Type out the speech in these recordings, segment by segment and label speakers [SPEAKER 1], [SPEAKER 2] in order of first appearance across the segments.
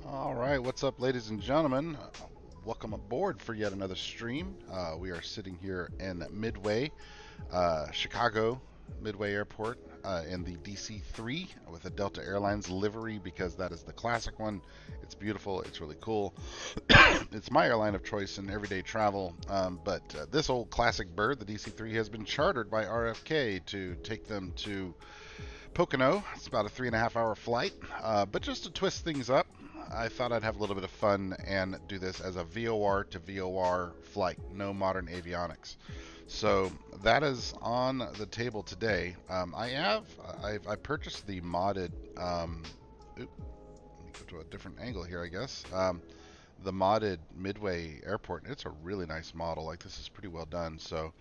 [SPEAKER 1] All right, what's up, ladies and gentlemen? Welcome aboard for yet another stream. We are sitting here in Midway, Chicago Midway Airport, in the DC3 with a Delta Airlines livery because that is the classic one. It's beautiful, it's really cool. It's my airline of choice in everyday travel, but this old classic bird, the DC3, has been chartered by RFK to take them to Pocono. It's about a 3.5 hour flight. But just to twist things up, I thought I'd have a little bit of fun and do this as a VOR to VOR flight, no modern avionics. So that is on the table today. I purchased the modded. Let me go to a different angle here, I guess. The modded Midway Airport. It's a really nice model. Like, this is pretty well done. So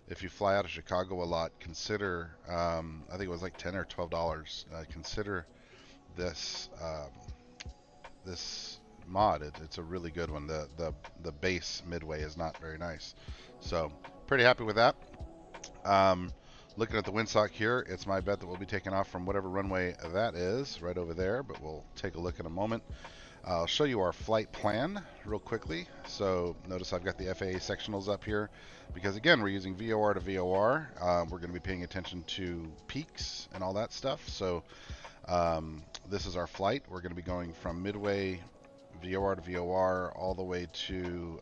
[SPEAKER 1] if you fly out of Chicago a lot, consider, I think it was like $10 or $12. Consider this this mod. It's a really good one. The base Midway is not very nice, so pretty happy with that. Um, Looking at the windsock here, it's my bet that we'll be taking off from whatever runway that is right over there, but we'll take a look in a moment. I'll show you our flight plan real quickly. So notice I've got the FAA sectionals up here because, again, we're using VOR to VOR. We're going to be paying attention to peaks and all that stuff. So this is our flight. We're going to be going from Midway, VOR to VOR, all the way to,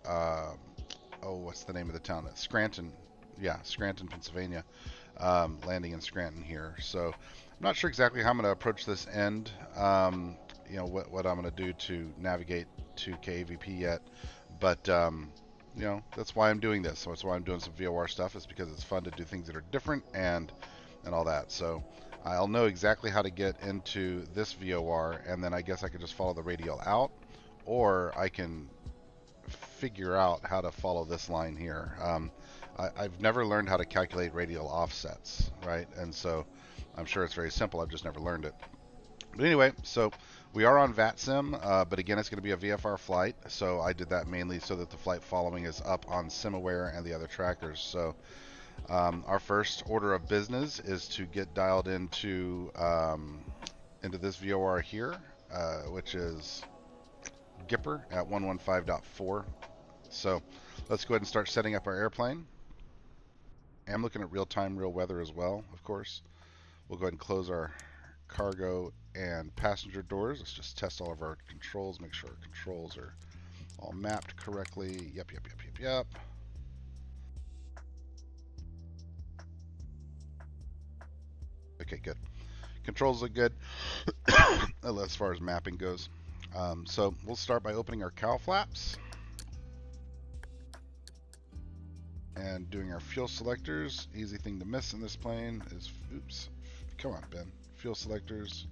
[SPEAKER 1] what's the name of the town? Scranton. Yeah, Scranton, Pennsylvania. Landing in Scranton here. So I'm not sure exactly how I'm going to approach this end. What I'm going to do to navigate to KAVP yet, but that's why I'm doing this. So that's why I'm doing some VOR stuff, is because it's fun to do things that are different and all that. So I'll know exactly how to get into this VOR, and then I guess I could just follow the radial out, or I can figure out how to follow this line here. I've never learned how to calculate radial offsets, right? And so I'm sure it's very simple. I've just never learned it. But anyway, so we are on VATSIM, but again, it's going to be a VFR flight. So I did that mainly so that the flight following is up on SimAware and the other trackers. So our first order of business is to get dialed into this VOR here, which is Gipper at 115.4. So let's go ahead and start setting up our airplane. I'm looking at real time, real weather as well, of course. We'll go ahead and close our cargo and passenger doors. Let's just test all of our controls, make sure our controls are all mapped correctly. Yep. Okay, good. Controls look good as far as mapping goes. So we'll start by opening our cowl flaps and doing our fuel selectors. Easy thing to miss in this plane is, oops, come on, Ben. Fuel selectors.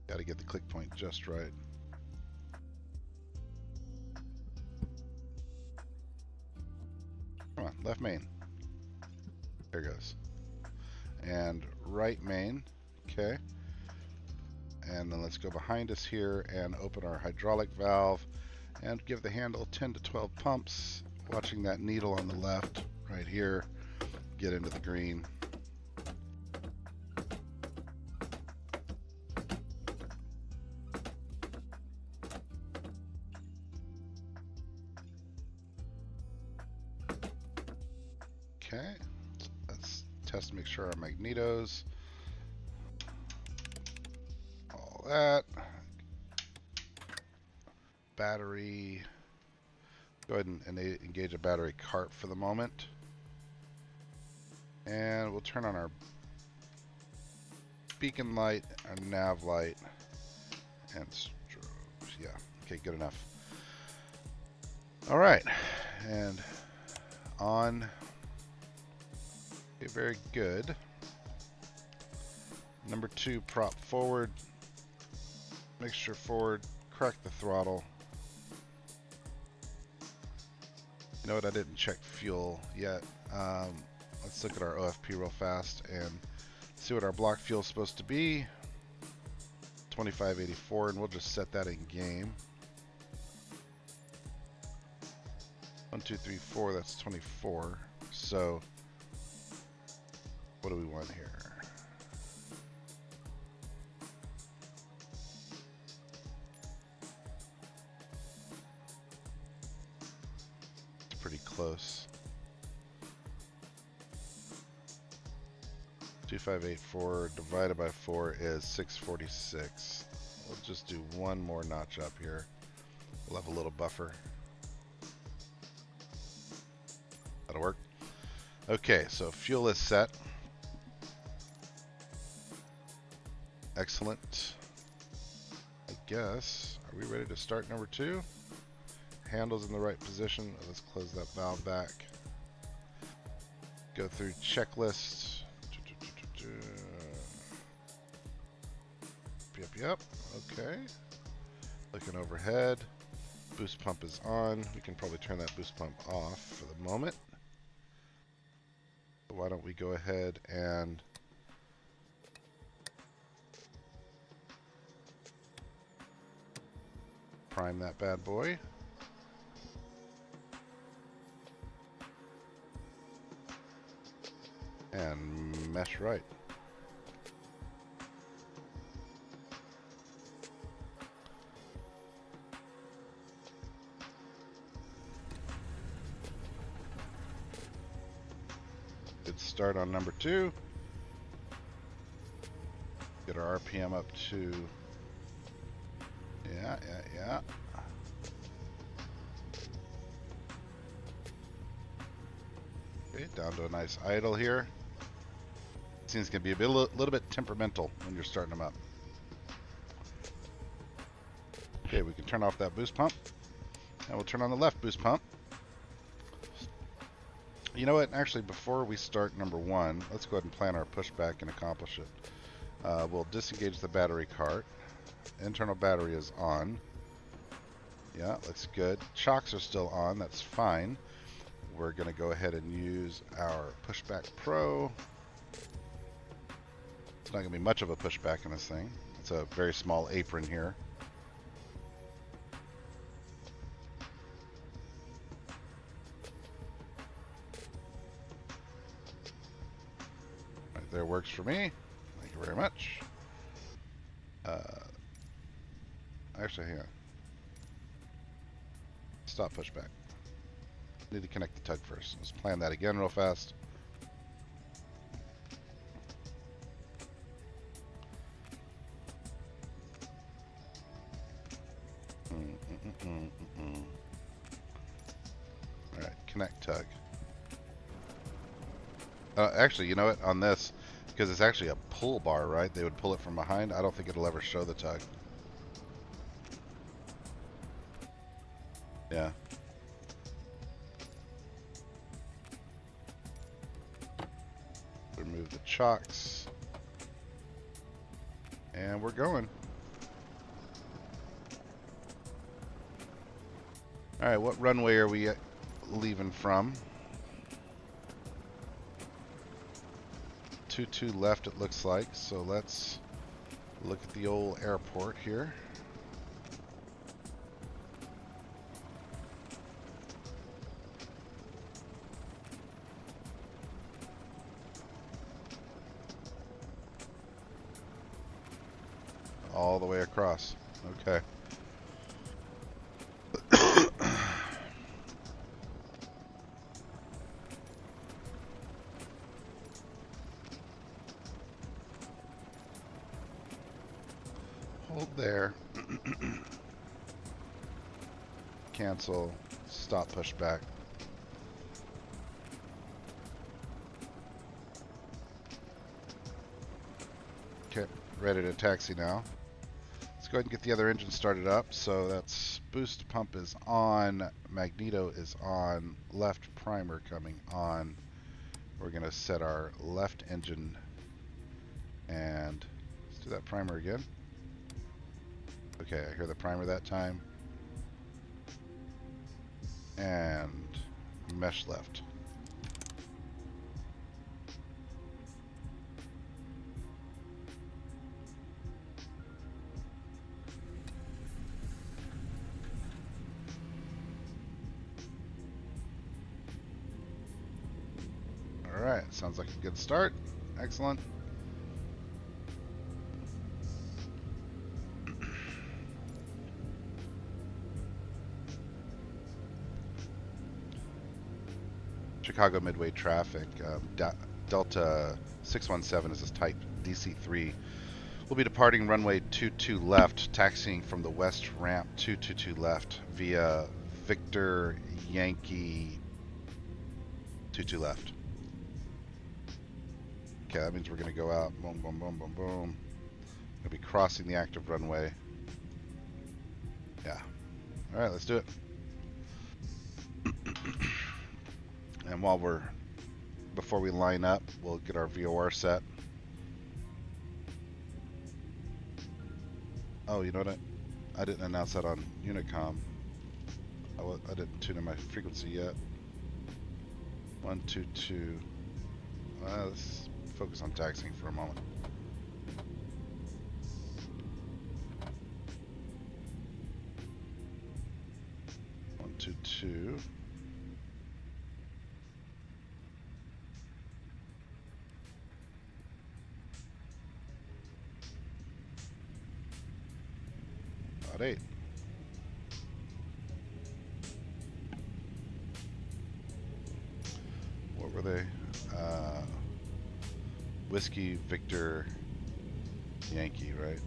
[SPEAKER 1] Got to get the click point just right. Come on, left main. There goes. And right main. Okay. And then let's go behind us here and open our hydraulic valve and give the handle 10 to 12 pumps, watching that needle on the left right here get into the green. Okay, let's test to make sure our magnetos, all that. Battery, go ahead and engage a battery cart for the moment. And we'll turn on our beacon light, our nav light, and strobes. Yeah, okay, good enough. All right, and on. Okay, very good. Number 2, prop forward. Mixture forward. Crack the throttle. You know what? I didn't check fuel yet. Let's look at our OFP real fast and see what our block fuel is supposed to be. 2584, and we'll just set that in game. 1, 2, 3, 4. That's 24. So what do we want here? close. 2584 divided by 4 is 646. We'll just do one more notch up here. We'll have a little buffer. That'll work. Okay, so fuel is set. Excellent. I guess, are we ready to start number 2? Handle's in the right position. Let's close that valve back. Go through checklist. Yep. Okay. Looking overhead. Boost pump is on. We can probably turn that boost pump off for the moment. But why don't we go ahead and prime that bad boy. And mesh right. Good start on number 2. Get our RPM up to, yeah. Okay, down to a nice idle here. Seems going to be a little bit temperamental when you're starting them up. Okay, we can turn off that boost pump. And we'll turn on the left boost pump. You know what? Actually, before we start number 1, let's go ahead and plan our pushback and accomplish it. We'll disengage the battery cart. Internal battery is on. Yeah, looks good. Chocks are still on. That's fine. We're going to go ahead and use our pushback pro. It's not going to be much of a pushback in this thing. It's a very small apron here. Right there works for me. Thank you very much. Actually, hang on. Stop pushback. Need to connect the tug first. Let's plan that again real fast. Alright, connect tug. Actually, you know what? On this, because it's actually a pull bar, right? They would pull it from behind. I don't think it'll ever show the tug. Yeah. Remove the chocks. And we're going. Alright, what runway are we leaving from? 22 left it looks like, so let's look at the old airport here. All the way across. Okay. Hold there. Cancel. Stop pushback. Okay, ready to taxi now. Let's go ahead and get the other engine started up. So that's boost pump is on, magneto is on, left primer coming on. We're going to set our left engine and let's do that primer again. Okay, I hear the primer that time. And mesh left. Alright, sounds like a good start. Excellent. Chicago Midway traffic. Delta 617 is this type DC3. We'll be departing runway 22 left, taxiing from the west ramp 222 left via Victor Yankee 22 left. Okay, that means we're going to go out. Boom, boom, boom, boom, boom. We'll be crossing the active runway. Yeah. All right, let's do it. And before we line up, we'll get our VOR set. Oh, you know what? I didn't announce that on Unicom. I didn't tune in my frequency yet. 122. Let's focus on taxiing for a moment. One, two, two. About 8. What were they? Whiskey, Victor, Yankee, right?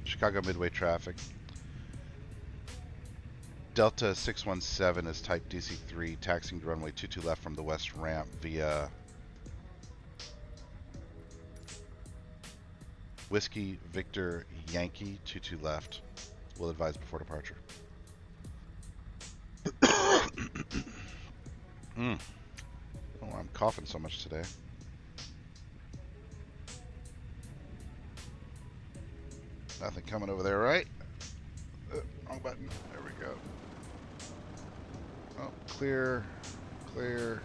[SPEAKER 1] Chicago Midway traffic. Delta 617 is type DC3, taxiing to runway 22 left from the west ramp via Whiskey, Victor, Yankee 22 left. We'll advise before departure. Oh, I'm coughing so much today. Nothing coming over there, right? Wrong button. There we go. Oh, clear, clear,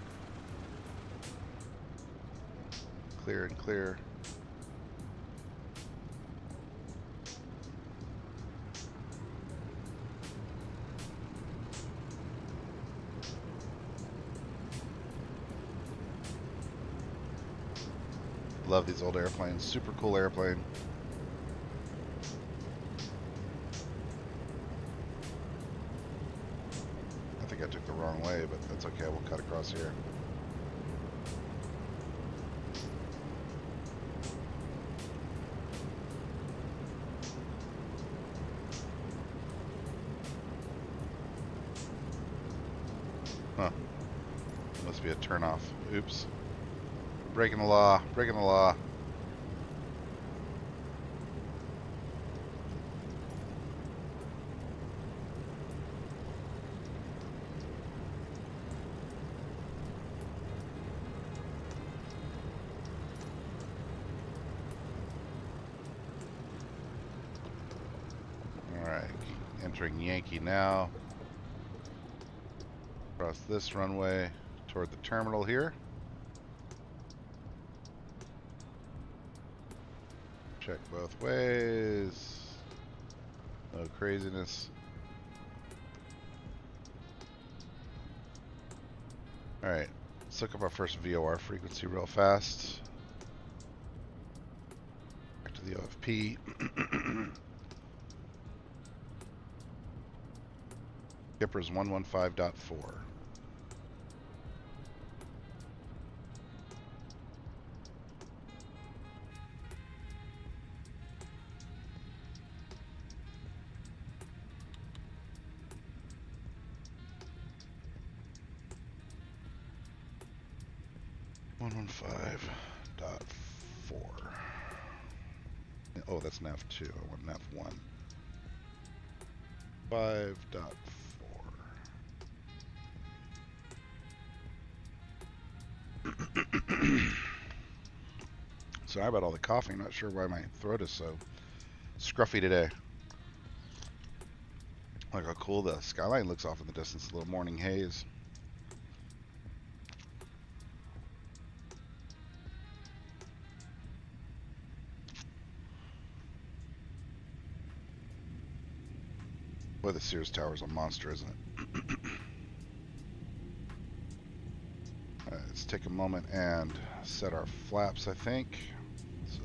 [SPEAKER 1] clear and clear. Love these old airplanes. Super cool airplane. I think I took the wrong way, but that's okay. We'll cut across here. Huh. Must be a turnoff. Oops. Breaking the law. Breaking the law. Alright. Entering Yankee now. Across this runway toward the terminal here. Check both ways. No craziness. Alright, let's look up our first VOR frequency real fast. Back to the OFP. Skipper's 115.4. .4. Oh, that's nav 2. I want nav 1. 5.4. Sorry about all the coughing. Not sure why my throat is so scruffy today. Look how cool the skyline looks off in the distance. A little morning haze. Boy, the Sears Tower's a monster, isn't it? All right, let's take a moment and set our flaps, I think. So,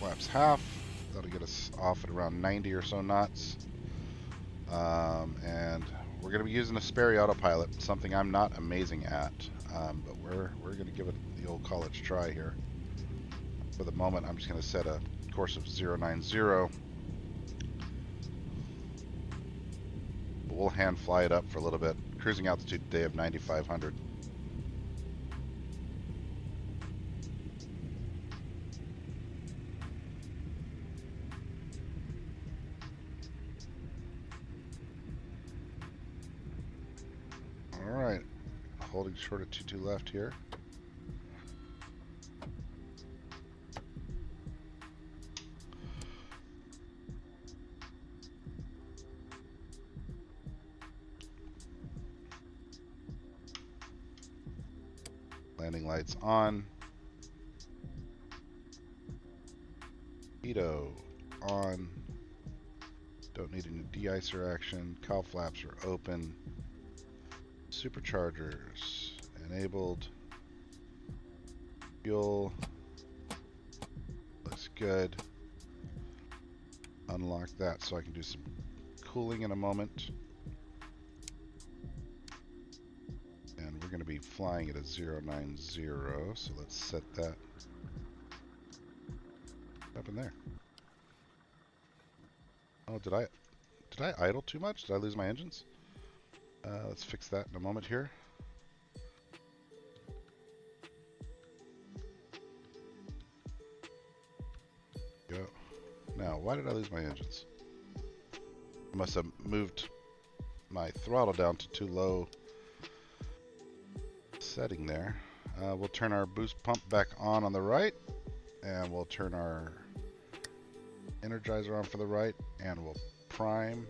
[SPEAKER 1] flaps half. That'll get us off at around 90 or so knots. And we're going to be using a Sperry autopilot, something I'm not amazing at, but we're going to give it the old college try here. For the moment, I'm just going to set a course of 090. But we'll hand fly it up for a little bit. Cruising altitude today of 9,500. Alright, holding short of 22 left here. Landing lights on. Pitot on. Don't need any de-icer action. Cowl flaps are open. Superchargers enabled. Fuel looks good. Unlock that so I can do some cooling in a moment. And we're going to be flying at a 090, so let's set that up in there. Oh, did I idle too much? Did I lose my engines? Let's fix that in a moment here. Go. Now, why did I lose my engines? I must have moved my throttle down to too low setting there. We'll turn our boost pump back on the right, and we'll turn our energizer on for the right, and we'll prime.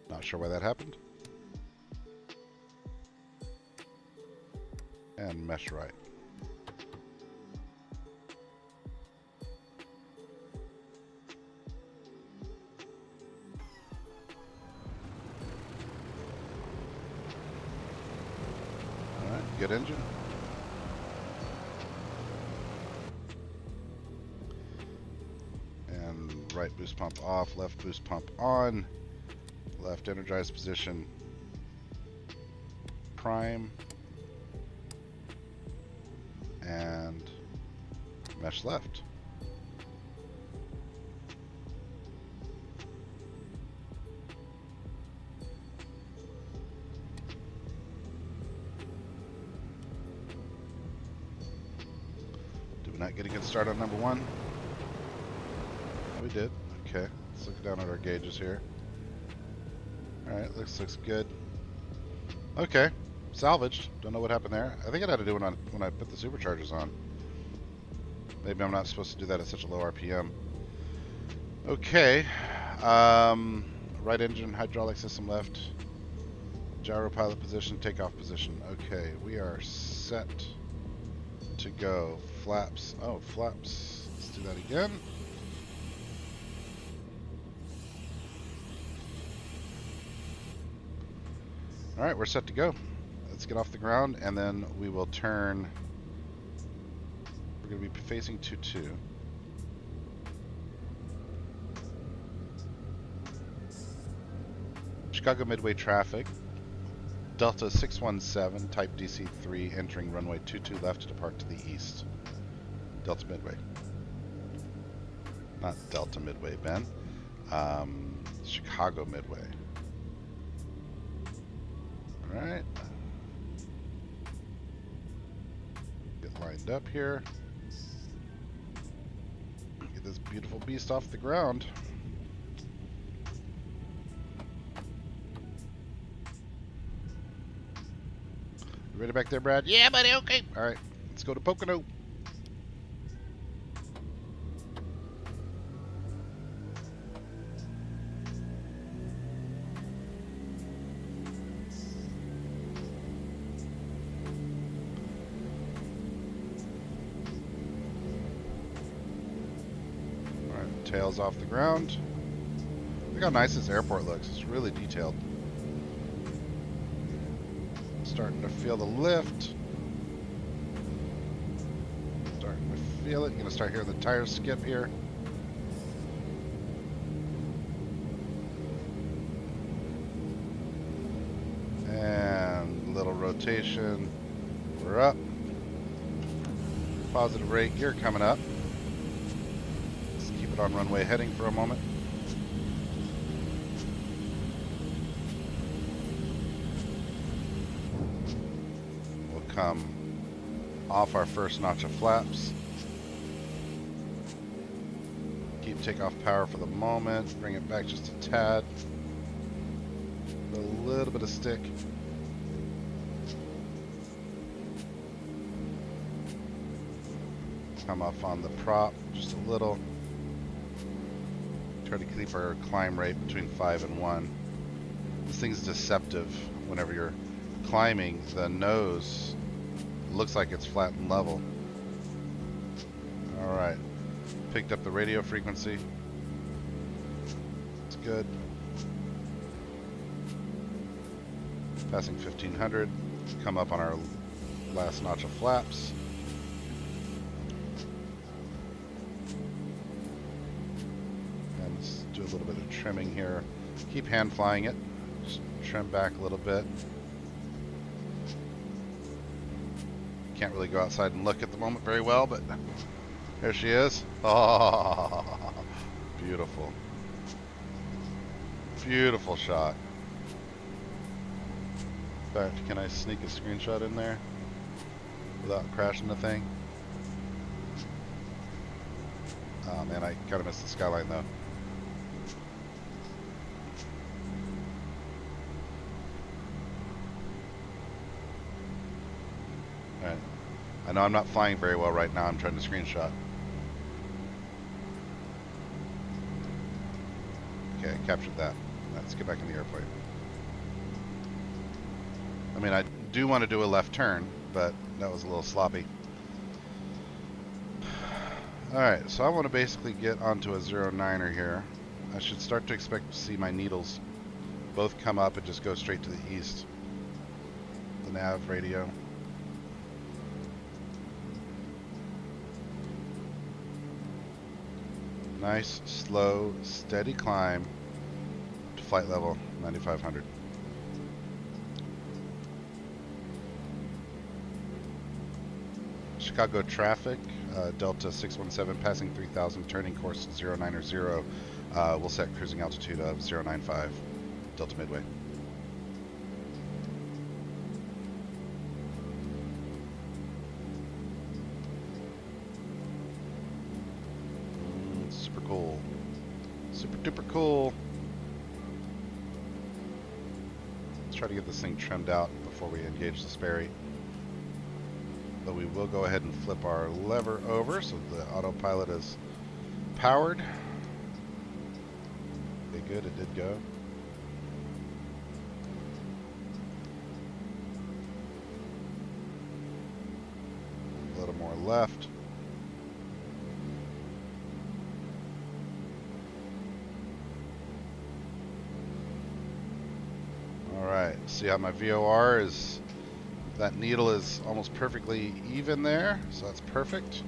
[SPEAKER 1] Not sure why that happened. And mesh right. Alright, good engine. And right boost pump off, left boost pump on. Left energized position, prime, and mesh left. Did we not get a good start on number one? We did. Okay, let's look down at our gauges here. Alright, looks good. Okay, salvaged. Don't know what happened there. I think it had to do when I put the superchargers on. Maybe I'm not supposed to do that at such a low RPM. Okay. Right engine, hydraulic system left. Gyro pilot position, takeoff position. Okay, we are set to go. Flaps. Oh, flaps. Let's do that again. Alright, we're set to go. Let's get off the ground, and then we will turn. We're going to be facing 2-2. Chicago Midway traffic. Delta 617, type DC3, entering runway 22 left to depart to the east. Delta Midway. Not Delta Midway, Ben. Chicago Midway. Alright. Get lined up here. Get this beautiful beast off the ground. You ready back there, Brad? Yeah, buddy, okay. Alright, let's go to Pocono. Tails off the ground. Look how nice this airport looks. It's really detailed. Starting to feel the lift. Starting to feel it. You're gonna start hearing the tires skip here. And little rotation. We're up. Positive rate gear coming up. Let's keep it on runway heading for a moment. We'll come off our first notch of flaps. Keep takeoff power for the moment. Bring it back just a tad. A little bit of stick. Come up on the prop just a little. Try to keep our climb rate between 5 and 1. This thing's deceptive. Whenever you're climbing, the nose looks like it's flat and level. Alright. Picked up the radio frequency. It's good. Passing 1500. Come up on our last notch of flaps. And let's do a little bit of trimming here. Keep hand flying it. Just trim back a little bit. Can't really go outside and look at the moment very well, but there she is. Oh, beautiful. Beautiful shot. In fact, can I sneak a screenshot in there without crashing the thing? Oh man, I kind of missed the skyline though. Alright. I know I'm not flying very well right now. I'm trying to screenshot. Okay, I captured that. Let's get back in the airplane. I mean, I do want to do a left turn, but that was a little sloppy. Alright, so I want to basically get onto a 09er here. I should start to expect to see my needles both come up and just go straight to the east. The nav radio. Nice, slow, steady climb to flight level 9,500. Chicago traffic, Delta 617 passing 3,000, turning course 090. We'll set cruising altitude of 095, Delta Midway. Super cool. Super duper cool. Let's try to get this thing trimmed out before we engage the Sperry. But we will go ahead and flip our lever over so the autopilot is powered. Okay, good, it did go. A little more left. Alright, see how my VOR is, that needle is almost perfectly even there, so that's perfect.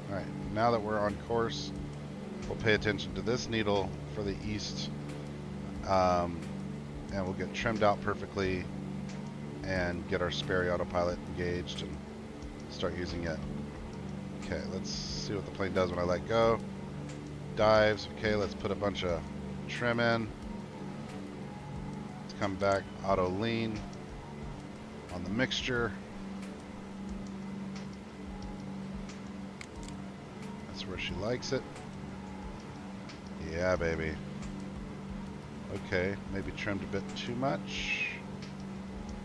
[SPEAKER 1] Alright, now that we're on course, we'll pay attention to this needle for the east, and we'll get trimmed out perfectly and get our Sperry autopilot engaged and start using it. Okay, let's see what the plane does when I let go. Dives. Okay, let's put a bunch of trim in. Let's come back, auto lean on the mixture. That's where she likes it. Yeah, baby. Okay, maybe trimmed a bit too much.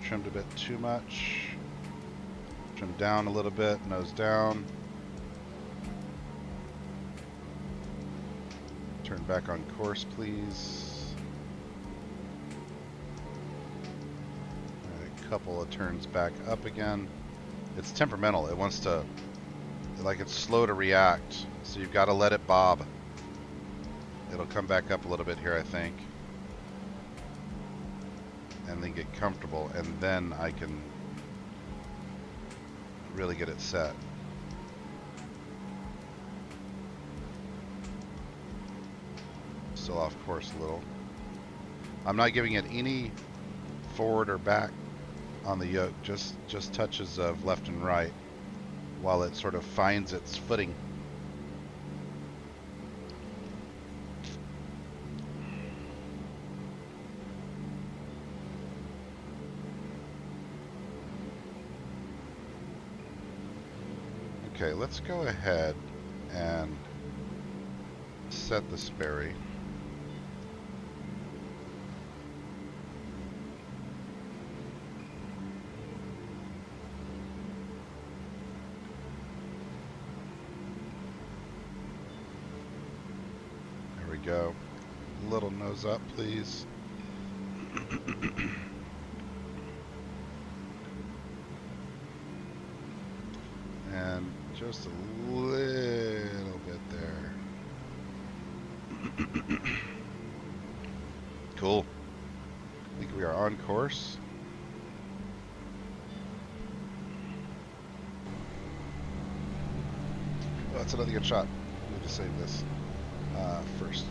[SPEAKER 1] Trimmed a bit too much. Trim down a little bit, nose down. Turn back on course, please. A couple of turns back up again. It's temperamental. It wants to, like, it's slow to react. So you've got to let it bob. It'll come back up a little bit here, I think. And then get comfortable, and then I can really get it set. Still off course a little. I'm not giving it any forward or back on the yoke, just touches of left and right while it sort of finds its footing. Okay, let's go ahead and set the Sperry. There we go. A little nose up, please. And just a little bit there. Cool. I think we are on course. Oh, that's another good shot. I need to save this first.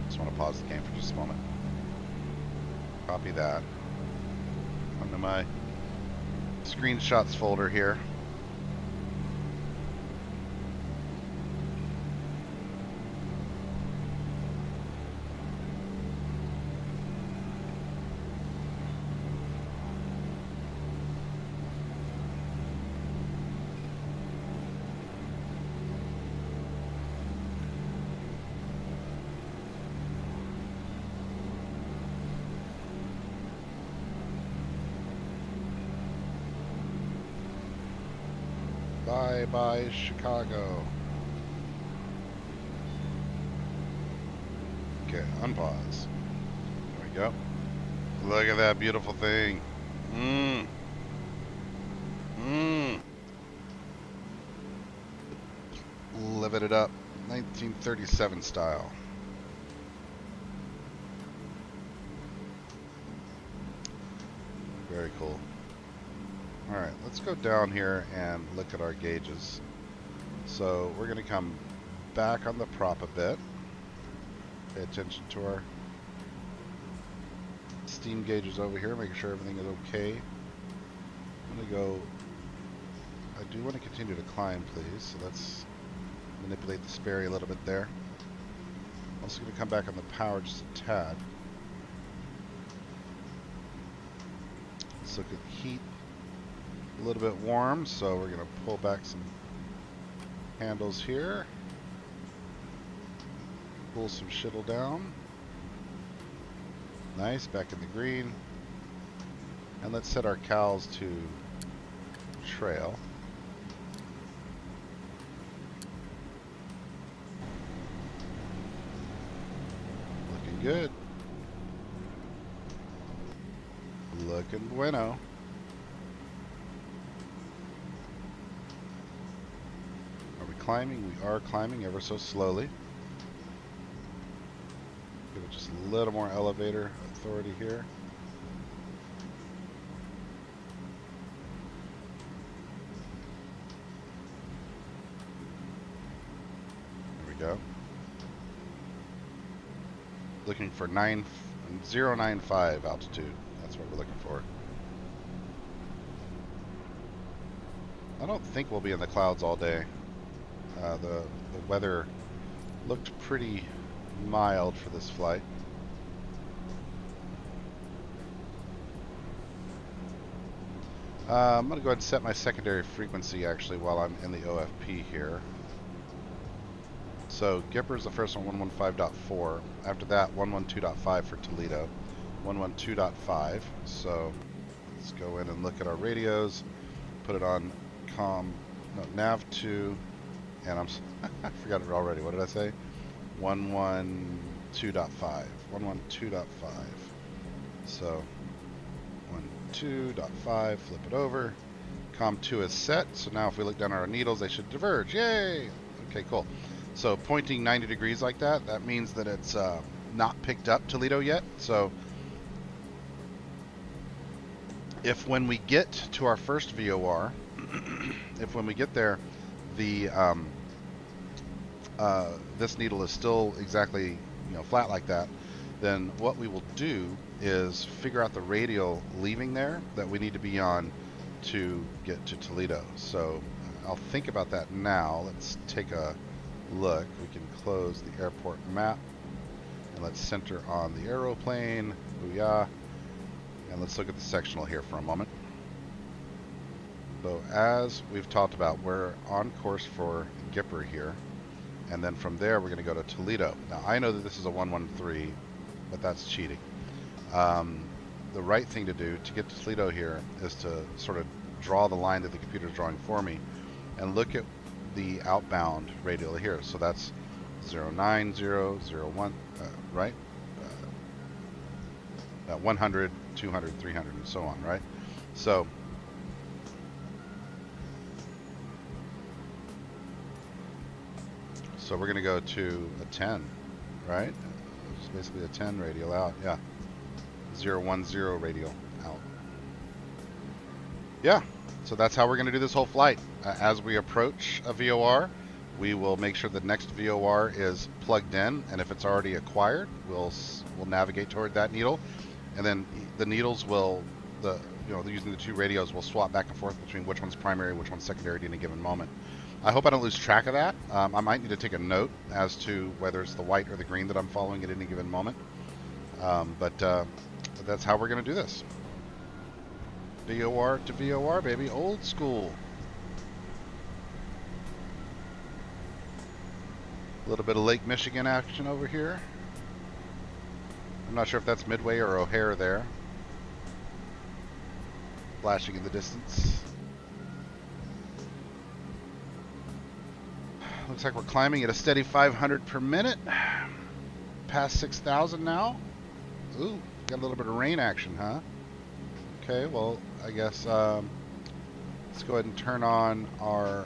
[SPEAKER 1] Just want to pause the game for just a moment. Copy that. Onto my screenshots folder here. Bye bye, Chicago. Okay, unpause. There we go. Look at that beautiful thing. Live it up. 1937 style. Very cool. Alright, let's go down here and look at our gauges. So we're going to come back on the prop a bit. Pay attention to our steam gauges over here, making sure everything is okay. I'm going to go... I do want to continue to climb, please. So let's manipulate the Sperry a little bit there. I'm also going to come back on the power just a tad. Let's look at heat. A little bit warm, so we're going to pull back some handles here. Pull some shittle down. Nice, back in the green. And let's set our cowls to trail. Looking good. Looking bueno. Climbing, we are climbing ever so slowly. Give it just a little more elevator authority here. There we go. Looking for 095 altitude. That's what we're looking for. I don't think we'll be in the clouds all day. The weather looked pretty mild for this flight. I'm going to go ahead and set my secondary frequency actually while I'm in the OFP here. So Gipper is the first one, 115.4. After that, 112.5 for Toledo. 112.5. So let's go in and look at our radios. Put it on nav 2. And I forgot it already. What did I say? 112.5. 112.5. So 112.5. Flip it over. COM2 is set. So now if we look down at our needles, they should diverge. Yay! Okay, cool. So pointing 90 degrees like that, that means that it's not picked up Toledo yet. So if when we get to our first VOR, if when we get there, the this needle is still exactly flat like that, then what we will do is figure out the radial leaving there that we need to be on to get to Toledo. So I'll think about that now. Let's take a look. We can close the airport map and let's center on the aeroplane. Booyah. And let's look at the sectional here for a moment. So as we've talked about, we're on course for Gipper here. And then from there, we're going to go to Toledo. Now, I know that this is a 113, but that's cheating. The right thing to do to get to Toledo here is to sort of draw the line that the computer is drawing for me and look at the outbound radial here. So that's 090, 01, right? 100, 200, 300, and so on, right? So we're going to go to a 10, right? It's basically a 10 radial out, yeah. 010 radial out. Yeah, so that's how we're going to do this whole flight. As we approach a VOR, we will make sure the next VOR is plugged in, and if it's already acquired, we'll navigate toward that needle, and then the needles will, using the two radios, will swap back and forth between which one's primary, which one's secondary at any given moment. I hope I don't lose track of that. I might need to take a note as to whether it's the white or the green that I'm following at any given moment. But that's how we're going to do this. VOR to VOR, baby. Old school. A little bit of Lake Michigan action over here. I'm not sure if that's Midway or O'Hare there. Flashing in the distance. Looks like we're climbing at a steady 500 per minute. Past 6,000 now. Ooh, got a little bit of rain action, huh? Okay, well, I guess let's go ahead and turn on our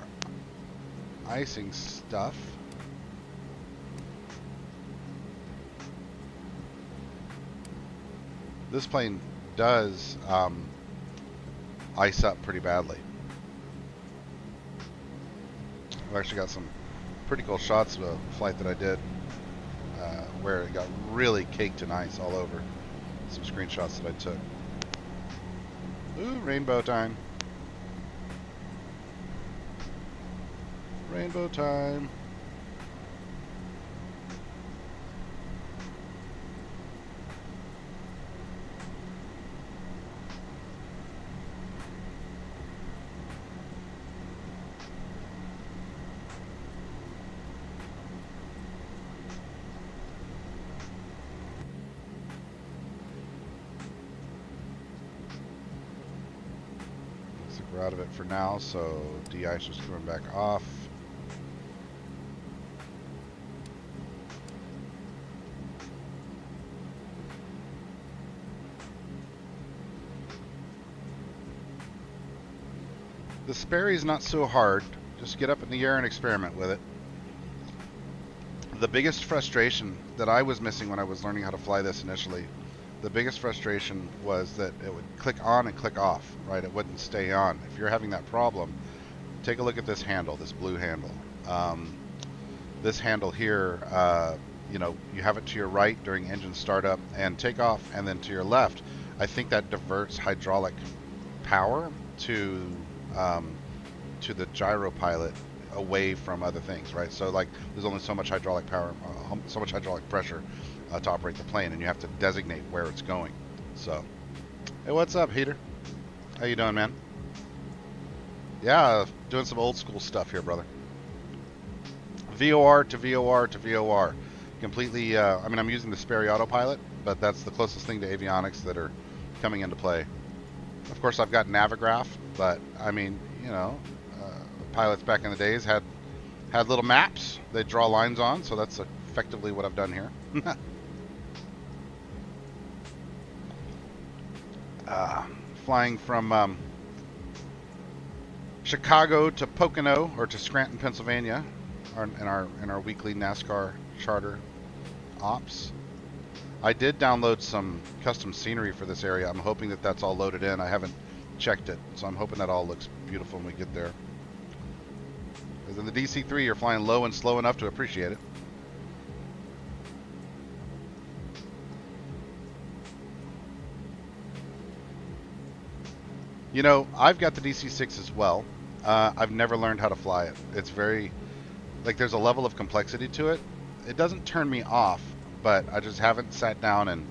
[SPEAKER 1] icing stuff. This plane does ice up pretty badly. I've actually got some pretty cool shots of a flight that I did where it got really caked in ice all over. Some screenshots that I took. Ooh, rainbow time. Rainbow time. We're out of it for now, so de-ice is coming back off. The Sperry's not so hard. Just get up in the air and experiment with it. The biggest frustration that I was missing when I was learning how to fly this initially, the biggest frustration was that it would click on and click off, right? It wouldn't stay on. If you're having that problem, take a look at this handle, this blue handle. This handle here, you have it to your right during engine startup and takeoff, and then to your left. I think that diverts hydraulic power to the gyro pilot away from other things, right? So like there's only so much hydraulic power, so much hydraulic pressure to operate the plane, and you have to designate where it's going. So, hey, what's up, Heater? How you doing, man? Yeah, doing some old school stuff here, brother. VOR to VOR to VOR. Completely, I'm using the Sperry autopilot, but that's the closest thing to avionics that are coming into play. Of course, I've got Navigraph, but pilots back in the days had little maps they draw lines on, so that's effectively what I've done here. Flying from Chicago to Pocono, or to Scranton, Pennsylvania, in our weekly NASCAR charter ops. I did download some custom scenery for this area. I'm hoping that that's all loaded in. I haven't checked it, so I'm hoping that all looks beautiful when we get there. Because in the DC3, you're flying low and slow enough to appreciate it. You know, I've got the DC6 as well. I've never learned how to fly it. It's very, like, there's a level of complexity to it. It doesn't turn me off, but I just haven't sat down and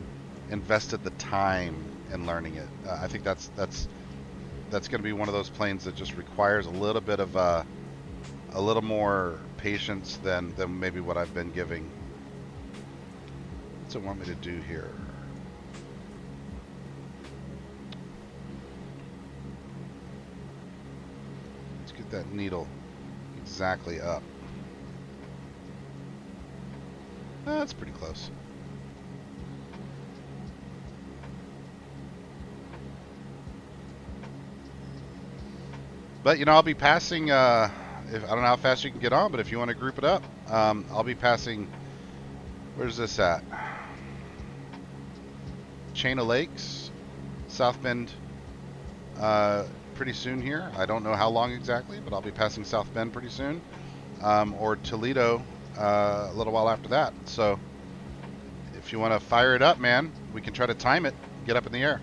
[SPEAKER 1] invested the time in learning it. I think that's going to be one of those planes that just requires a little bit of a little more patience than maybe what I've been giving. What's it want me to do here? Let's get that needle exactly up. That's pretty close. But, you know, I'll be passing, I don't know how fast you can get on, but if you want to group it up, I'll be passing, where's this at? Chain of Lakes, South Bend, pretty soon here. I don't know how long exactly, but I'll be passing South Bend pretty soon. Or Toledo a little while after that. So if you want to fire it up, man, we can try to time it, get up in the air.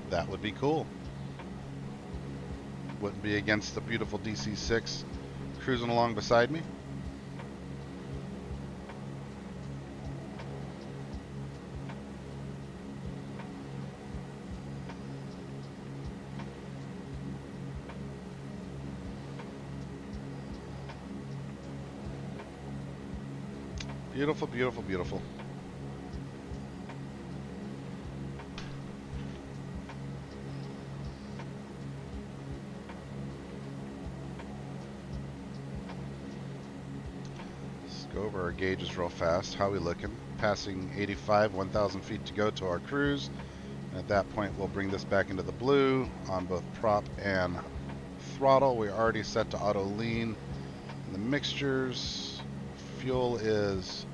[SPEAKER 1] That would be cool. Wouldn't be against the beautiful DC6 cruising along beside me. Beautiful, beautiful, beautiful. Let's go over our gauges real fast. How are we looking? Passing 85, 1,000 feet to go to our cruise. At that point, we'll bring this back into the blue on both prop and throttle. We're already set to auto lean. And the mixtures, fuel is,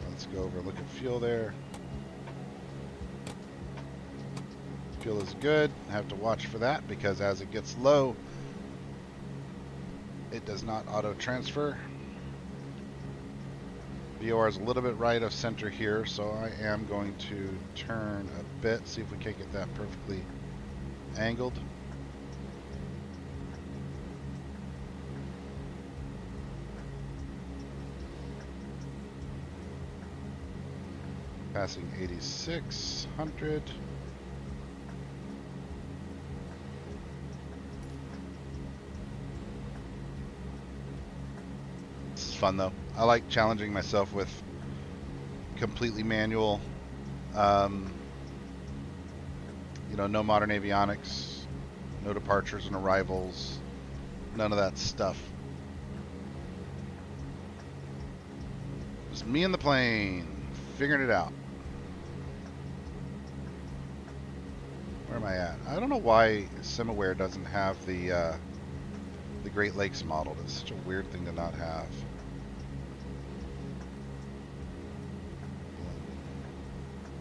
[SPEAKER 1] let's go over and look at fuel there. Fuel is good. I have to watch for that because as it gets low, it does not auto transfer. VOR is a little bit right of center here, so I am going to turn a bit, see if we can't get that perfectly angled. Passing 8,600. This is fun though. I like challenging myself with completely manual, you know, no modern avionics, no departures and arrivals, none of that stuff. Just me and the plane, figuring it out. Where am I at? I don't know why SimAware doesn't have the Great Lakes model. It's such a weird thing to not have.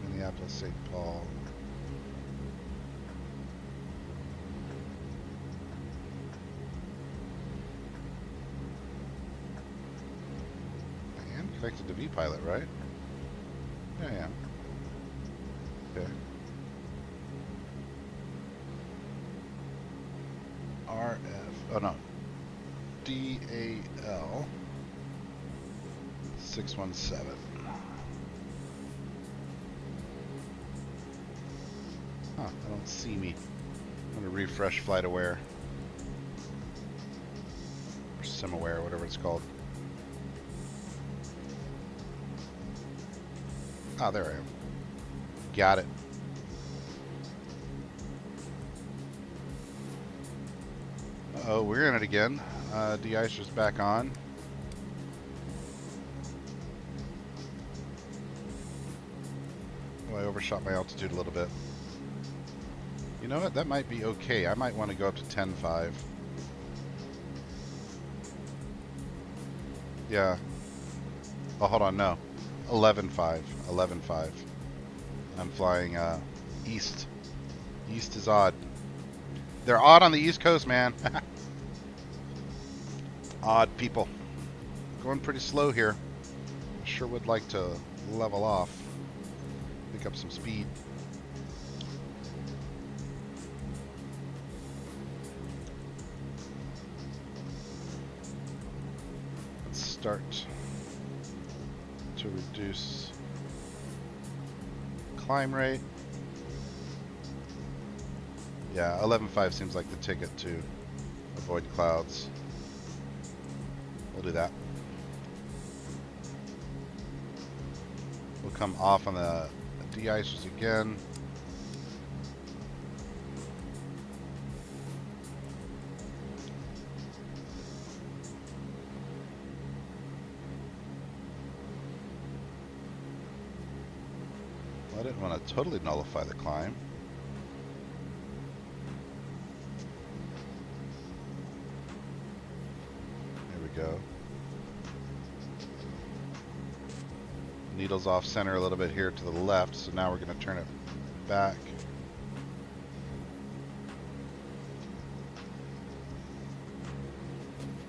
[SPEAKER 1] Minneapolis, St. Paul. I am connected to VPilot, right? Yeah, I am. Okay. RF, oh no, DAL 617. Huh, I don't see me. I'm gonna refresh FlightAware or SimAware, whatever it's called. Ah, there I am. Got it. Uh-oh, we're in it again. De-icer's back on. Oh, I overshot my altitude a little bit. You know what? That might be okay. I might want to go up to 10.5. Yeah. Oh, hold on, no. 11.5. 11.5. I'm flying east. East is odd. They're odd on the East Coast, man. Odd people. Going pretty slow here. I sure would like to level off. Pick up some speed. Let's start to reduce climb rate. Yeah, 11.5 seems like the ticket to avoid clouds. We'll do that. We'll come off on the de-icers again. I didn't want to totally nullify the climb. There we go. Needle's off center a little bit here to the left, so now we're going to turn it back.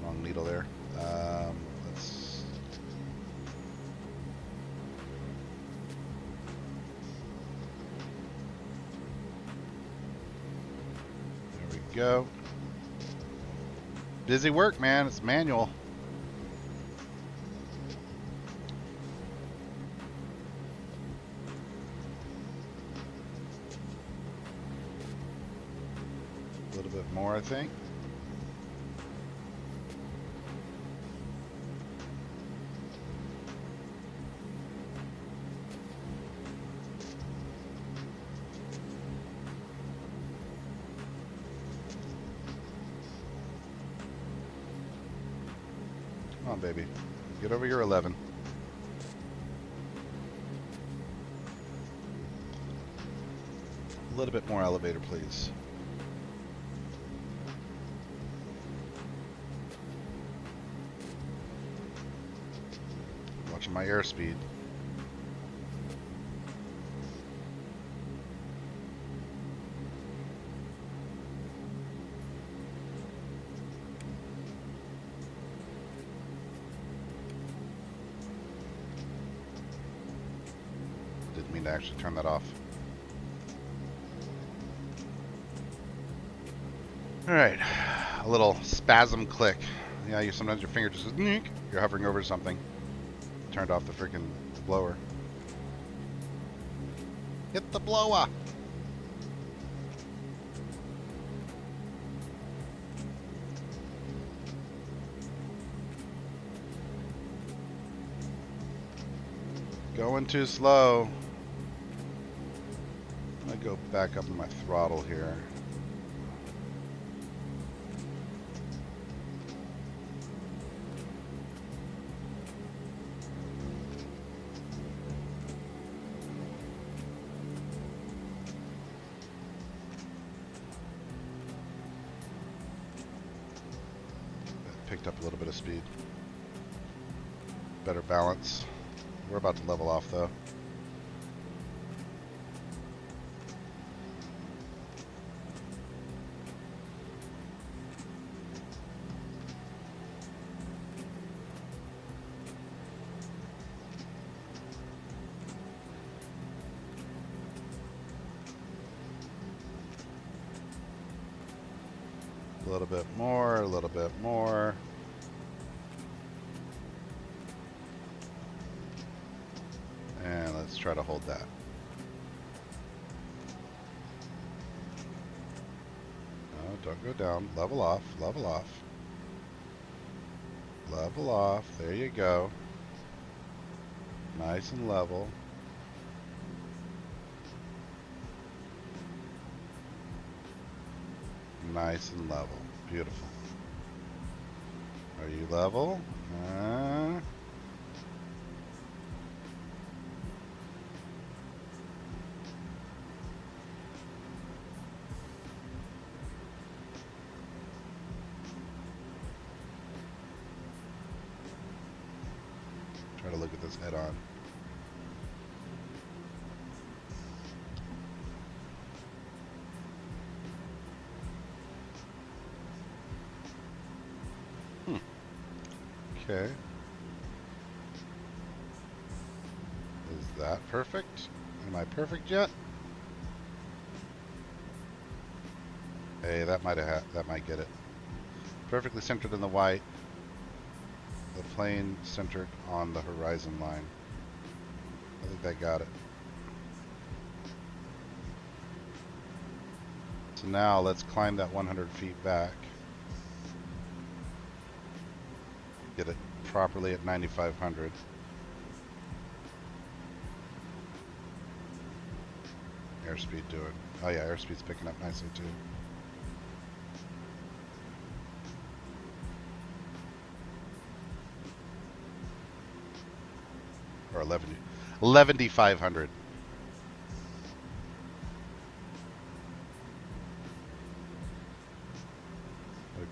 [SPEAKER 1] Wrong needle there. Let's... There we go. Busy work, man. It's manual. A little bit more, I think. Come on, baby. Get over your 11. A little bit more elevator, please. Watching my airspeed. Didn't mean to actually turn that off. Alright, a little spasm click. Yeah, sometimes your finger just goes, neek. You're hovering over something. Turned off the freaking blower. Hit the blower! Going too slow. I'm gonna go back up to my throttle here. Picked up a little bit of speed. Better balance. We're about to level off though. A little bit more, a little bit more. And let's try to hold that. No, don't go down. Level off, level off. Level off. There you go. Nice and level. Nice and level. Beautiful. Are you level? Try to look at this head on. Okay. Is that perfect? Am I perfect yet? Hey, that might get it. Perfectly centered in the white. The plane centered on the horizon line. I think that got it. So now let's climb that 100 feet back. Get it properly at 9,500. Airspeed doing. Oh yeah, airspeed's picking up nicely too. Or 11,500.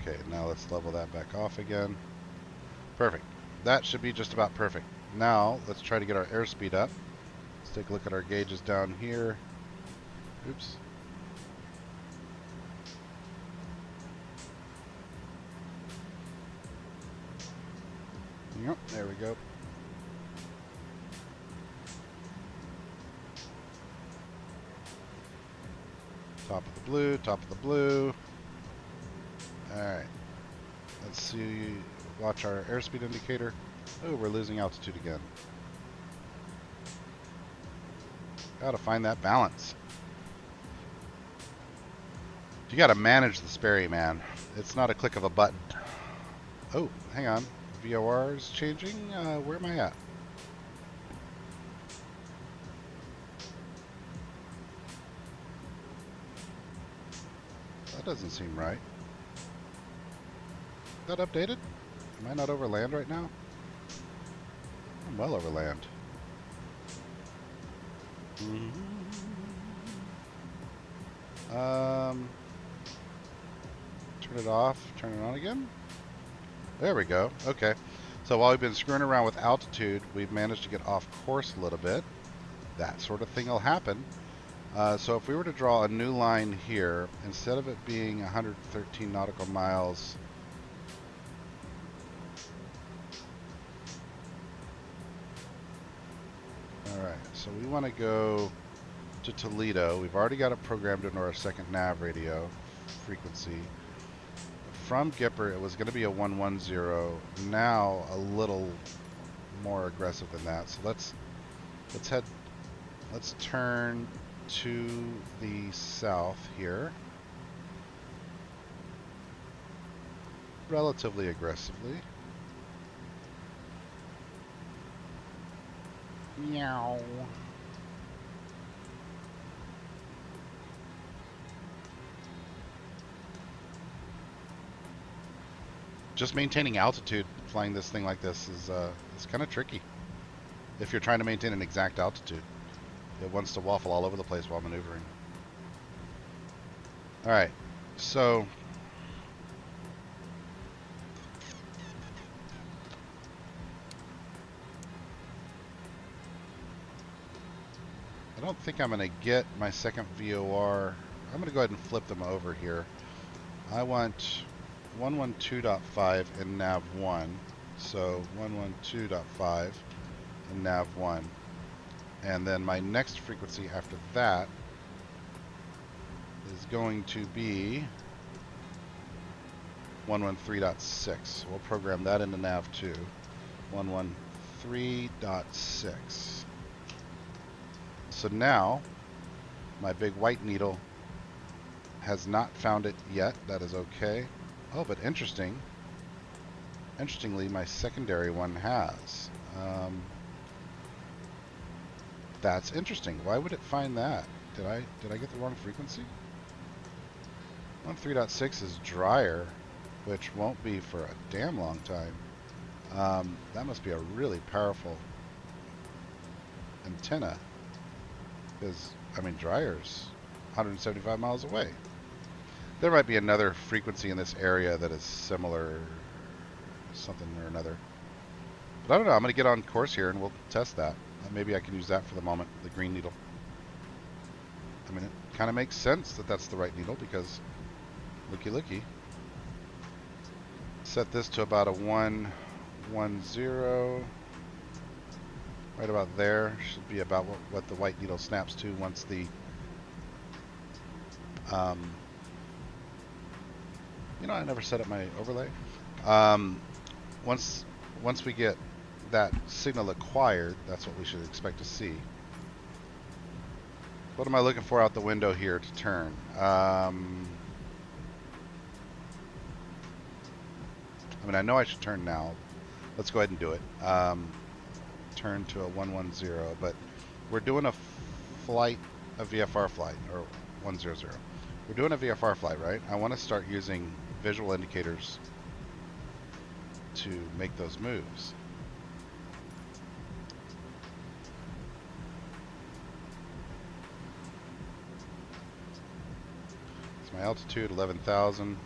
[SPEAKER 1] Okay, now let's level that back off again. Perfect. That should be just about perfect. Now let's try to get our airspeed up. Let's take a look at our gauges down here. Oops. Yep, there we go. Top of the blue, top of the blue. Alright. Let's see, watch our airspeed indicator. Oh, we're losing altitude again. Gotta find that balance. You gotta manage the Sperry, man. It's not a click of a button. Oh, hang on. VORs changing? Where am I at? That doesn't seem right. Is that updated? Am I not over land right now? I'm well over land. Turn it off, turn it on again. There we go. Okay. So while we've been screwing around with altitude, we've managed to get off course a little bit. That sort of thing will happen. So if we were to draw a new line here, instead of it being 113 nautical miles, alright, so we want to go to Toledo. We've already got it programmed into our second nav radio frequency. From Gipper, it was going to be a 110. Now a little more aggressive than that. So let's turn to the south here, relatively aggressively. Meow. Just maintaining altitude flying this thing like this is kind of tricky. If you're trying to maintain an exact altitude, it wants to waffle all over the place while maneuvering. All right, so I don't think I'm going to get my second VOR. I'm going to go ahead and flip them over here. I want 112.5 in nav 1. So 112.5 in nav 1. And then my next frequency after that is going to be 113.6. We'll program that into nav 2. 113.6. So now my big white needle has not found it yet. That is okay. Oh, but interestingly, my secondary one has. That's interesting. Why would it find that? Did I get the wrong frequency? 113.6 is drier, which won't be for a damn long time. That must be a really powerful antenna, because I mean, dryer's 175 miles away. There might be another frequency in this area that is similar, something or another. But I don't know. I'm going to get on course here and we'll test that. Maybe I can use that for the moment, the green needle. I mean, it kind of makes sense that that's the right needle because looky. Set this to about a 110. Right about there. Should be about what the white needle snaps to once the you know, I never set up my overlay. Once we get that signal acquired, that's what we should expect to see. What am I looking for out the window here to turn? I mean, I know I should turn now. Let's go ahead and do it. Turn to a 110, but we're doing a flight, a VFR flight, or 100. We're doing a VFR flight, right? I want to start using visual indicators to make those moves. It's my altitude, 11,000.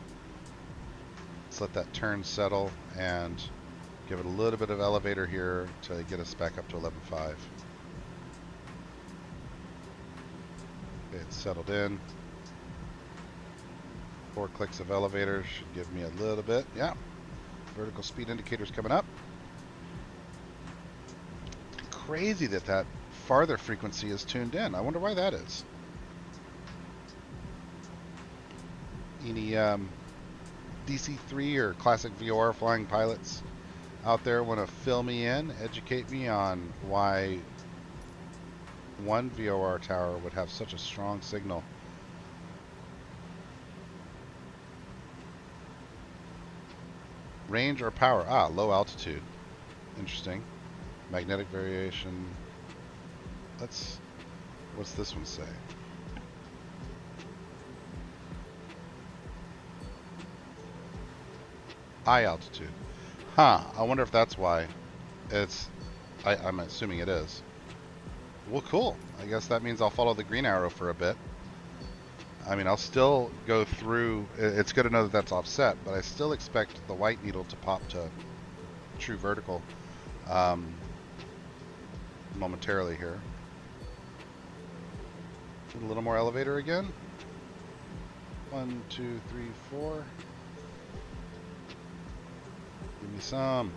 [SPEAKER 1] Let's let that turn settle and give it a little bit of elevator here to get us back up to 11.5. Okay, it's settled in. 4 clicks of elevator should give me a little bit. Yeah, vertical speed indicators coming up. Crazy that that farther frequency is tuned in. I wonder why that is. Any DC3 or classic VOR flying pilots out there want to fill me in, educate me on why one VOR tower would have such a strong signal? Range or power? Ah, low altitude. Interesting. Magnetic variation. What's this one say? High altitude. Huh, I wonder if that's why it's, I'm assuming it is. Well, cool. I guess that means I'll follow the green arrow for a bit. I mean, I'll still go through, it's good to know that that's offset, but I still expect the white needle to pop to true vertical momentarily here. A little more elevator again. 1, 2, 3, 4. Give me some.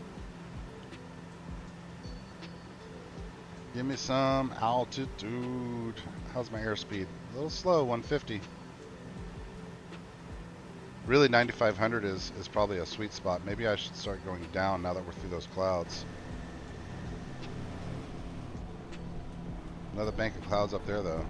[SPEAKER 1] Give me some altitude. How's my airspeed? A little slow, 150. Really, 9,500 is probably a sweet spot. Maybe I should start going down now that we're through those clouds. Another bank of clouds up there, though.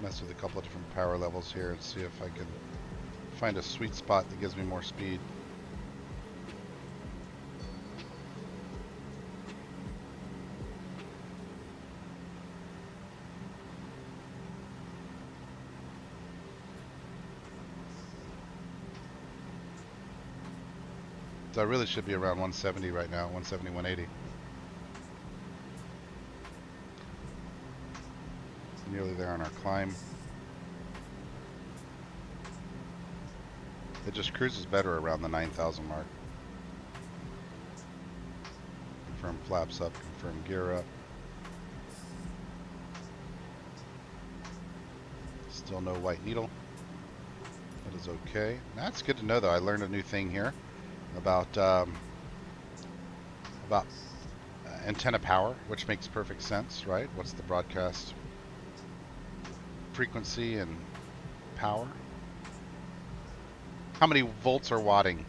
[SPEAKER 1] Mess with a couple of different power levels here and see if I can find a sweet spot that gives me more speed. So I really should be around 170 right now, 170, 180. Nearly there on our climb. It just cruises better around the 9,000 mark. Confirm flaps up, confirm gear up. Still no white needle. That is okay. That's good to know, though. I learned a new thing here about antenna power, which makes perfect sense, right? What's the broadcast frequency and power? How many volts are watting?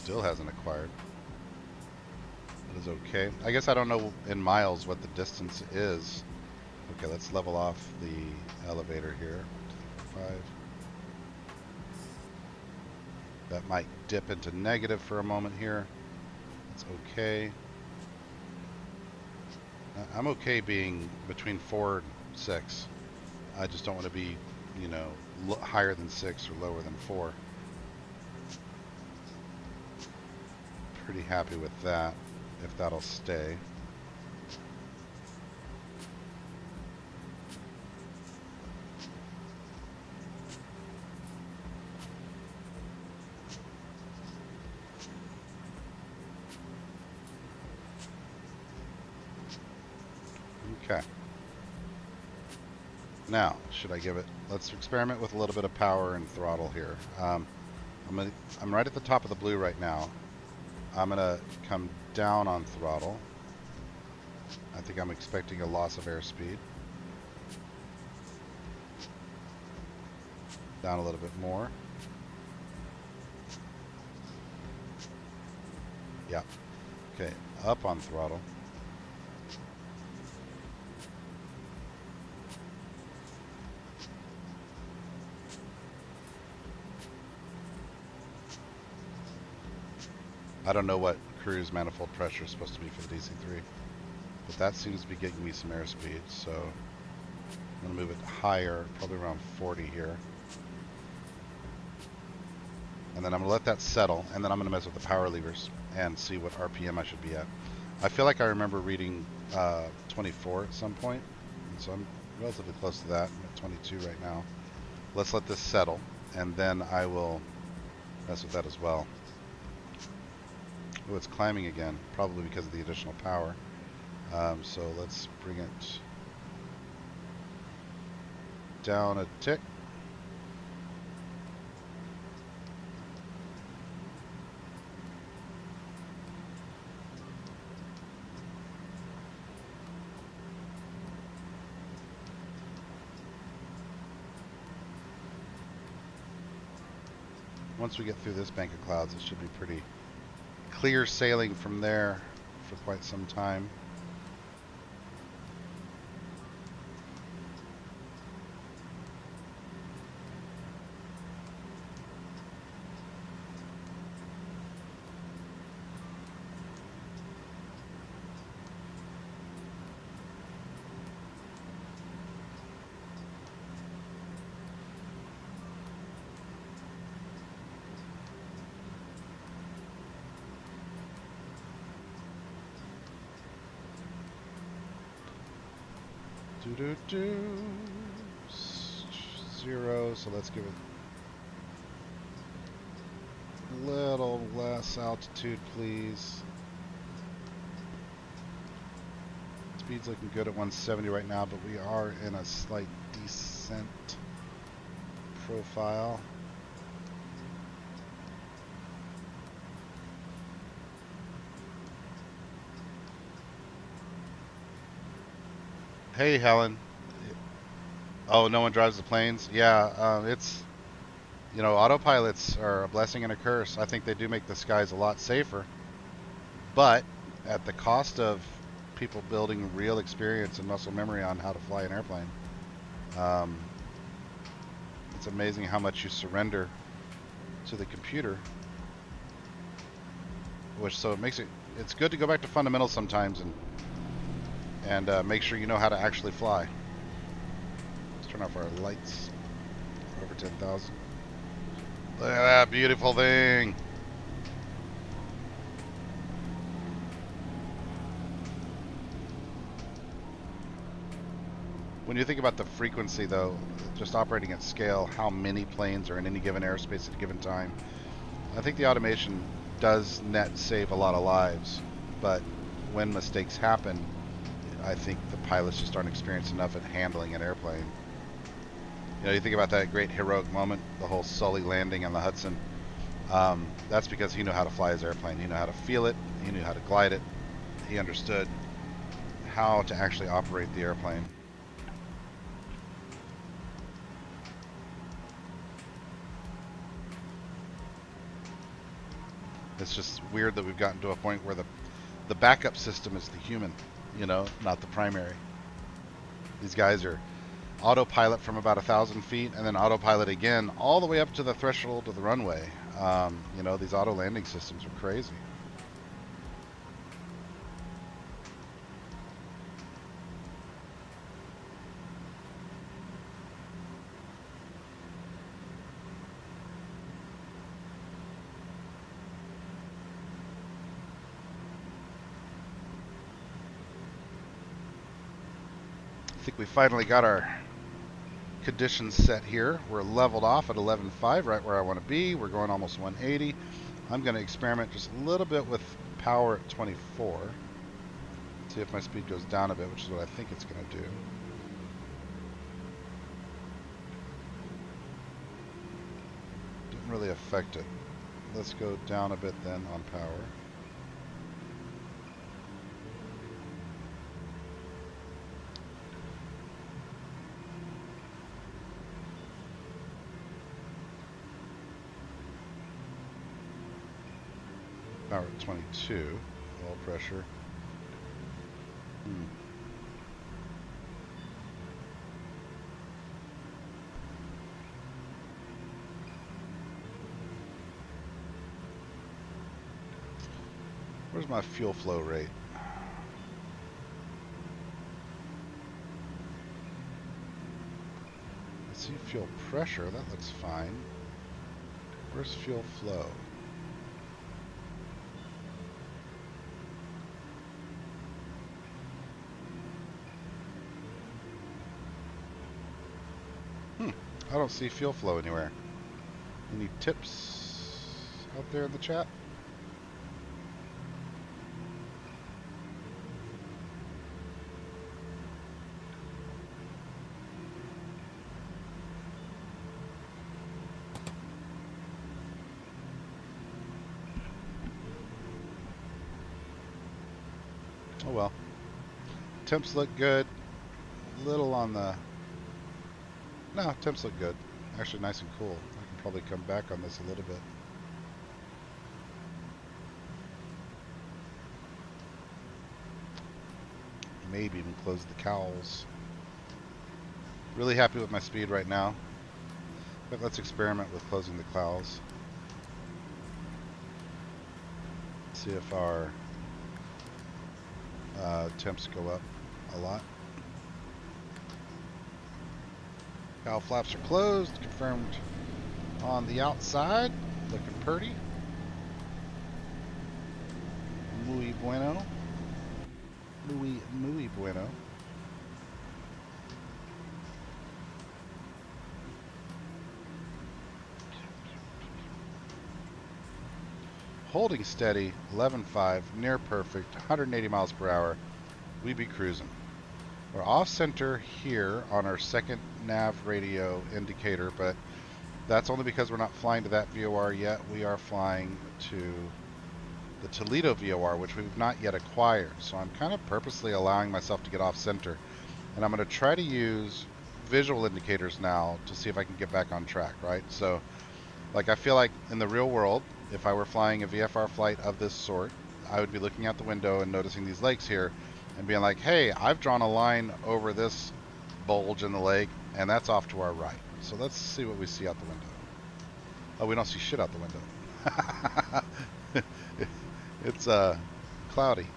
[SPEAKER 1] Still hasn't acquired. That is okay. I guess I don't know in miles what the distance is. Okay, let's level off the elevator here. 5. That might dip into negative for a moment here. That's okay. I'm okay being between 4 and 6. I just don't want to be, you know, higher than 6 or lower than 4. Pretty happy with that, if that'll stay. Okay. Now, should I give it? Let's experiment with a little bit of power and throttle here. I'm right at the top of the blue right now. I'm gonna come down on throttle. I think I'm expecting a loss of airspeed. Down a little bit more. Yeah. Okay. Up on throttle. I don't know what cruise manifold pressure is supposed to be for the DC3, but that seems to be getting me some airspeed, so I'm going to move it higher, probably around 40 here. And then I'm going to let that settle, and then I'm going to mess with the power levers and see what RPM I should be at. I feel like I remember reading 24 at some point, and so I'm relatively close to that. I'm at 22 right now. Let's let this settle, and then I will mess with that as well. Oh, it's climbing again, probably because of the additional power. So let's bring it down a tick. Once we get through this bank of clouds, it should be pretty clear sailing from there for quite some time. Do 0, so let's give it a little less altitude, please. Speed's looking good at 170 right now, but we are in a slight descent profile. Hey, Helen. Oh, no one drives the planes? Yeah, it's, you know, autopilots are a blessing and a curse. I think they do make the skies a lot safer, but at the cost of people building real experience and muscle memory on how to fly an airplane. It's amazing how much you surrender to the computer, which so it makes it's good to go back to fundamentals sometimes and make sure you know how to actually fly. Let's turn off our lights. We're over 10,000. Look at that beautiful thing. When you think about the frequency, though, just operating at scale, how many planes are in any given airspace at a given time, I think the automation does net save a lot of lives. But when mistakes happen, I think the pilots just aren't experienced enough at handling an airplane. You know, you think about that great heroic moment, the whole Sully landing on the Hudson. That's because he knew how to fly his airplane. He knew how to feel it. He knew how to glide it. He understood how to actually operate the airplane. It's just weird that we've gotten to a point where the backup system is the human, you know, not the primary. These guys are autopilot from about 1,000 feet and then autopilot again all the way up to the threshold of the runway. You know, these auto landing systems are crazy. I think we finally got our conditions set here. We're leveled off at 11.5, right where I want to be. We're going almost 180. I'm going to experiment just a little bit with power at 24. See if my speed goes down a bit, which is what I think it's going to do. Didn't really affect it. Let's go down a bit then on power. Power at 22, oil pressure. Where's my fuel flow rate? Let's see, fuel pressure, that looks fine. Where's fuel flow? I don't see fuel flow anywhere. Any tips out there in the chat? Oh well. Temps look good. Little on the... No, temps look good. Actually nice and cool. I can probably come back on this a little bit. Maybe even close the cowls. Really happy with my speed right now. But let's experiment with closing the cowls. See if our temps go up a lot. Cowl flaps are closed, confirmed on the outside, looking pretty. Muy bueno. Muy bueno. Holding steady, 11.5, near perfect, 180 miles per hour. We be cruising. We're off center here on our second nav radio indicator, but that's only because we're not flying to that VOR yet. We are flying to the Toledo VOR, which we've not yet acquired. So I'm kind of purposely allowing myself to get off center. And I'm going to try to use visual indicators now to see if I can get back on track, right? So, like, I feel like in the real world, if I were flying a VFR flight of this sort, I would be looking out the window and noticing these lakes here and being like, hey, I've drawn a line over this bulge in the lake, and that's off to our right. So let's see what we see out the window. Oh, we don't see shit out the window. It's cloudy.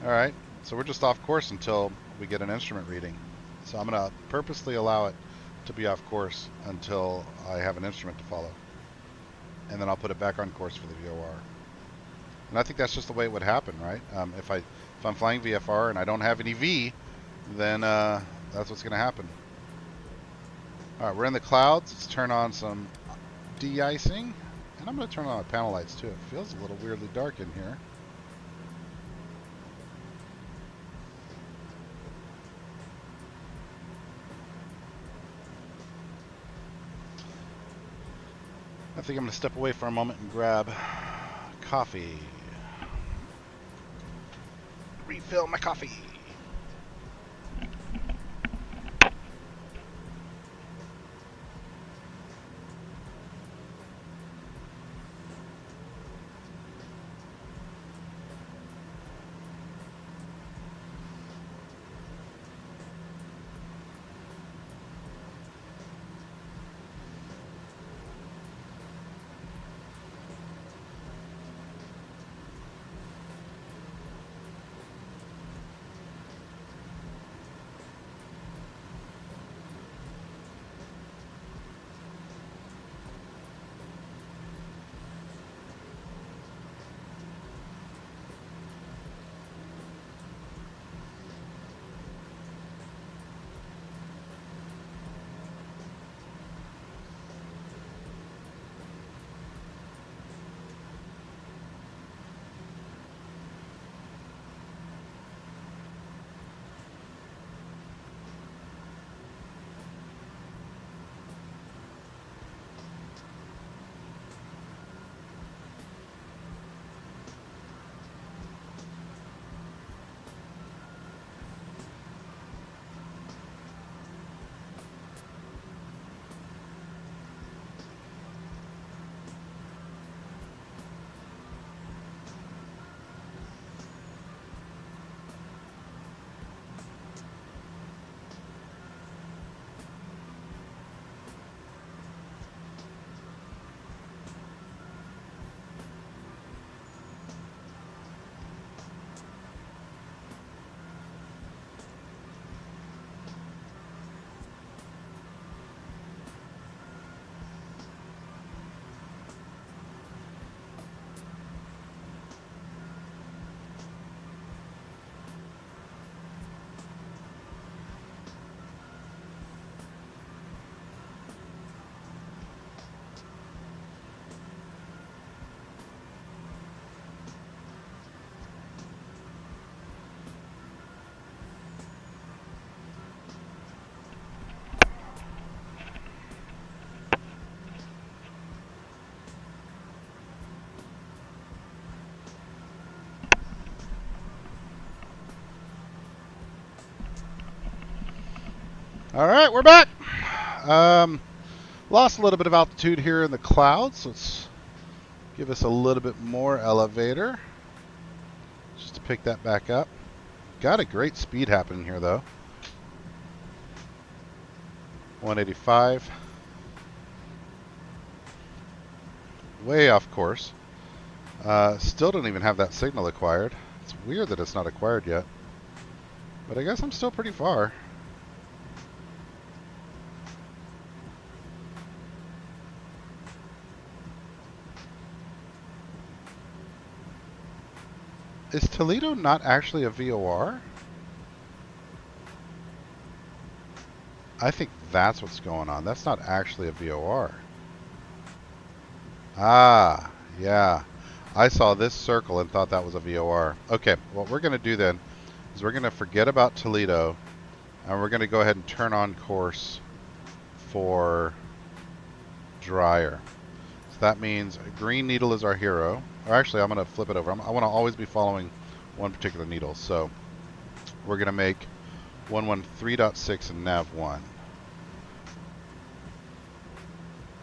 [SPEAKER 1] All right, so we're just off course until we get an instrument reading. So I'm going to purposely allow it to be off course until I have an instrument to follow. And then I'll put it back on course for the VOR. And I think that's just the way it would happen, right? If I'm flying VFR and I don't have any V, then that's what's going to happen. All right, we're in the clouds. Let's turn on some de-icing. And I'm going to turn on my panel lights too. It feels a little weirdly dark in here. I think I'm going to step away for a moment and grab coffee. Refill my coffee. All right, we're back. Lost a little bit of altitude here in the clouds. Let's give us a little bit more elevator just to pick that back up. Got a great speed happening here though. 185. Way off course. Still don't even have that signal acquired. It's weird that it's not acquired yet. But I guess I'm still pretty far. Is Toledo not actually a VOR? I think that's what's going on. That's not actually a VOR. Ah, yeah. I saw this circle and thought that was a VOR. Okay, what we're going to do then is we're going to forget about Toledo and we're going to go ahead and turn on course for Dryer. So that means Green Needle is our hero. Or actually, I'm going to flip it over. I want to always be following one particular needle. So we're going to make 113.6 and nav 1.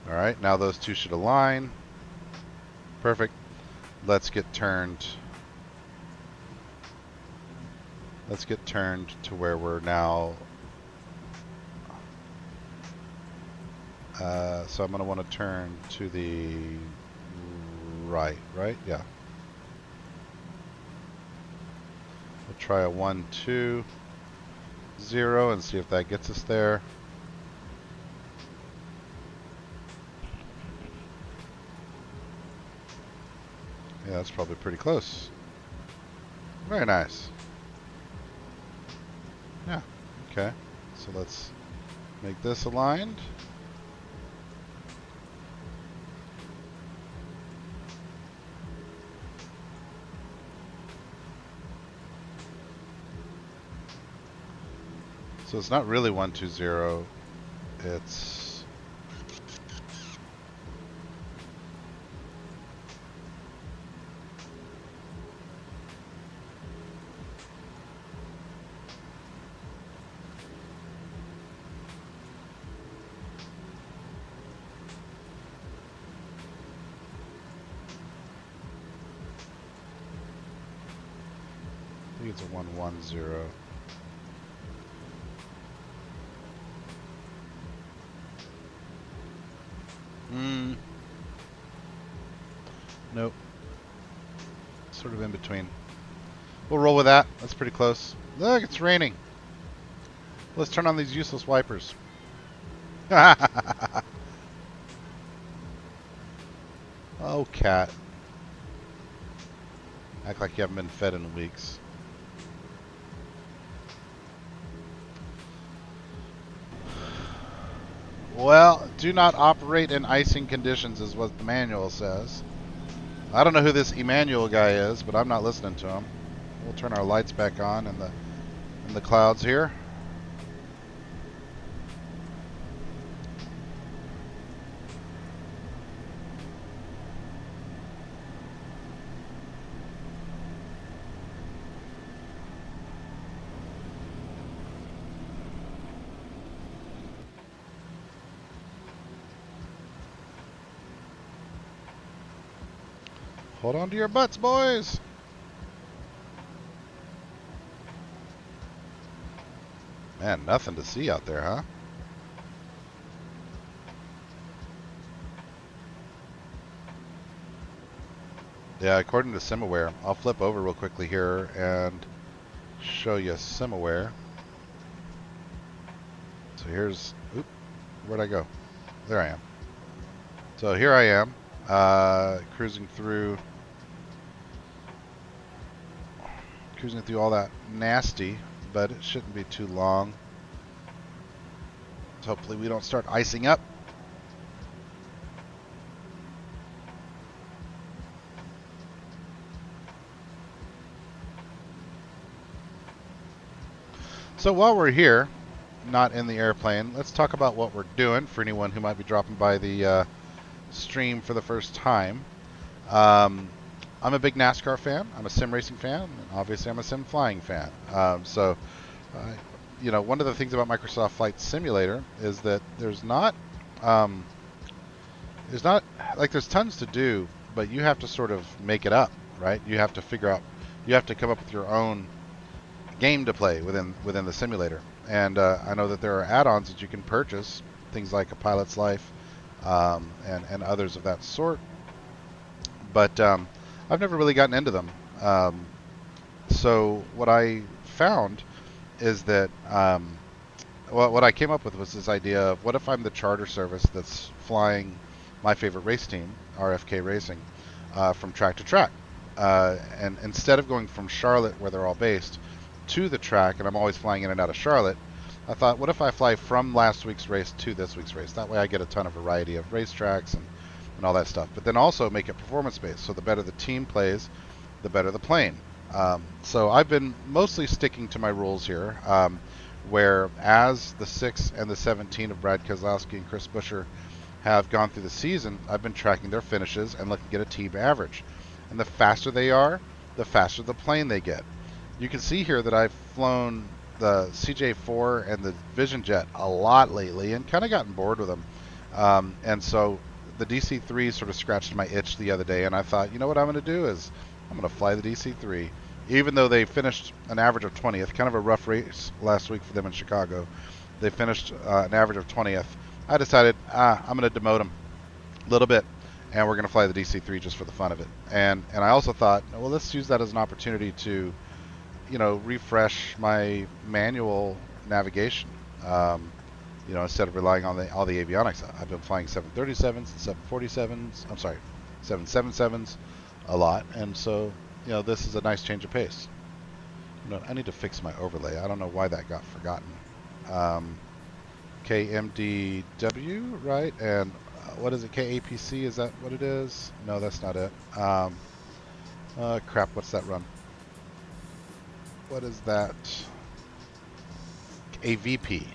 [SPEAKER 1] All right, now those two should align. Perfect. Let's get turned. Let's get turned to where we're now. So I'm going to want to turn to the right, yeah. We'll try a 1, 2, 0 and see if that gets us there. Yeah, that's probably pretty close. Very nice. Yeah, okay. So let's make this aligned. So it's not really 1, 2, 0. It's I think it's a 1, 1, 0. Nope. Sort of in between. We'll roll with that. That's pretty close. Look, it's raining. Let's turn on these useless wipers. Oh, cat. Act like you haven't been fed in weeks. Well, do not operate in icing conditions is what the manual says. I don't know who this Emmanuel guy is, but I'm not listening to him. We'll turn our lights back on in the clouds here. Hold on to your butts, boys. Man, nothing to see out there, huh? Yeah, according to SimAware, I'll flip over real quickly here and show you SimAware. So here's, oop, where'd I go? There I am. So here I am, cruising through all that nasty, but it shouldn't be too long. So hopefully we don't start icing up. So while we're here, not in the airplane, let's talk about what we're doing for anyone who might be dropping by the stream for the first time. I'm a big NASCAR fan. I'm a sim racing fan. And obviously, I'm a sim flying fan. you know, one of the things about Microsoft Flight Simulator is that um, there's not like there's tons to do, but you have to sort of make it up, right? You have to figure out, you have to come up with your own game to play within the simulator. And I know that there are add-ons that you can purchase, things like A Pilot's Life, and others of that sort. But I've never really gotten into them. So what I found is that what I came up with was this idea of, what if I'm the charter service that's flying my favorite race team, RFK Racing, from track to track, and instead of going from Charlotte, where they're all based, to the track, and I'm always flying in and out of Charlotte, I thought, what if I fly from last week's race to this week's race? That way I get a ton of variety of racetracks and all that stuff. But then also make it performance-based, so the better the team plays, the better the plane. So I've been mostly sticking to my rules here, where as the 6 and the 17 of Brad Keselowski and Chris Buescher have gone through the season, I've been tracking their finishes and looking at a team average. And the faster they are, the faster the plane they get. You can see here that I've flown the CJ4 and the Vision Jet a lot lately and kind of gotten bored with them. And so the DC3 sort of scratched my itch the other day, and I thought, you know what I'm going to do is I'm going to fly the DC3. Even though they finished an average of 20th, kind of a rough race last week for them in Chicago, they finished an average of 20th. I decided I'm going to demote them a little bit, and we're going to fly the DC3 just for the fun of it. And I also thought, well, let's use that as an opportunity to, you know, refresh my manual navigation. You know, instead of relying on all the avionics. I've been flying 737s and 747s. I'm sorry, 777s a lot, and so, you know, this is a nice change of pace. You know, I need to fix my overlay. I don't know why that got forgotten. KMDW, right? And what is it? KAPC? Is that what it is? No, that's not it. Crap. What's that run? What is that? AVP.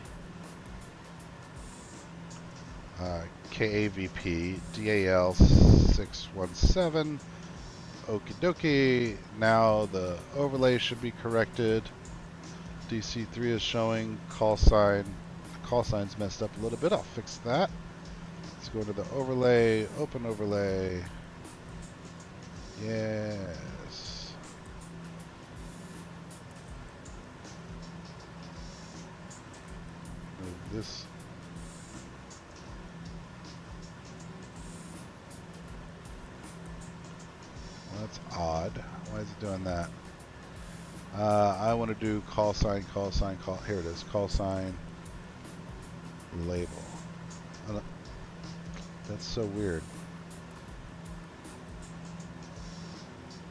[SPEAKER 1] KAVP DAL 617. Okie dokie. Now the overlay should be corrected. DC3 is showing call sign. The call sign's messed up a little bit. I'll fix that. Let's go to the overlay. Open overlay. Yes. Move this. That's odd. Why is it doing that? I want to do call sign, call sign, call. Here it is. Call sign, label. That's so weird.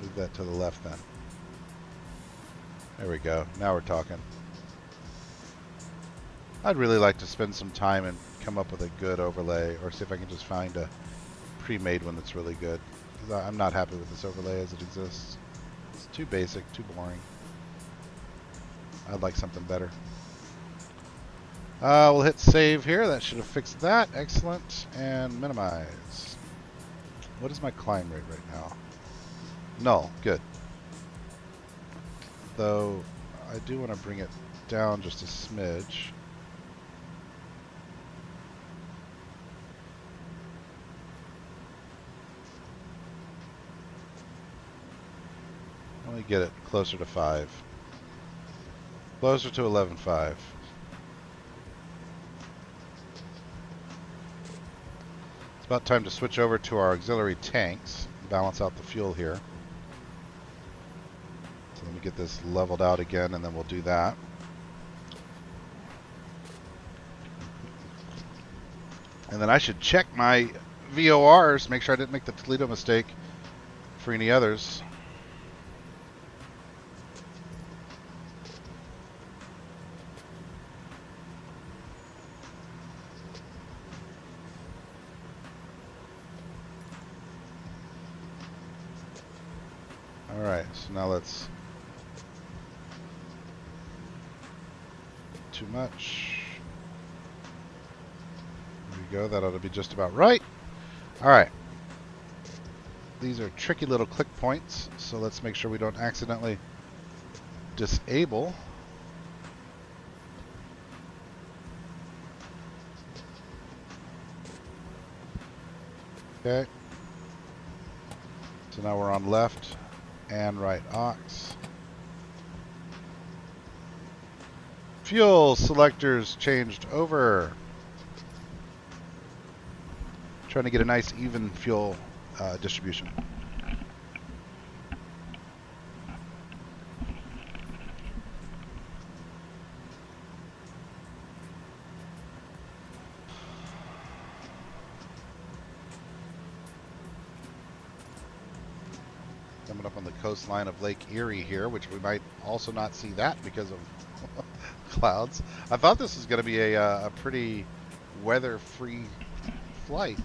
[SPEAKER 1] Move that to the left then. There we go. Now we're talking. I'd really like to spend some time and come up with a good overlay, or see if I can just find a pre-made one that's really good. I'm not happy with this overlay as it exists. It's too basic, too boring. I'd like something better. We'll hit save here. That should have fixed that. Excellent. And minimize. What is my climb rate right now? Null. Good. Though I do want to bring it down just a smidge. Let me get it closer to 5. Closer to 11.5. It's about time to switch over to our auxiliary tanks, balance out the fuel here. So let me get this leveled out again, and then we'll do that. And then I should check my VORs, make sure I didn't make the Toledo mistake for any others. Alright, so now let's... Too much. There we go, that ought to be just about right. Alright. These are tricky little click points, so let's make sure we don't accidentally disable Okay. So now we're on left and right aux. Fuel selectors changed over. Trying to get a nice even fuel distribution. Coming up on the coastline of Lake Erie here, which we might also not see that because of clouds. I thought this was going to be a pretty weather-free flight.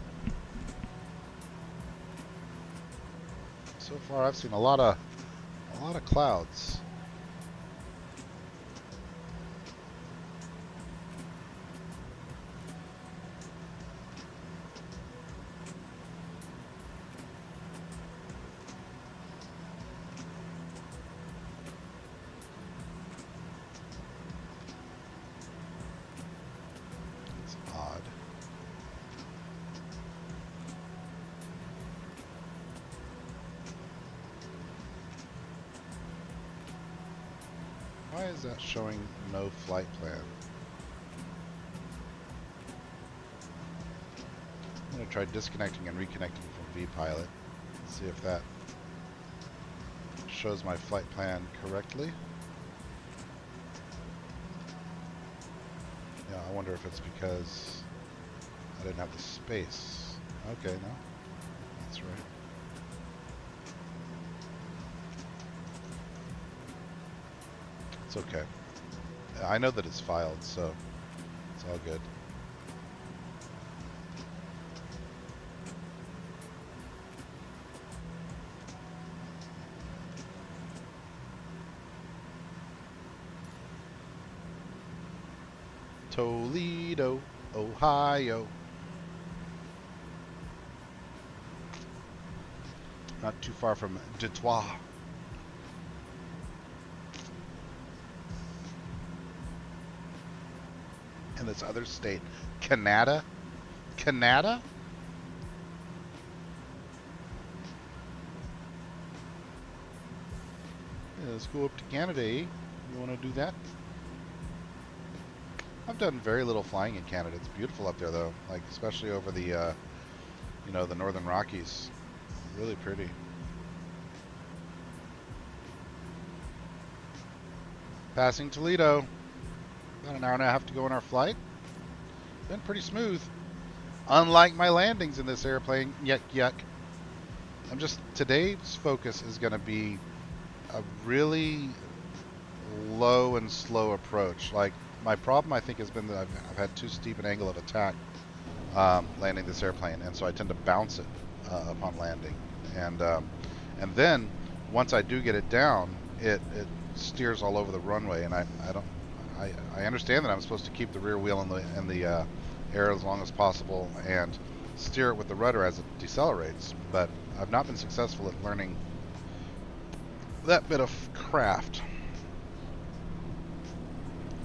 [SPEAKER 1] So far, I've seen a lot of clouds. It's odd. Why is that showing no flight plan? I'm going to try disconnecting and reconnecting from vPilot. See if that shows my flight plan correctly. Yeah, I wonder if it's because I didn't have the space. Okay, no. That's right. It's okay. I know that it's filed, so it's all good. Toledo, Ohio. Not too far from Detroit. And this other state, Canada? Canada? Yeah, let's go up to Canada, eh? You want to do that? I've done very little flying in Canada. It's beautiful up there, though. Like, especially over the, you know, the Northern Rockies. Really pretty. Passing Toledo. About an hour and a half to go in our flight. Been pretty smooth. Unlike my landings in this airplane. Yuck, yuck. Today's focus is going to be a really low and slow approach. Like, my problem, I think, has been that I've had too steep an angle of attack landing this airplane, and so I tend to bounce it upon landing. And then once I do get it down, it steers all over the runway, and I understand that I'm supposed to keep the rear wheel in the air as long as possible and steer it with the rudder as it decelerates, but I've not been successful at learning that bit of craft.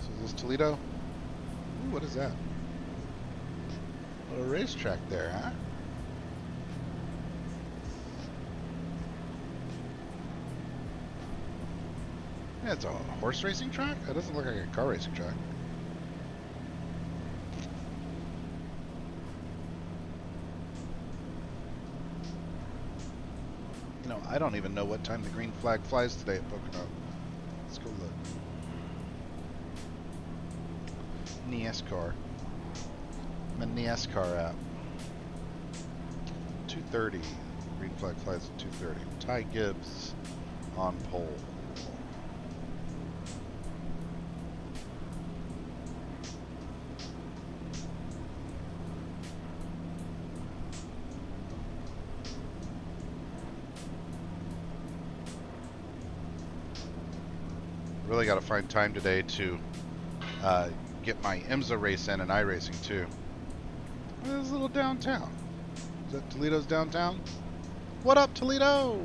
[SPEAKER 1] So is this Toledo? Ooh, what is that? A racetrack there, huh? Yeah, it's a horse racing track? That doesn't look like a car racing track. You know, I don't even know what time the green flag flies today at Pocono. Let's go look. NASCAR. My NASCAR app. 2:30. Green flag flies at 2:30. Ty Gibbs on pole. Really got to find time today to get my IMSA race in and iRacing too. There's a little downtown. Is that Toledo's downtown? What up, Toledo?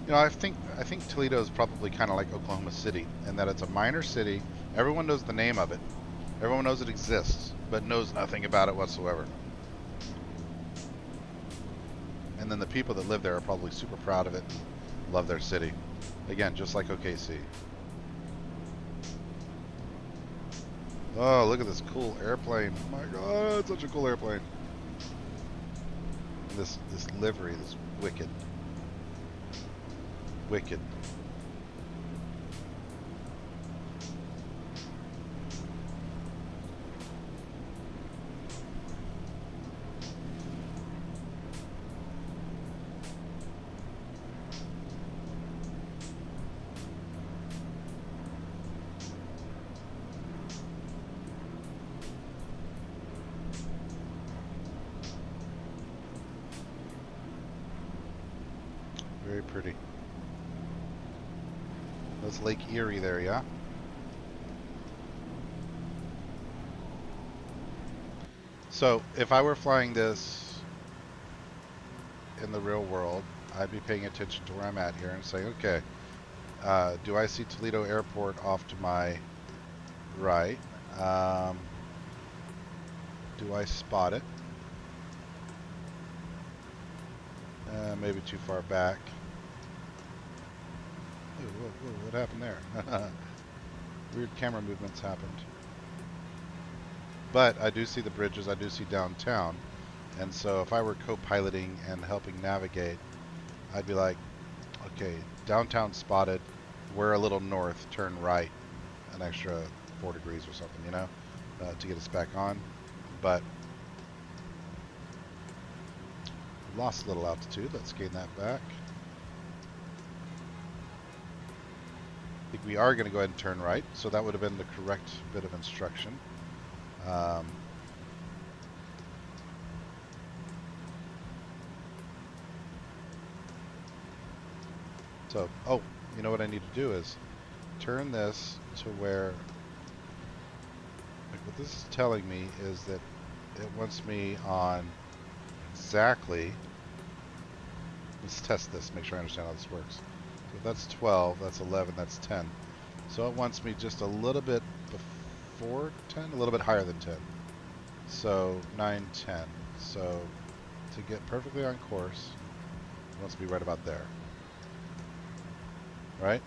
[SPEAKER 1] You know, I think Toledo is probably kind of like Oklahoma City in that it's a minor city. Everyone knows the name of it. Everyone knows it exists, but knows nothing about it whatsoever. And then the people that live there are probably super proud of it and love their city. Again, just like OKC. Oh, look at this cool airplane. Oh my god, it's such a cool airplane. And this livery, this wicked. Very pretty. That's Lake Erie there, yeah? So, if I were flying this in the real world, I'd be paying attention to where I'm at here and saying, okay, do I see Toledo Airport off to my right? Do I spot it? Maybe too far back. Ooh, whoa, what happened there? Weird camera movements happened. But I do see the bridges, I do see downtown. And so if I were co-piloting and helping navigate, I'd be like, okay, downtown spotted, we're a little north, turn right an extra 4 degrees or something, you know, to get us back on. But lost a little altitude, let's gain that back. I think we are going to go ahead and turn right, so that would have been the correct bit of instruction. So, oh, you know what I need to do is turn this to where, like what this is telling me is that it wants me on exactly, let's test this, make sure I understand how this works. So that's 12, that's 11, that's 10. So it wants me just a little bit before 10, a little bit higher than 10. So 9, 10. So to get perfectly on course, it wants to be right about there. Right?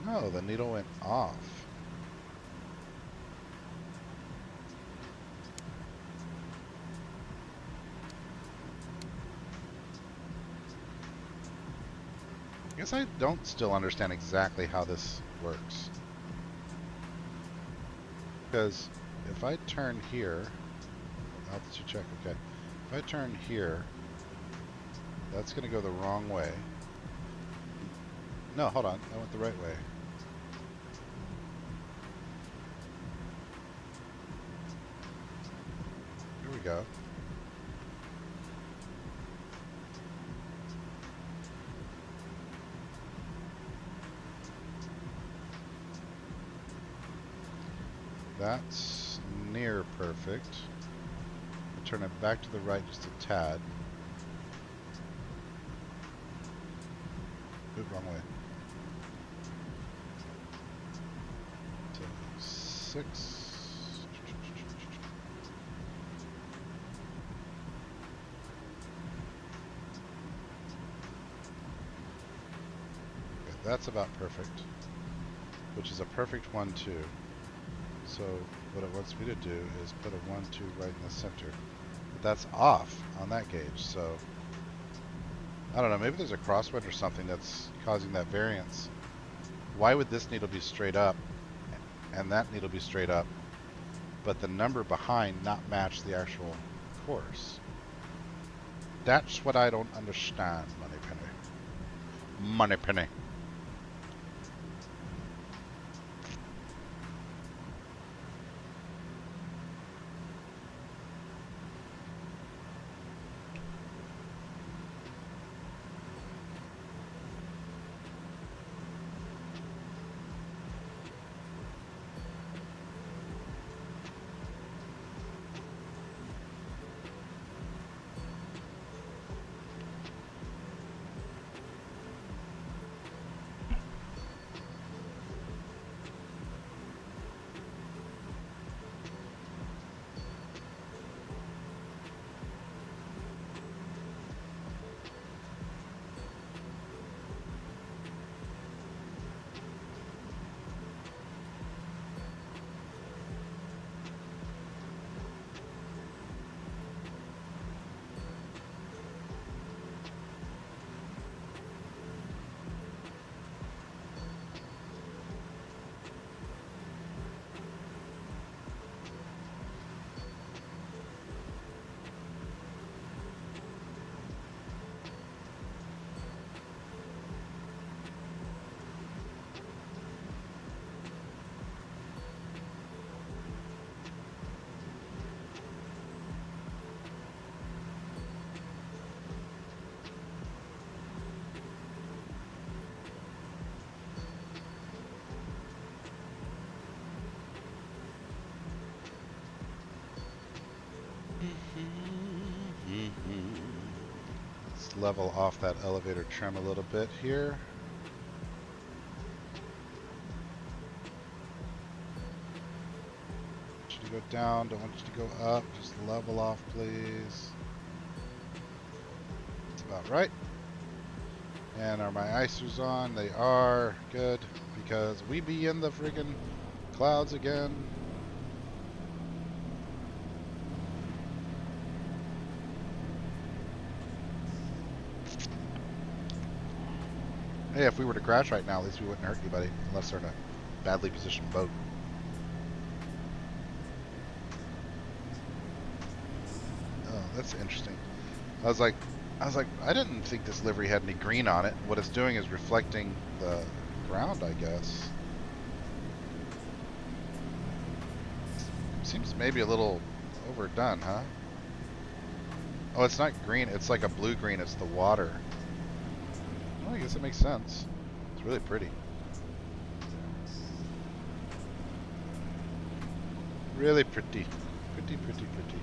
[SPEAKER 1] No, the needle went off. I guess I don't still understand exactly how this works. Because if I turn here, altitude check, okay. If I turn here, that's going to go the wrong way. No, hold on, I went the right way. Here we go. That's near perfect. I'll turn it back to the right just a tad. Oop, wrong way. So 6. Okay, that's about perfect. Which is a perfect 1-2. So what it wants me to do is put a 1-2 right in the center. But that's off on that gauge, so I don't know, maybe there's a crosswind or something that's causing that variance. Why would this needle be straight up and that needle be straight up, but the number behind not match the actual course? That's what I don't understand, Moneypenny. Moneypenny. level off that elevator trim a little bit here. Want you to go down, don't want you to go up. Just level off, please. That's about right. And are my icers on? They are. Good. Because we be in the friggin' clouds again. Hey, if we were to crash right now, at least we wouldn't hurt anybody, unless they're in a badly positioned boat. Oh, that's interesting. I was like, I didn't think this livery had any green on it. What it's doing is reflecting the ground, I guess. Seems maybe a little overdone, huh? Oh, it's not green. It's like a blue-green. It's the water. Well, I guess it makes sense. It's really pretty. Really pretty. Pretty, pretty, pretty.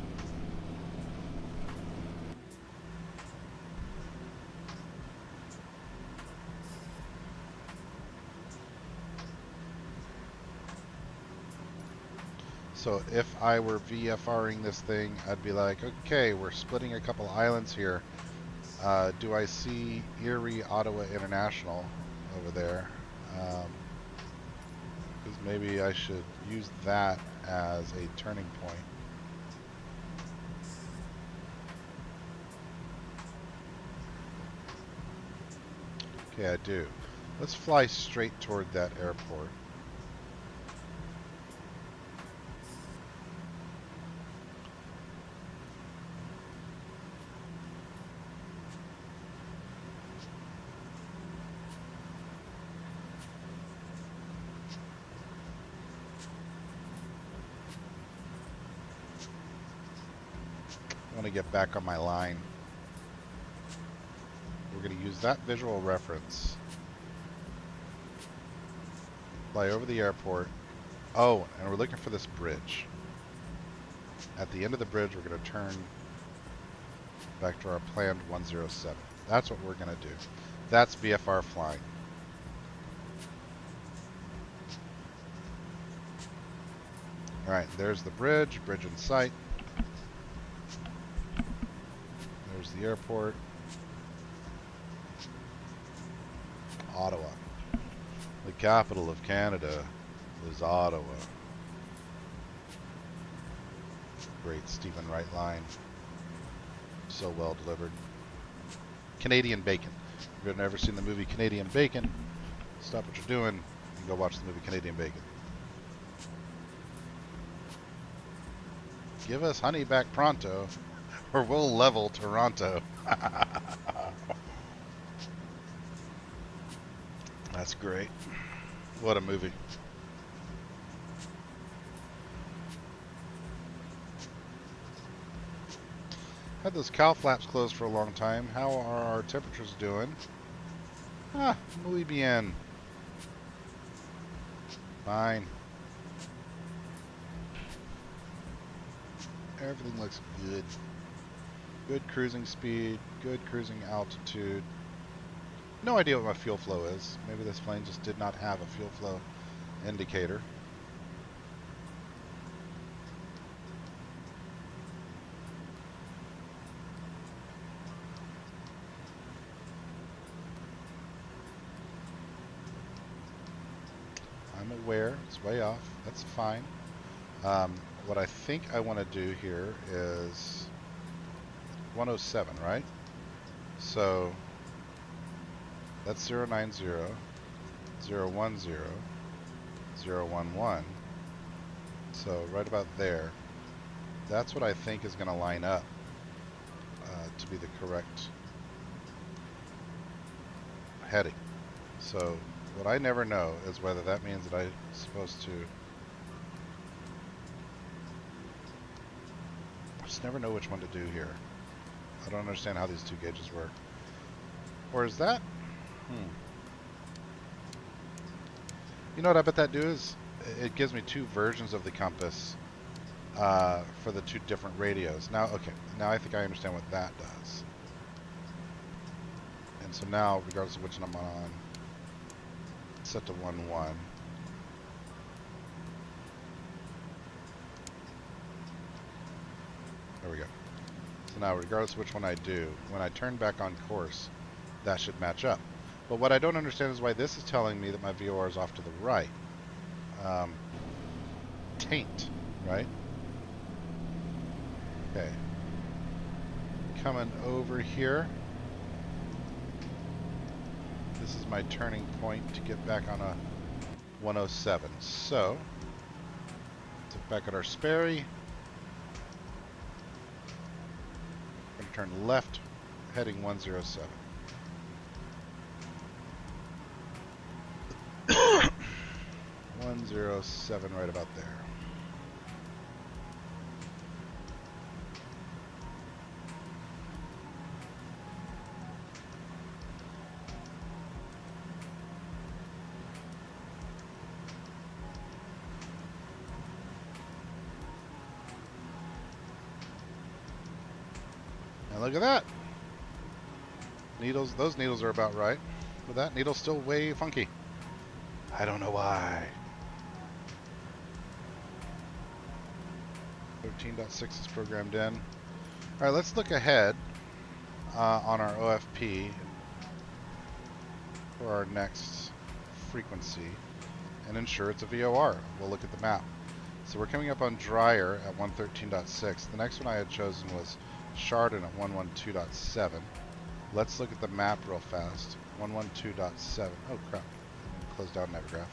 [SPEAKER 1] So if I were VFRing this thing, I'd be like, okay, we're splitting a couple islands here. Do I see Erie, Ottawa International over there? Because maybe I should use that as a turning point. Okay, I do. Let's fly straight toward that airport. I want to get back on my line. We're going to use that visual reference. Fly over the airport. Oh, and we're looking for this bridge. At the end of the bridge, we're going to turn back to our planned 107. That's what we're going to do. That's VFR flying. All right, there's the bridge in sight. There's the airport. Ottawa. The capital of Canada is Ottawa. Great Stephen Wright line. So well delivered. Canadian Bacon. If you've never seen the movie Canadian Bacon, stop what you're doing and go watch the movie Canadian Bacon. Give us honey back pronto, or we'll level Toronto. That's great. What a movie. Had those cow flaps closed for a long time. How are our temperatures doing? Ah, muy bien. Fine. Everything looks good. Good cruising speed, good cruising altitude. No idea what my fuel flow is. Maybe this plane just did not have a fuel flow indicator. I'm aware it's way off. That's fine. What I think I want to do here is 107, right? So that's 090, 010, 011. So right about there. That's what I think is going to line up to be the correct heading. So what I never know is whether that means that I'm supposed to... I just never know which one to do here. I don't understand how these two gauges work. Or is that... You know what I bet that do is it gives me two versions of the compass for the two different radios. Now, okay, now I think I understand what that does. And so now, regardless of which one I'm on, set to 1-1. There we go. So now, regardless of which one I do, when I turn back on course, that should match up. But what I don't understand is why this is telling me that my VOR is off to the right. Taint, right? Okay. Coming over here. This is my turning point to get back on a 107. So, let's look back at our Sperry. We're going to turn left, heading 107. 107, right about there. And look at that. Needles, those needles are about right. But that needle's still way funky. I don't know why. 13.6 is programmed in. All right, let's look ahead on our OFP for our next frequency and ensure it's a VOR. We'll look at the map. So we're coming up on Dreyer at 113.6. The next one I had chosen was Chardon at 112.7. Let's look at the map real fast. 112.7. Oh crap. Close down Navigraph.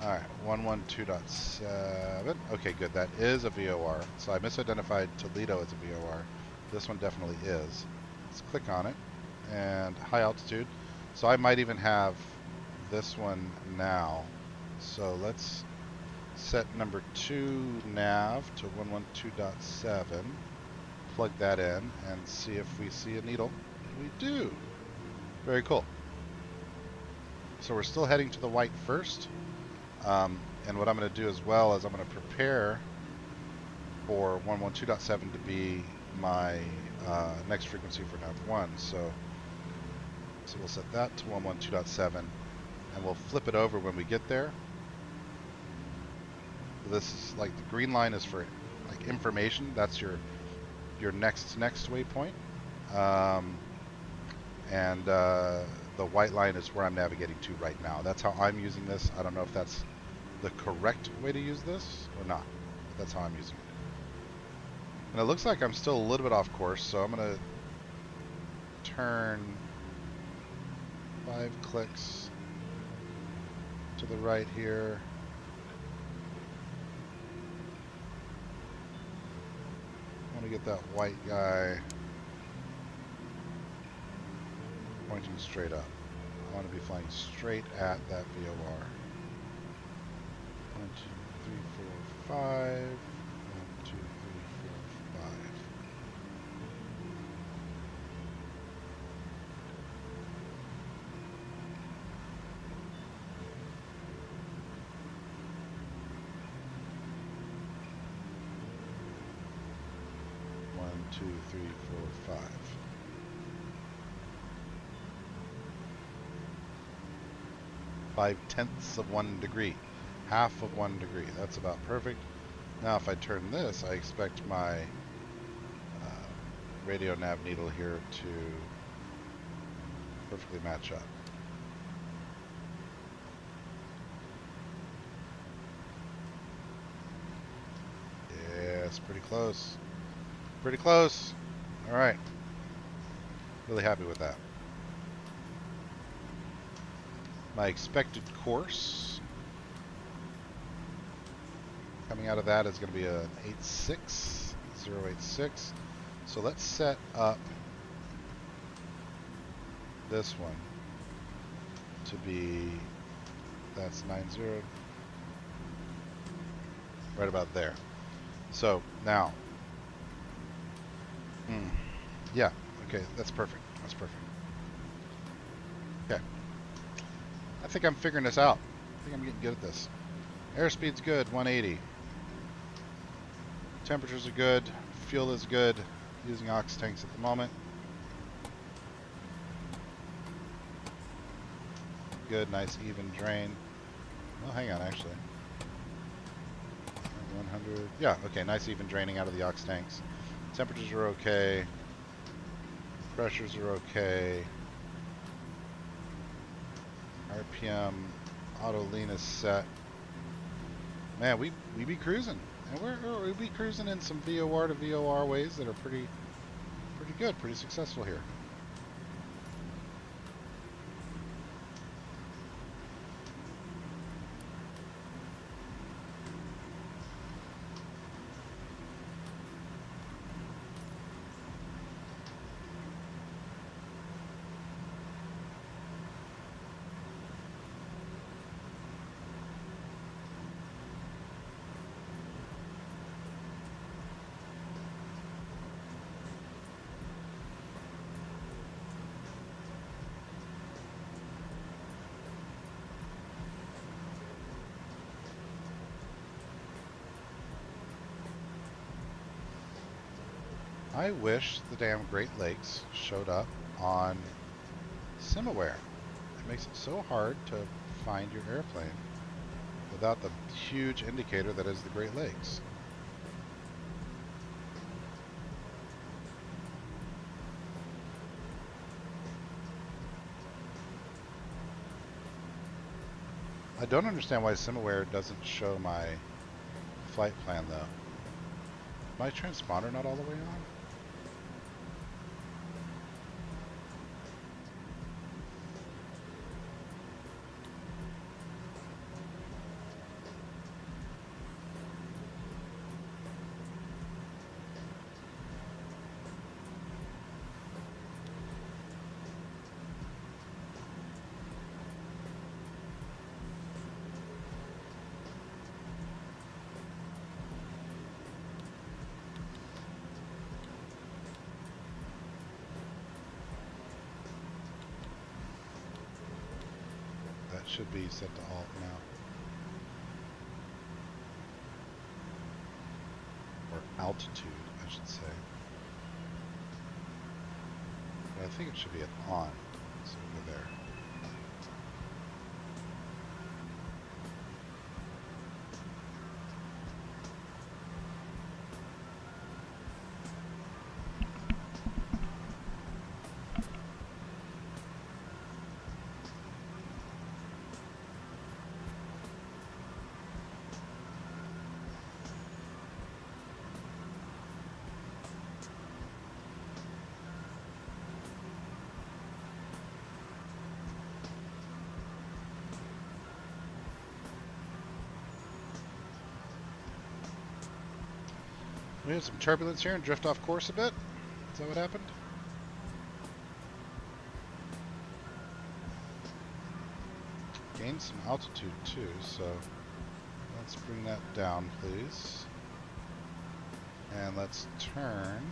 [SPEAKER 1] Alright, 112.7. Okay, good. That is a VOR. So I misidentified Toledo as a VOR. This one definitely is. Let's click on it. And high altitude. So I might even have this one now. So let's set number 2 nav to 112.7. Plug that in and see if we see a needle. We do. Very cool. So we're still heading to the white first. And what I'm going to do as well is I'm going to prepare for 112.7 to be my next frequency for nav 1. So we'll set that to 112.7 and we'll flip it over when we get there. This is like the green line is for like information. That's your next waypoint. And the white line is where I'm navigating to right now. That's how I'm using this. I don't know if that's the correct way to use this or not, but that's how I'm using it. And it looks like I'm still a little bit off course, so I'm going to turn 5 clicks to the right here. I want to get that white guy pointing straight up. I want to be flying straight at that VOR. 1, 2, 3, 4, 5. 1, 2, 3, 4, 5. One, 2, 3, 4, 5. 5/10ths of 1 degree, half of 1 degree. That's about perfect. Now if I turn this, I expect my radio nav needle here to perfectly match up. Yes, pretty close. Pretty close. All right. Really happy with that. My expected course coming out of that is going to be an 86, 086. So let's set up this one to be, that's 90, right about there. So now, yeah, okay, that's perfect. That's perfect. Okay. I think I'm figuring this out. I think I'm getting good at this. Airspeed's good, 180. Temperatures are good. Fuel is good. Using ox tanks at the moment. Good, nice even drain. Oh, hang on, actually. 100. Yeah, okay, nice even draining out of the ox tanks. Temperatures are okay. Pressures are okay. RPM, auto lean is set. Man, we be cruising, and we be cruising in some VOR to VOR ways that are pretty good, pretty successful here. I wish the damn Great Lakes showed up on SimAware. It makes it so hard to find your airplane without the huge indicator that is the Great Lakes. I don't understand why SimAware doesn't show my flight plan though. My transponder not all the way on? Should be set to alt now. Or altitude, I should say. But I think it should be at on. So over there. We had some turbulence here and drift off course a bit. Is that what happened? Gained some altitude too, so let's bring that down, please. And let's turn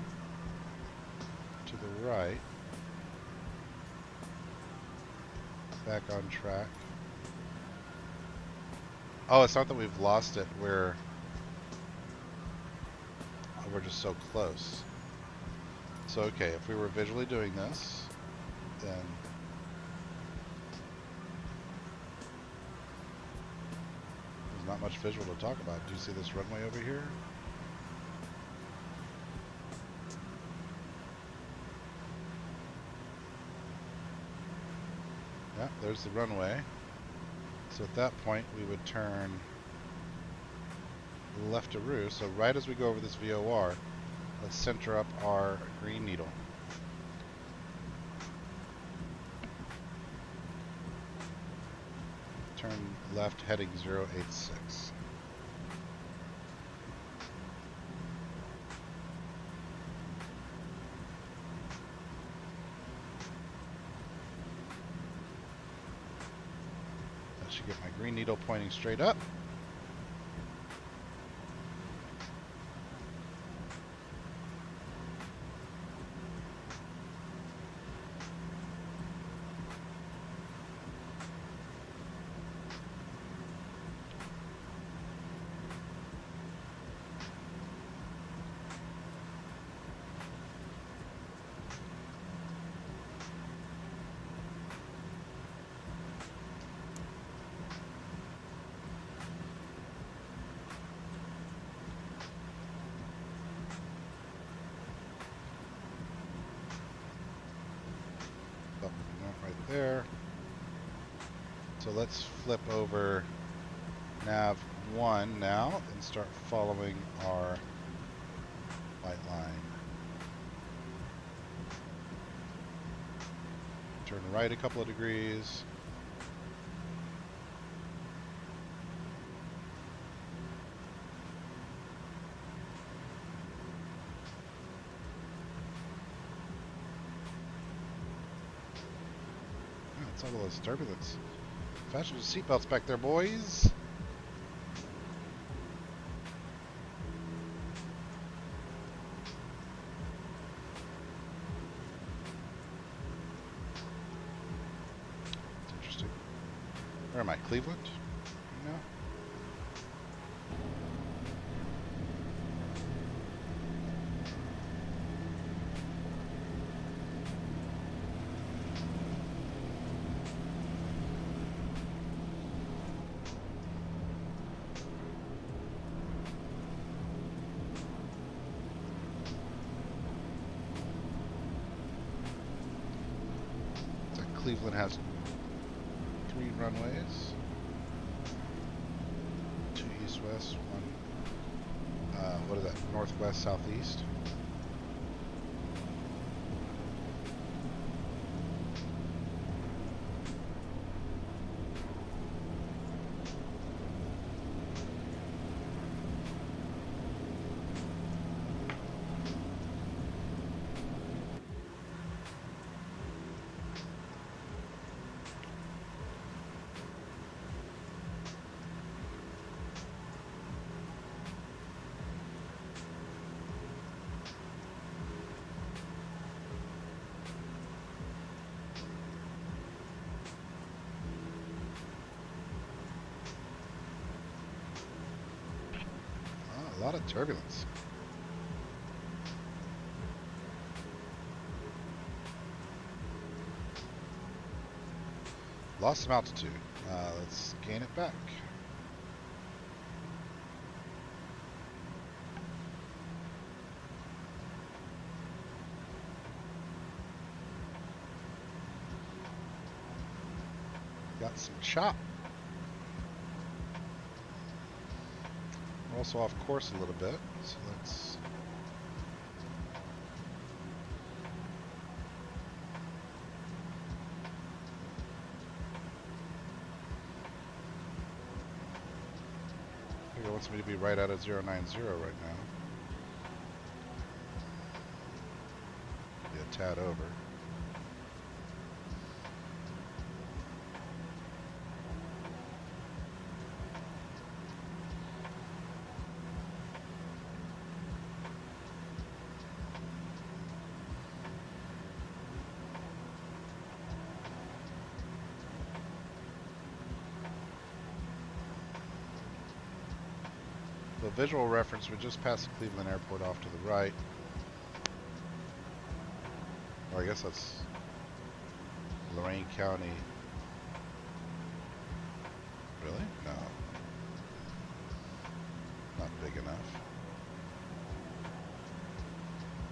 [SPEAKER 1] to the right. Back on track. Oh, it's not that we've lost it, we're just so close. So okay, if we were visually doing this, then there's not much visual to talk about. Do you see this runway over here? Yeah, there's the runway. So at that point we would turn left-a-roo, so right as we go over this VOR, let's center up our green needle. Turn left heading 086. That should get my green needle pointing straight up. there. So let's flip over nav 1 now and start following our white line. Turn right a couple of degrees. Oh, it's all those turbulence. Fasten your seatbelts back there, boys. It's interesting. Where am I? Cleveland? No. Cleveland has 3 runways, 2 east-west, 1, what is that, northwest-southeast. A lot of turbulence. Lost some altitude. Let's gain it back. Got some chop. We're also off course a little bit, so let's figure it wants me to be right out of 090 right now. Be a tad over. The visual reference, we just passed the Cleveland Airport off to the right. Or I guess that's Lorain County. Really? No. Not big enough.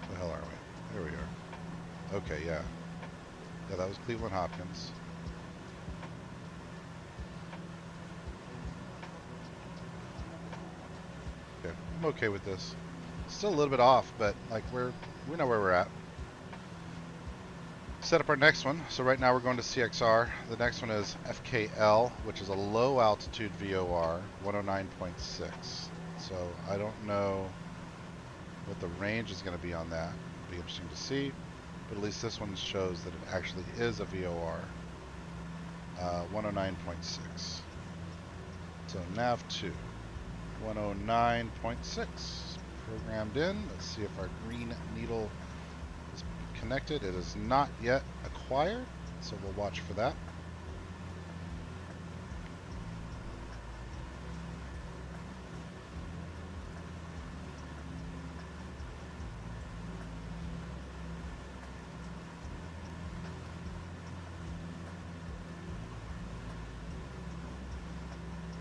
[SPEAKER 1] Where the hell are we? There we are. Okay, yeah. Yeah, that was Cleveland Hopkins. Okay, I'm okay with this. Still a little bit off, but like we know where we're at. Set up our next one. So right now we're going to CXR. The next one is FKL, which is a low altitude VOR, 109.6. So I don't know what the range is going to be on that. It'll be interesting to see. But at least this one shows that it actually is a VOR, 109.6. So nav 2, 109.6 programmed in. Let's see if our green needle is connected. It is not yet acquired, so we'll watch for that.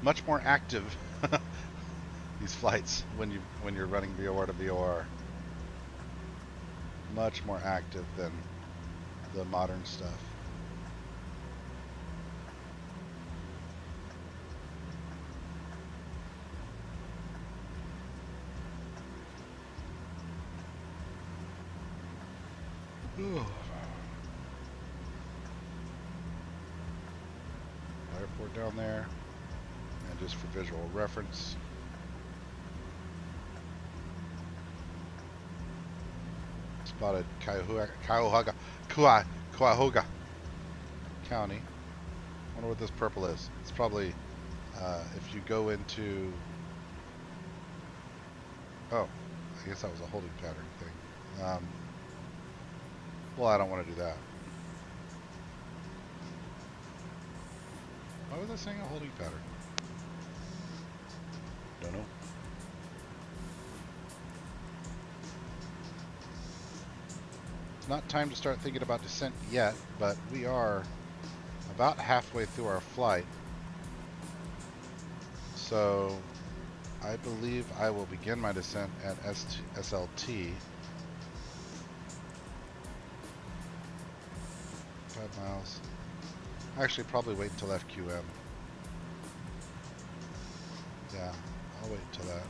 [SPEAKER 1] Much more active these flights when you're running VOR to VOR. Much more active than the modern stuff. Airport down there. And just for visual reference, spotted Cuyahoga County. Wonder what this purple is. It's probably if you go into. Oh, I guess that was a holding pattern thing. Well, I don't want to do that. Why was I saying a holding pattern? Don't know. It's not time to start thinking about descent yet, but we are about halfway through our flight. So I believe I will begin my descent at SLT. 5 miles. Actually, probably wait until FQM. Yeah, I'll wait until that.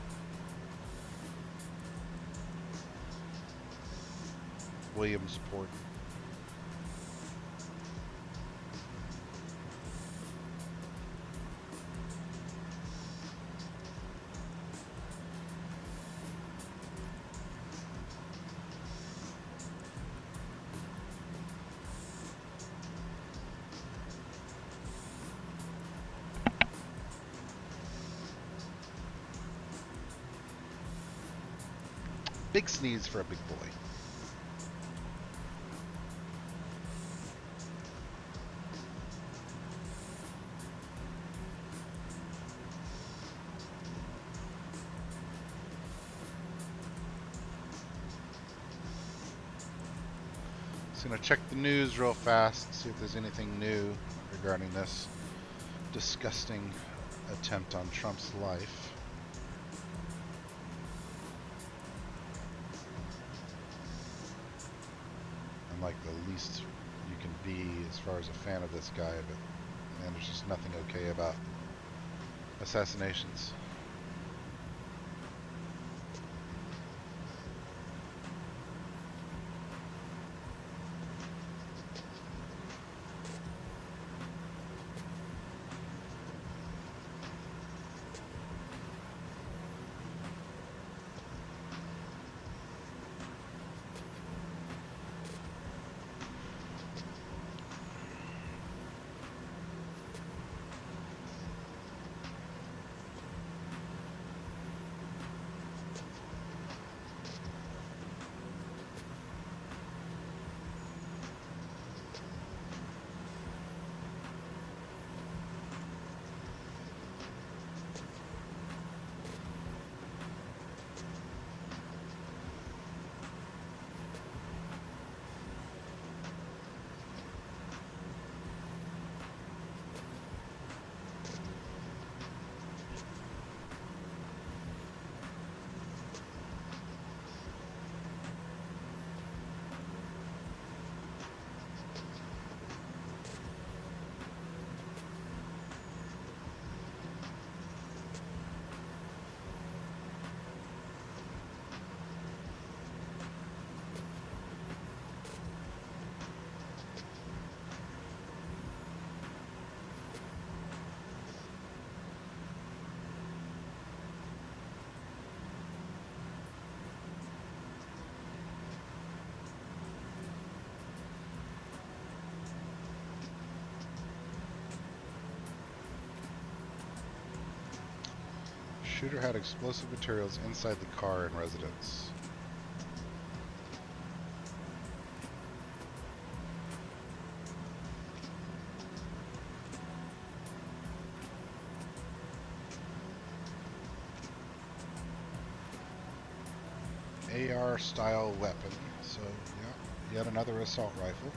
[SPEAKER 1] Williamsport. Big sneeze for a big boy. Just gonna check the news real fast, see if there's anything new regarding this disgusting attempt on Trump's life. I'm like the least you can be as far as a fan of this guy, but man, there's just nothing okay about assassinations. Shooter had explosive materials inside the car in residence. AR style weapon. So yeah, yet another assault rifle.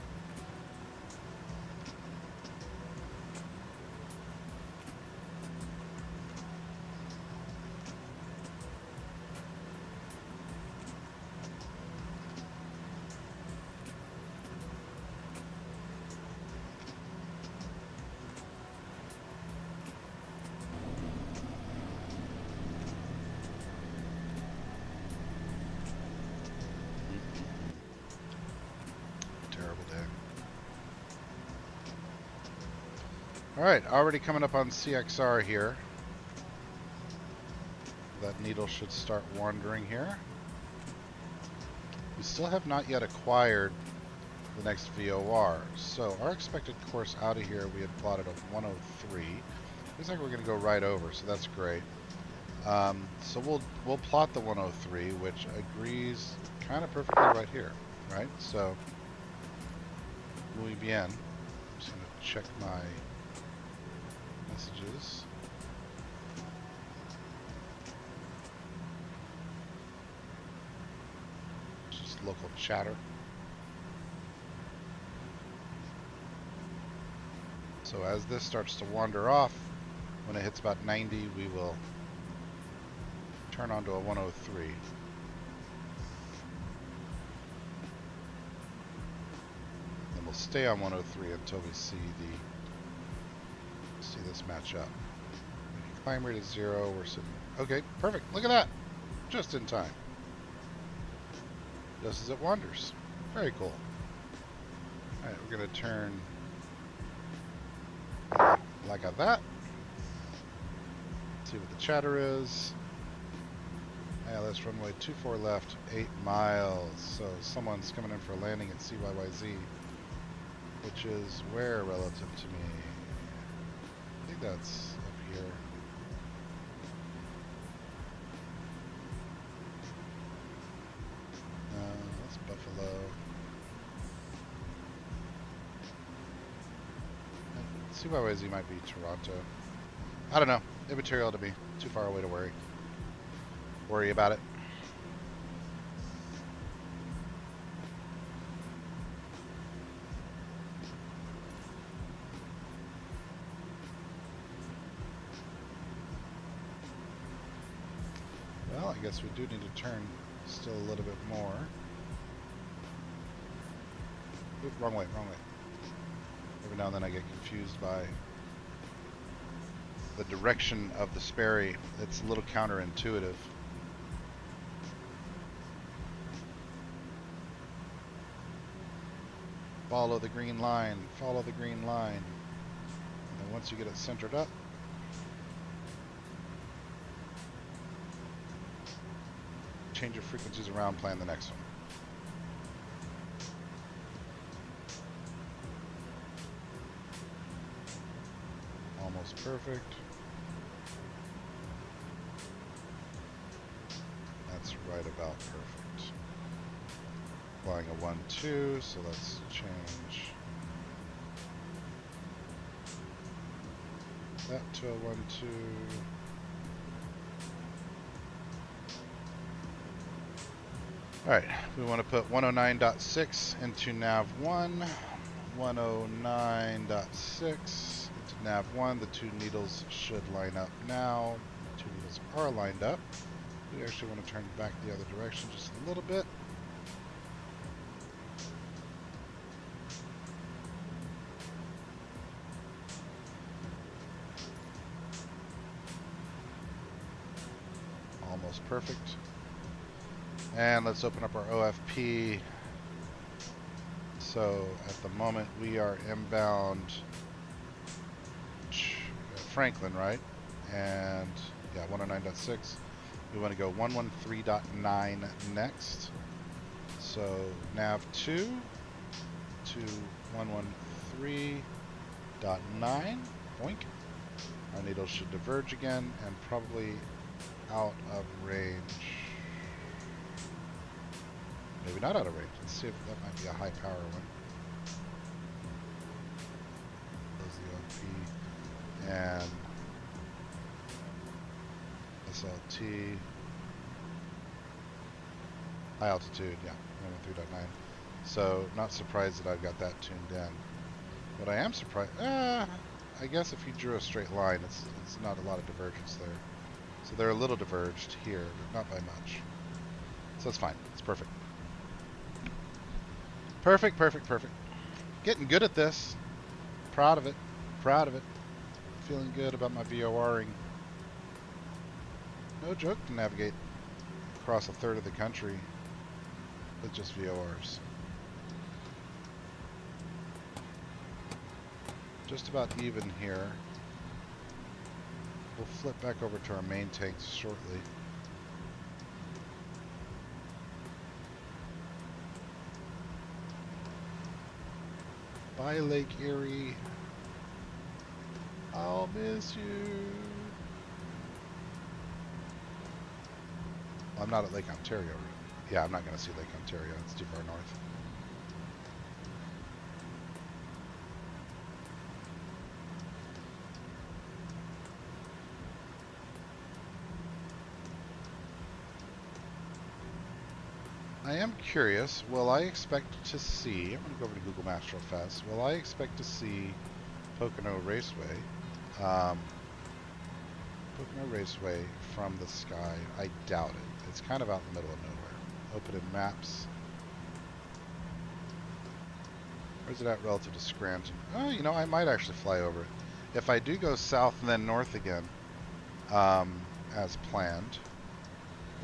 [SPEAKER 1] Alright, already coming up on CXR here. That needle should start wandering here. We still have not yet acquired the next VOR. So our expected course out of here, we had plotted a 103. Looks like we're going to go right over, so that's great. So we'll plot the 103, which agrees kind of perfectly right here, right? So muy bien. I'm just going to check my messages. Just local chatter. So as this starts to wander off, when it hits about 90, we will turn onto a 103. And we'll stay on 103 until we see this match up. Climb rate is 0. We're sitting. Okay, perfect. Look at that. Just in time. Just as it wanders. Very cool. Alright, we're going to turn like that. See what the chatter is. Yeah, that's runway 24 left, 8 miles. So someone's coming in for a landing at CYYZ, which is where relative to me? I think that's up here. That's Buffalo. CYYZ might be Toronto. I don't know. Immaterial to me. Too far away to worry about it. Well, I guess we do need to turn still a little bit more. Oop, wrong way. Every now and then I get confused by the direction of the Sperry. It's a little counterintuitive. Follow the green line, follow the green line. And then once you get it centered up, change your frequencies around, plan the next one. Almost perfect. That's right about perfect. Flying a 1-2, so let's change that to a 1-2. Alright, we want to put 109.6 into nav1, 109.6 into nav1. The two needles should line up now. The two needles are lined up. We actually want to turn back the other direction just a little bit. Almost perfect. And let's open up our OFP. So at the moment we are inbound Franklin, right? And yeah, 109.6. We want to go 113.9 next. So nav 2 to 113.9. Boink. Our needles should diverge again and probably out of range. Maybe not out of range. Let's see if that might be a high power one. Close the OP and SLT. High altitude, yeah, 113.9. So not surprised that I've got that tuned in. But I am surprised. I guess if you drew a straight line, it's not a lot of divergence there. So they're a little diverged here, but not by much. So it's fine. It's perfect. Perfect, perfect, perfect. Getting good at this. Proud of it. Proud of it. Feeling good about my VORing. No joke to navigate across a third of the country with just VORs. just about even here. We'll flip back over to our main tanks shortly. Bye, Lake Erie. I'll miss you. I'm not at Lake Ontario. Yeah, I'm not going to see Lake Ontario. It's too far north. I am curious, will I expect to see, I'm going to go over to Google Maps real fast, will I expect to see Pocono Raceway, Pocono Raceway from the sky? I doubt it. It's kind of out in the middle of nowhere. Open in maps. Where's it at relative to Scranton? Oh, you know, I might actually fly over it. If I do go south and then north again, as planned,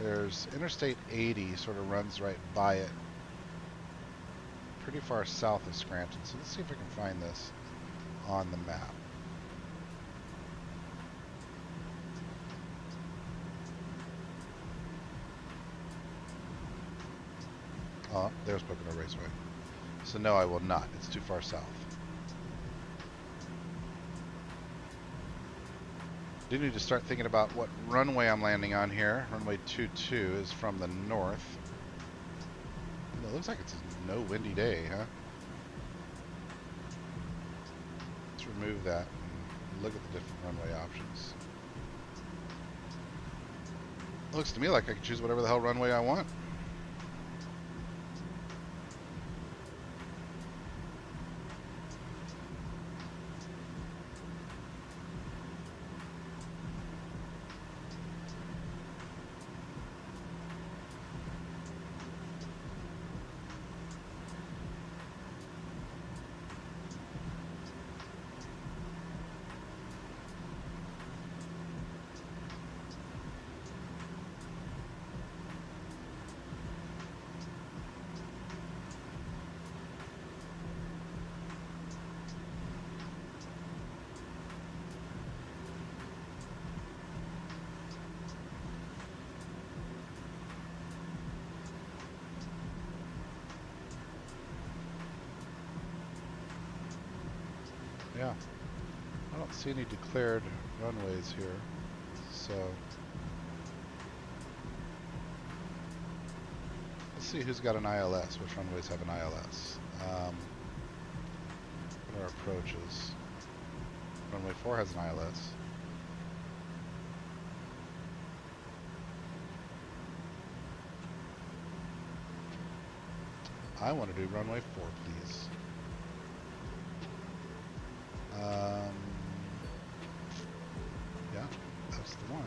[SPEAKER 1] there's Interstate 80 sort of runs right by it, pretty far south of Scranton. So let's see if I can find this on the map. Oh, there's Pocono Raceway. So no, I will not. It's too far south. Do need to start thinking about what runway I'm landing on here. Runway 22 is from the north. It looks like it's a no windy day, huh? Let's remove that and look at the different runway options. It looks to me like I can choose whatever the hell runway I want. Yeah, I don't see any declared runways here, so let's see who's got an ILS, which runways have an ILS. What are our approaches? Runway 4 has an ILS. I want to do runway 4, please. Yeah, that's the one.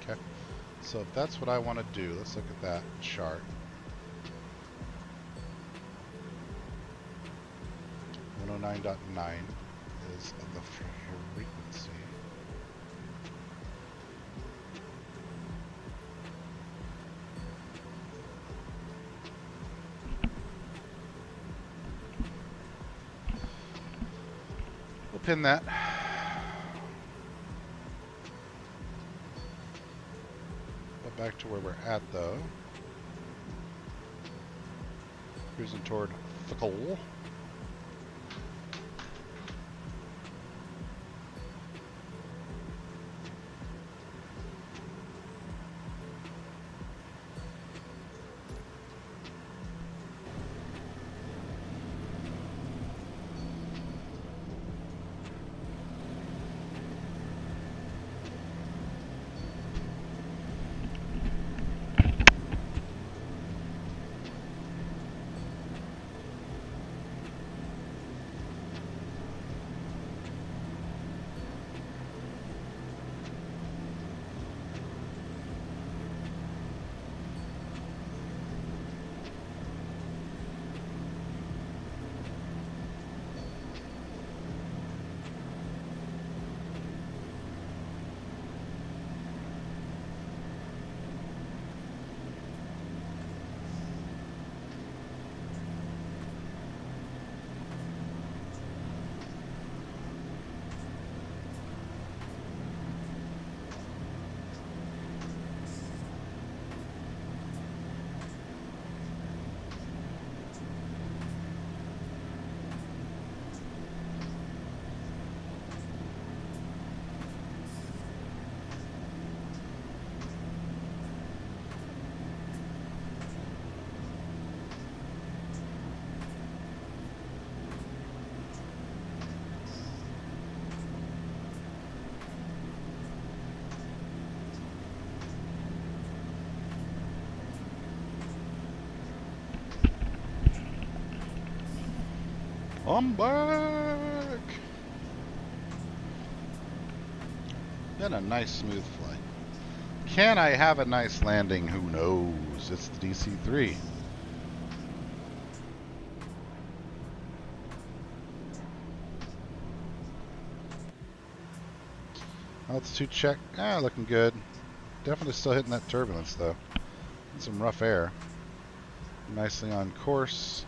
[SPEAKER 1] Okay, so if that's what I want to do, let's look at that chart. 109.9 is the frequency. We'll pin that. But back to where we're at though. Cruising toward Pocono. I'm back! Been a nice smooth flight. Can I have a nice landing? Who knows? It's the DC3. Altitude check. Looking good. Definitely still hitting that turbulence though. Some rough air. Nicely on course.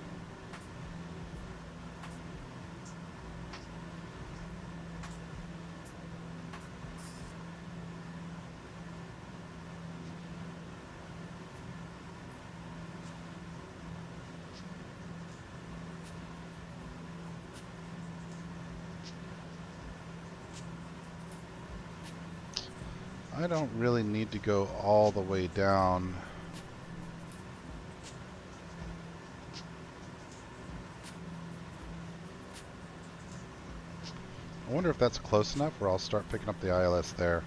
[SPEAKER 1] I don't really need to go all the way down. I wonder if that's close enough where I'll start picking up the ILS there.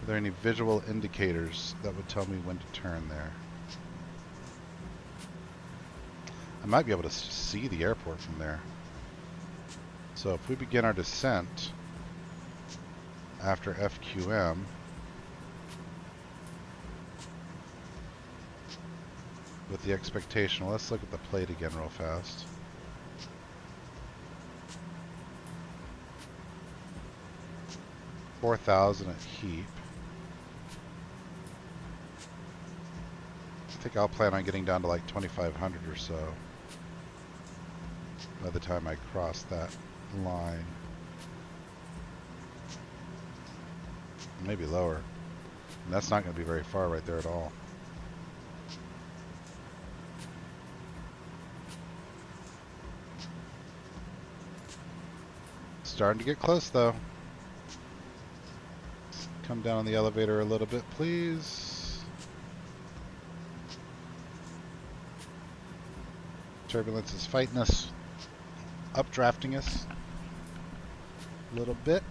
[SPEAKER 1] Are there any visual indicators that would tell me when to turn there? I might be able to see the airport from there. So if we begin our descent after FQM, with the expectation, let's look at the plate again real fast. $4,000 at heap. I think I'll plan on getting down to like 2,500 or so by the time I cross that line. Maybe lower. And that's not going to be very far right there at all. Starting to get close though. Come down the elevator a little bit, please. Turbulence is fighting us, updrafting us a little bit.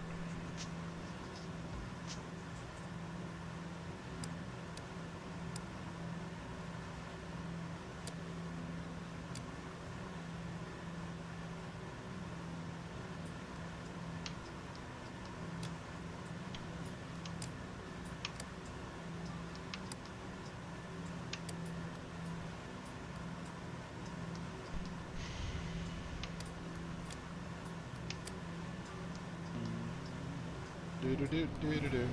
[SPEAKER 1] Do-do-do-do-do-do.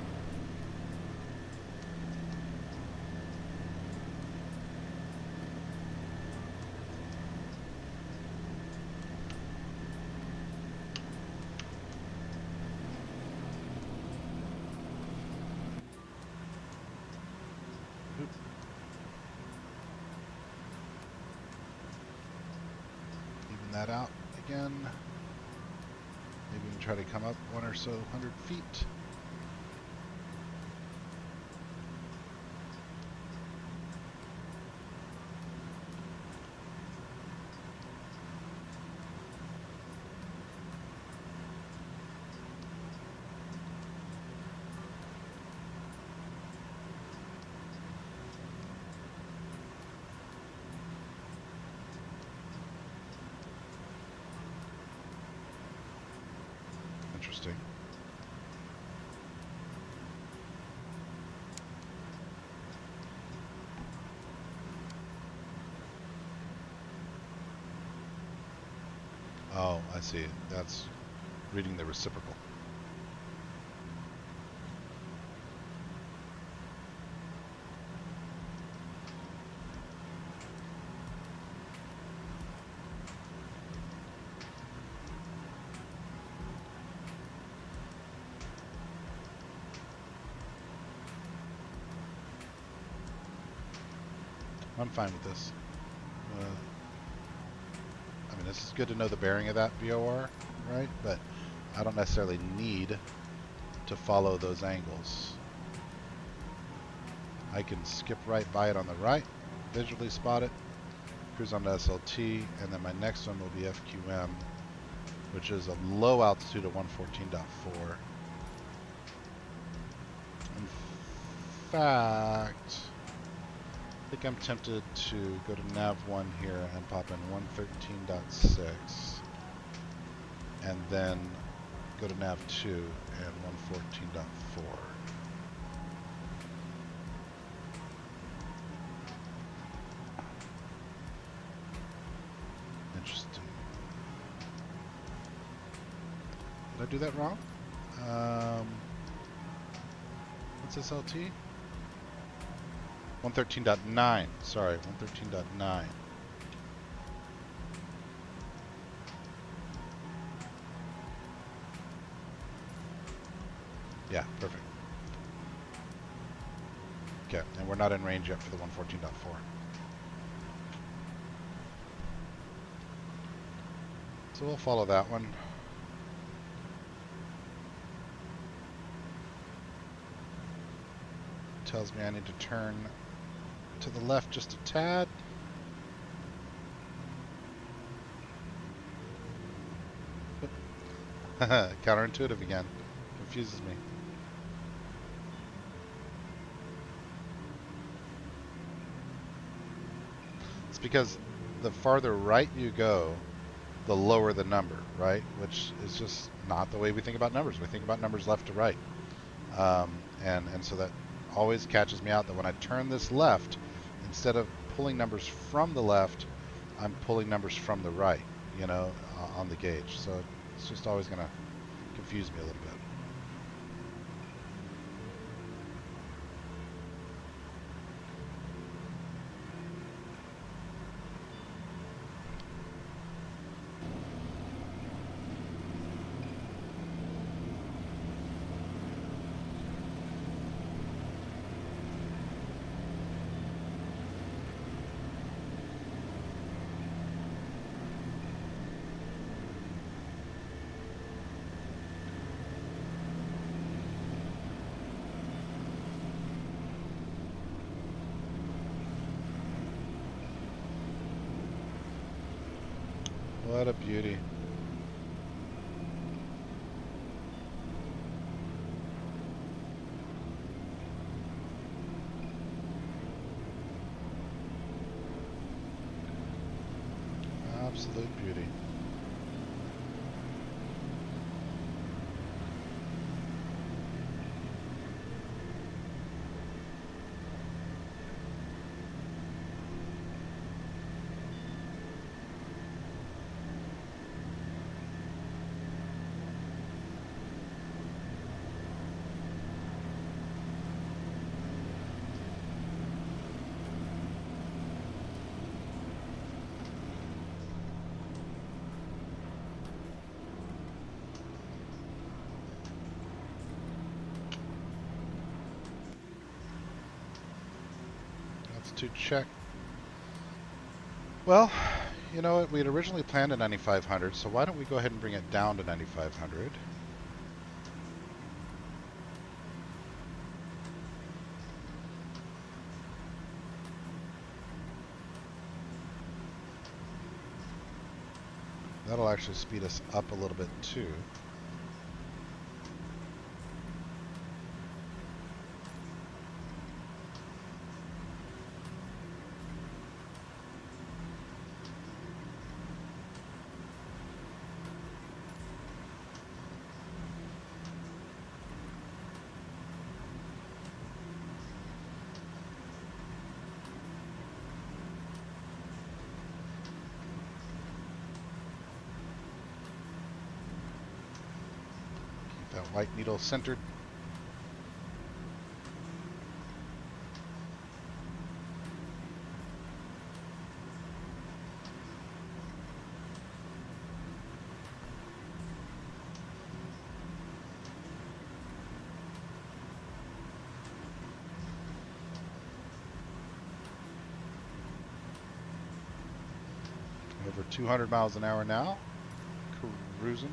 [SPEAKER 1] Even that out again. Maybe we can try to come up 1 or so 100 feet. Interesting. Oh, I see. That's reading the reciprocal. I'm fine with this. I mean, this is good to know the bearing of that VOR, right? But I don't necessarily need to follow those angles. I can skip right by it on the right, visually spot it, cruise on to SLT, and then my next one will be FQM, which is a low altitude of 114.4. In fact, I think I'm tempted to go to nav 1 here and pop in 113.6 and then go to nav 2 and 114.4. Interesting. Did I do that wrong? What's this LT? 113.9. Sorry, 113.9. Yeah, perfect. Okay, and we're not in range yet for the 114.4. So we'll follow that one. Tells me I need to turn to the left just a tad. Counterintuitive again. Confuses me. It's because the farther right you go, the lower the number, right? Which is just not the way we think about numbers. We think about numbers left to right. And so that always catches me out that when I turn this left, instead of pulling numbers from the left, I'm pulling numbers from the right, you know, on the gauge. So it's just always going to confuse me a little bit. What a beauty. Absolute beauty. To check. Well, you know what? We had originally planned a 9,500, so why don't we go ahead and bring it down to 9,500? That'll actually speed us up a little bit too. That white needle centered. Over 200 miles an hour now. Cruising.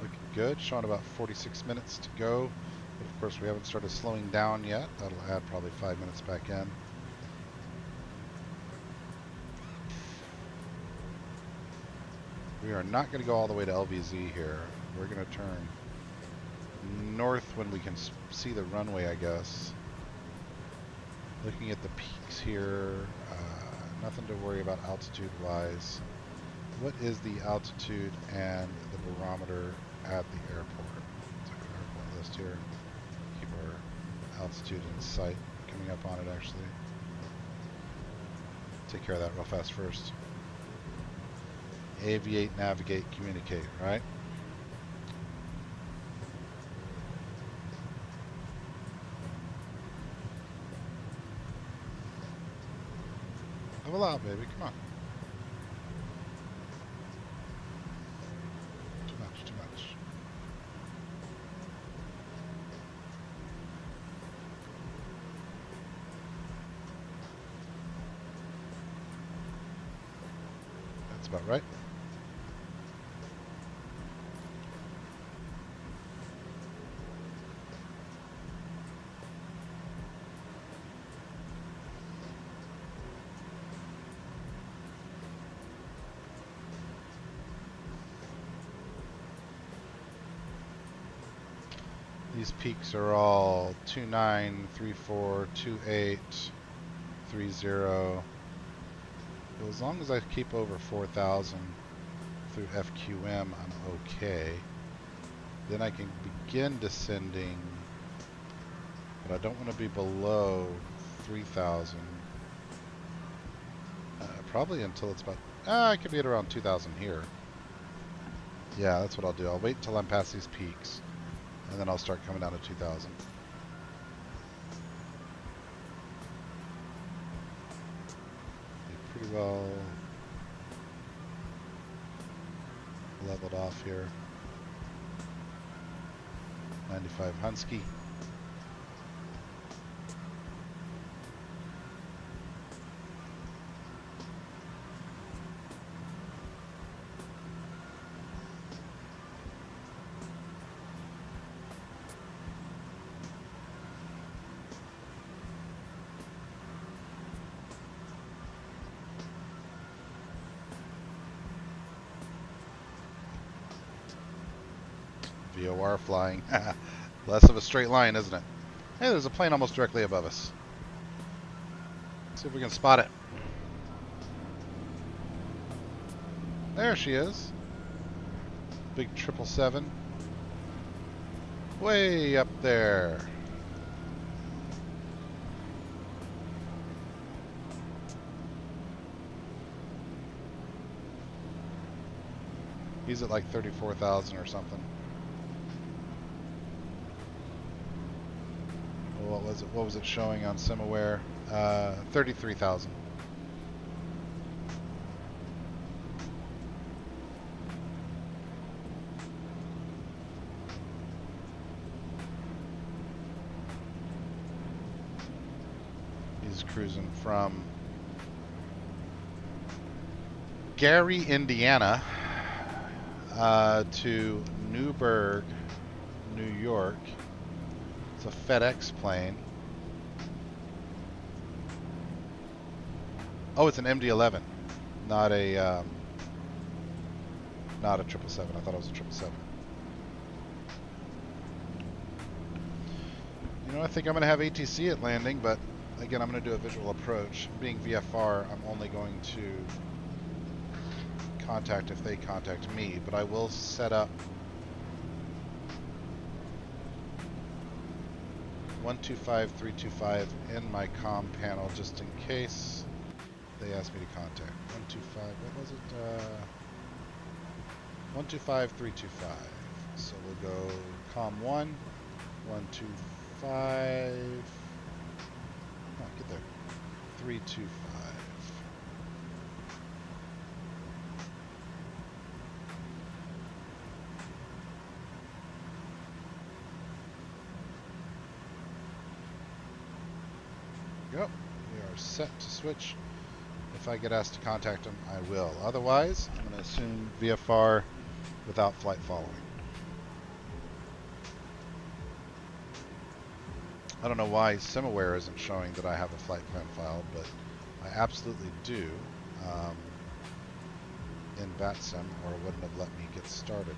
[SPEAKER 1] Looking good, showing about 46 minutes to go. But of course we haven't started slowing down yet. That'll add probably 5 minutes back in. We are not going to go all the way to LVZ here. We're going to turn north when we can see the runway, I guess. Looking at the peaks here, nothing to worry about altitude-wise. What is the altitude and the barometer at the airport? Let's look at our airport list here. Keep our altitude in sight. Coming up on it, actually. Take care of that real fast first. Aviate, navigate, communicate, right? Level out, baby. Come on. Too much, too much. That's about right. These peaks are all 29, 34, 28, 30. But as long as I keep over 4,000 through FQM, I'm okay. Then I can begin descending, but I don't want to be below 3,000. Probably until it's about, I could be at around 2,000 here. Yeah, that's what I'll do. I'll wait until I'm past these peaks, and then I'll start coming down to 2,000. Pretty well leveled off here. 95 Husky. VOR flying. Less of a straight line, isn't it? Hey, there's a plane almost directly above us. Let's see if we can spot it. There she is. Big 777. Way up there. He's at like 34,000 or something. What was it? What was it showing on SimAware? 33,000. He's cruising from Gary, Indiana, to Newburgh, New York. It's a FedEx plane. Oh, it's an MD-11, not a 777. I thought it was a 777. You know, I think I'm going to have ATC at landing, but again, I'm going to do a visual approach. Being VFR, I'm only going to contact if they contact me, but I will set up 125-325 in my comm panel just in case they ask me to contact. 125, what was it? 125-325. So we'll go comm 1, 125. Oh, get there. 325. Yep, we are set to switch. If I get asked to contact them, I will. Otherwise, I'm going to assume VFR without flight following. I don't know why SimAware isn't showing that I have a flight plan filed, but I absolutely do in VATSIM, or it wouldn't have let me get started.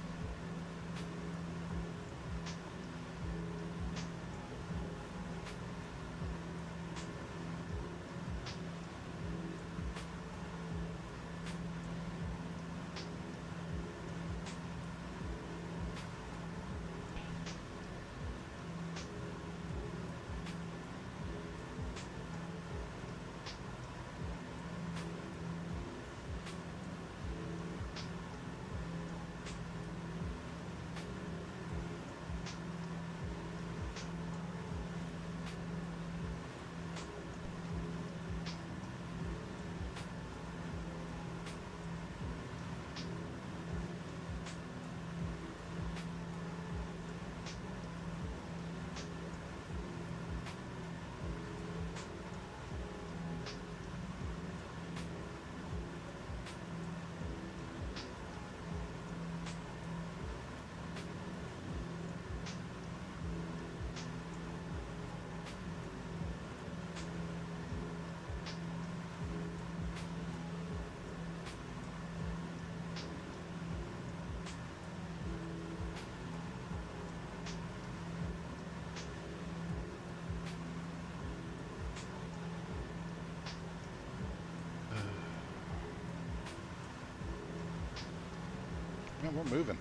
[SPEAKER 1] Man, we're moving.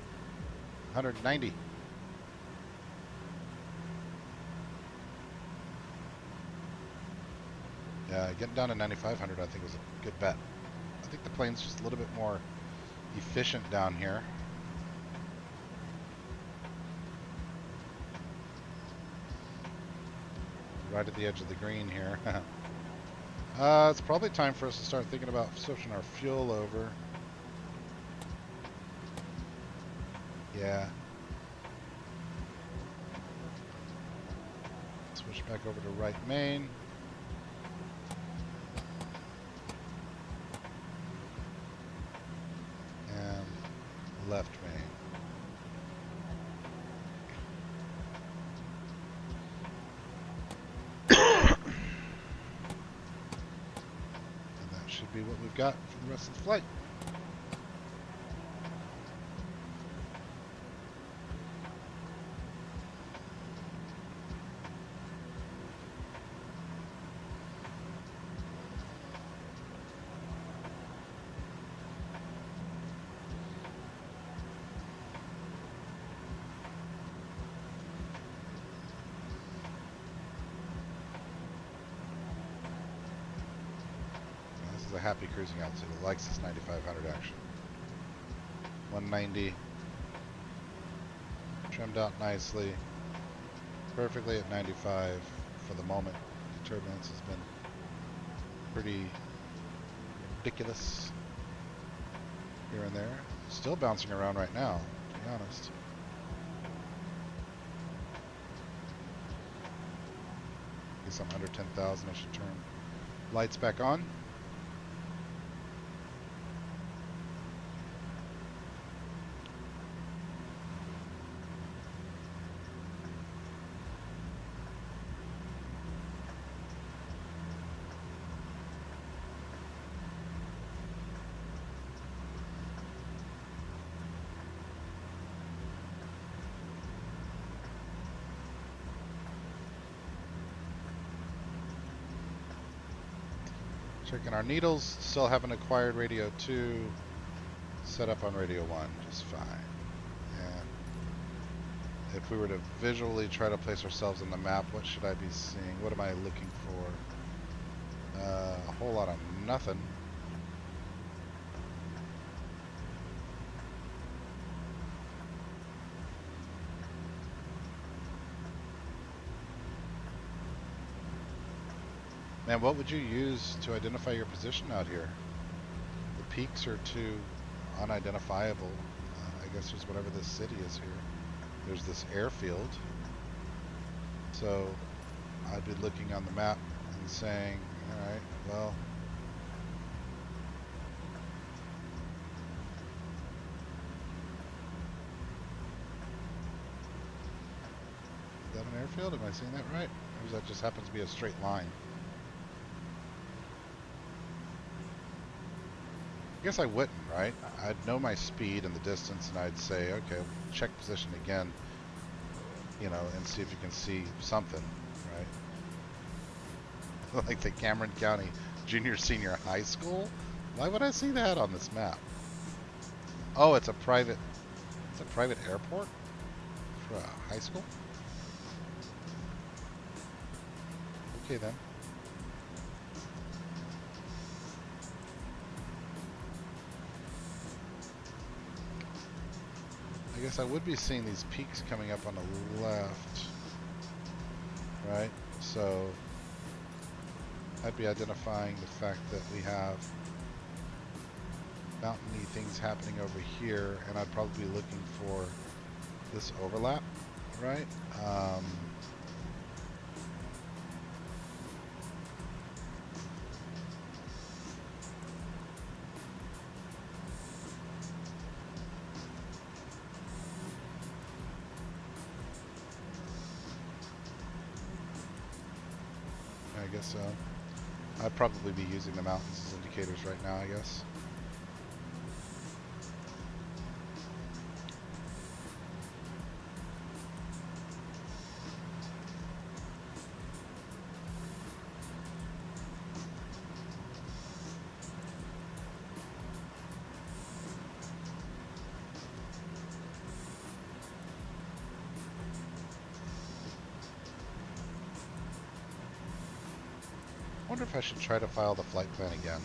[SPEAKER 1] 190. Yeah, getting down to 9,500 I think was a good bet. I think the plane's just a little bit more efficient down here. Right at the edge of the green here. It's probably time for us to start thinking about switching our fuel over. Yeah. Switch back over to right main. And left main. Should be what we've got for the rest of the flight. A happy cruising altitude. It likes this 9,500 action. 190. Trimmed out nicely. Perfectly at 95 for the moment. The turbulence has been pretty ridiculous here and there. Still bouncing around right now, to be honest. Guess I'm under 10,000. I should turn lights back on. Checking our needles, still haven't acquired radio 2, set up on radio 1, just fine. And if we were to visually try to place ourselves on the map, what should I be seeing? What am I looking for? A whole lot of nothing. Man, what would you use to identify your position out here? The peaks are too unidentifiable. I guess there's whatever this city is here. There's this airfield. So I'd be looking on the map and saying, alright, well, is that an airfield? Am I seeing that right? Or does that just happens to be a straight line? I guess I wouldn't, right? I'd know my speed and the distance, and I'd say, okay, check position again, you know, and see if you can see something, right? Like the Cameron County Junior Senior High School? Why would I see that on this map? Oh, it's a private airport for a high school? Okay then. I guess I would be seeing these peaks coming up on the left, right? So I'd be identifying the fact that we have mountainy things happening over here, and I'd probably be looking for this overlap, right? I guess so. I'd probably be using the mountains as indicators right now, I guess. wonder if I should try to file the flight plan again.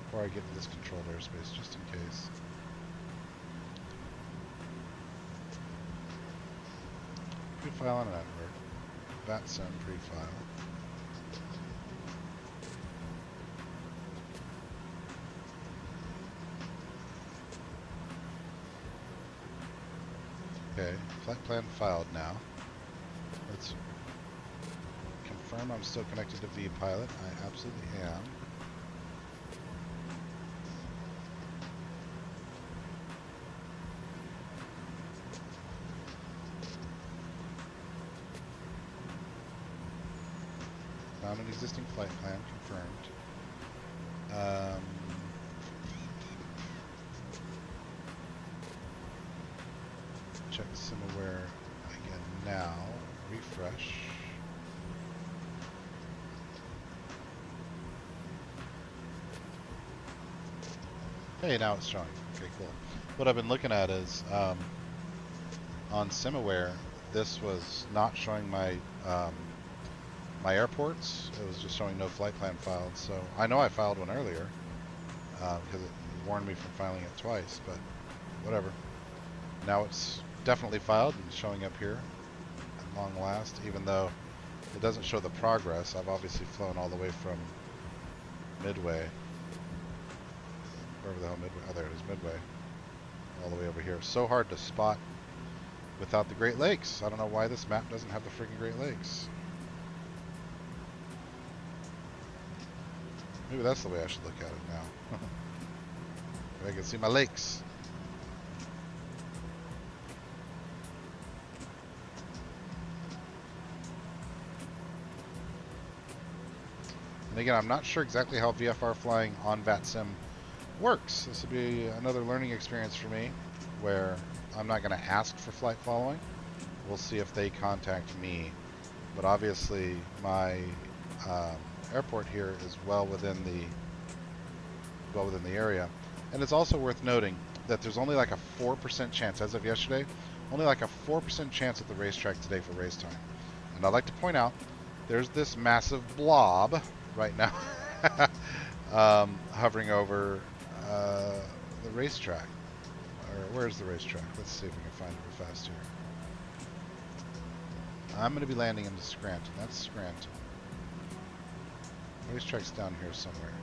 [SPEAKER 1] Before I get to this controlled airspace, just in case. Pre-file on network. VATSIM pre-file. Okay, flight plan filed now. Let's confirm I'm still connected to vPilot. I absolutely am. Found an existing flight plan, confirmed. Check SimAware again now. Refresh. Hey, now it's showing. Okay, cool. What I've been looking at is on SimAware, this was not showing my my airports. It was just showing no flight plan filed. So I know I filed one earlier because it warned me from filing it twice, but whatever. Now it's definitely filed and showing up here at long last, even though it doesn't show the progress. I've obviously flown all the way from Midway, wherever the hell Midway, oh there it is, Midway, all the way over here. So hard to spot without the Great Lakes. I don't know why this map doesn't have the freaking Great Lakes. Maybe that's the way I should look at it now. I can see my lakes. And again, I'm not sure exactly how VFR flying on VATSIM works. This will be another learning experience for me where I'm not going to ask for flight following. We'll see if they contact me. But obviously my airport here is well within the area. And it's also worth noting that there's only like a 4% chance, as of yesterday, only like a 4% chance at the racetrack today for race time. And I'd like to point out, there's this massive blob right now hovering over the racetrack. Or where's the racetrack? Let's see if we can find it real fast here. I'm going to be landing into Scranton. That's Scranton. Racetrack's down here somewhere.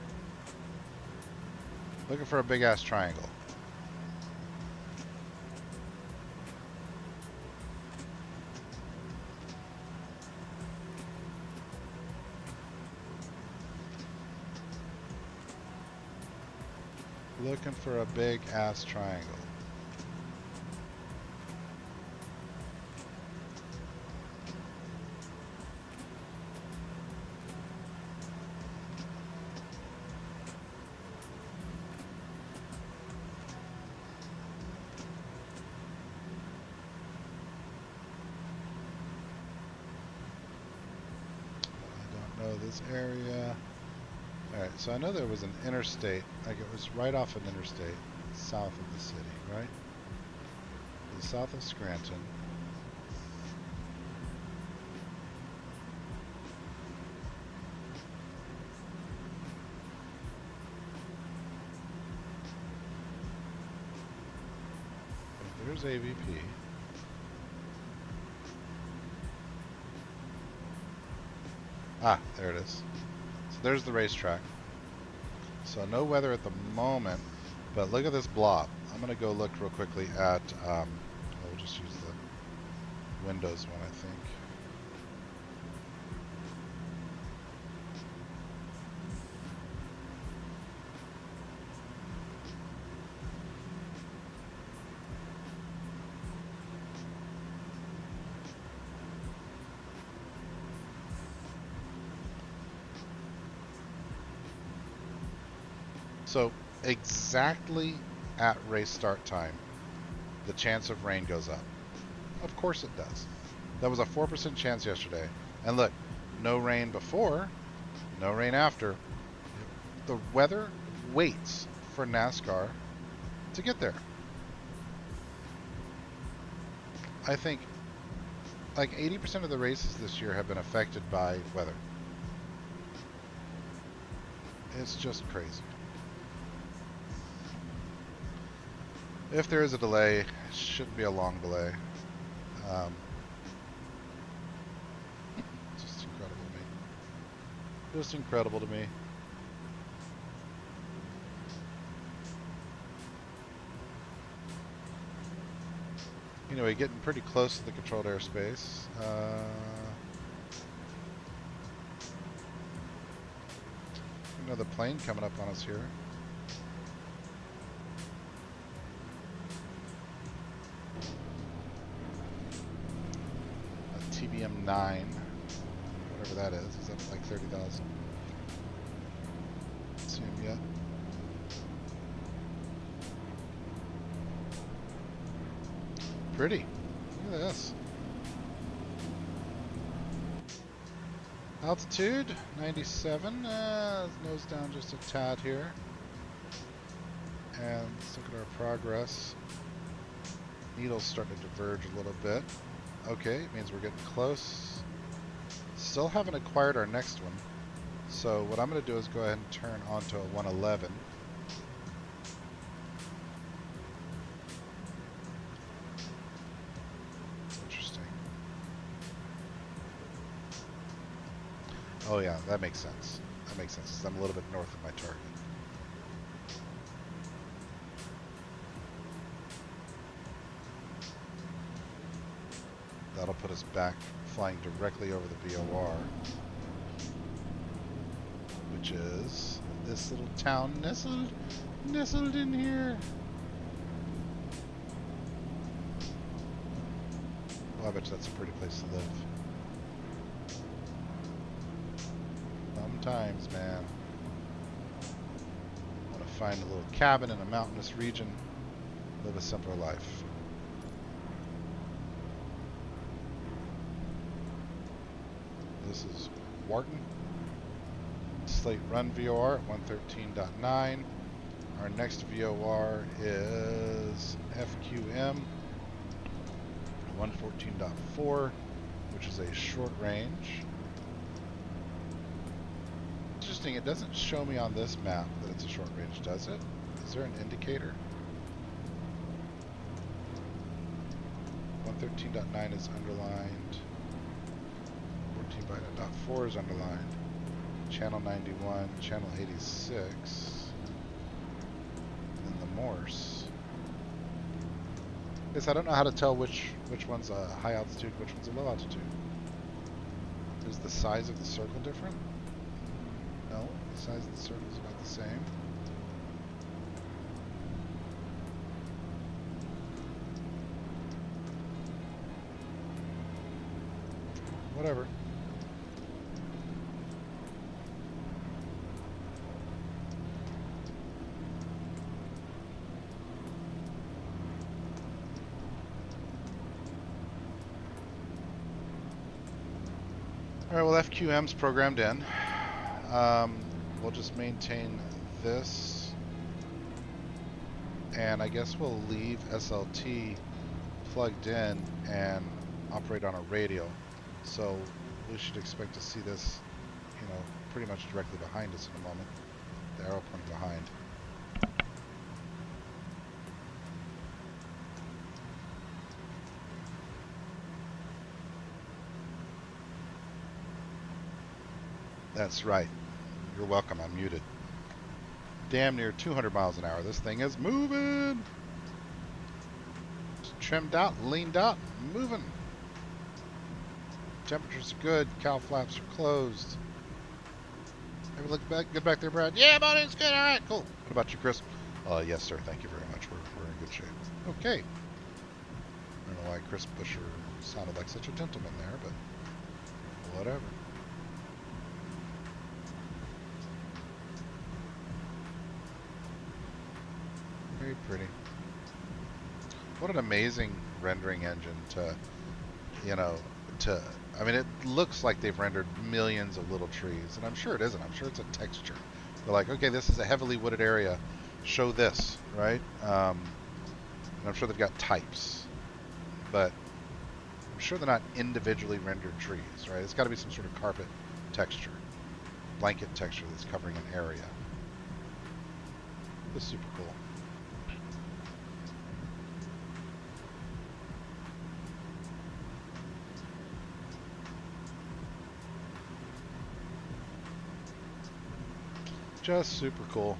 [SPEAKER 1] Looking for a big ass triangle. Looking for a big ass triangle. This area. Alright, so I know there was an interstate, like it was right off an interstate south of the city, right? South of Scranton. There's AVP. Ah, there it is. So there's the racetrack. So no weather at the moment, but look at this blob. I'm going to go look real quickly at, we'll just use the Windows one, I think. So exactly at race start time, the chance of rain goes up. Of course it does. That was a 4% chance yesterday. And look, no rain before, no rain after. The weather waits for NASCAR to get there. I think Like 80% of the races this year have been affected by weather. It's just crazy. If there is a delay, it shouldn't be a long delay. Just incredible to me. Just incredible to me. Anyway, getting pretty close to the controlled airspace. Another plane coming up on us here. A TBM-9, whatever that is. Is that like 30,000? See him yet? Pretty. Look at this. Altitude 97. Nose down just a tad here. And let's look at our progress. Needle's starting to diverge a little bit. Okay, it means we're getting close. Still haven't acquired our next one. So what I'm going to do is go ahead and turn onto a 111. Oh yeah, that makes sense. That makes sense. I'm a little bit north of my target. That'll put us back flying directly over the VOR, which is this little town nestled in here. Well, I bet you that's a pretty place to live. Sometimes, man. Want to find a little cabin in a mountainous region, live a simpler life. This is Wharton. Slate Run VOR at 113.9. Our next VOR is FQM 114.4, which is a short range. Interesting, it doesn't show me on this map that it's a short range, does it? Is there an indicator? 113.9 is underlined. 14.4 is underlined. Channel 91, channel 86, and then the Morse. Yes, I don't know how to tell which one's a high altitude, which one's a low altitude. Is the size of the circle different? No, the size of the circle is about the same. Whatever. Alright, well FQM's programmed in. We'll just maintain this. And I guess we'll leave SLT plugged in and operate on a radio. So we should expect to see this, you know, pretty much directly behind us in a moment. The arrow pointing behind. That's right. You're welcome. I'm muted. Damn near 200 miles an hour. This thing is moving. It's trimmed out, leaned out, moving. Temperatures are good. Cow flaps are closed. Ever look back? Good back there, Brad? Yeah, buddy, it's good. All right, cool. What about you, Chris? Yes, sir. Thank you very much. We're in good shape. Okay. I don't know why Chris Busher sounded like such a gentleman there, but whatever. Very pretty. What an amazing rendering engine to, you know, I mean, it looks like they've rendered millions of little trees, and I'm sure it isn't. I'm sure it's a texture. They're like, okay, this is a heavily wooded area. Show this, right? And I'm sure they've got types, but I'm sure they're not individually rendered trees, right? It's got to be some sort of carpet texture, blanket texture that's covering an area. This is super cool. Just super cool.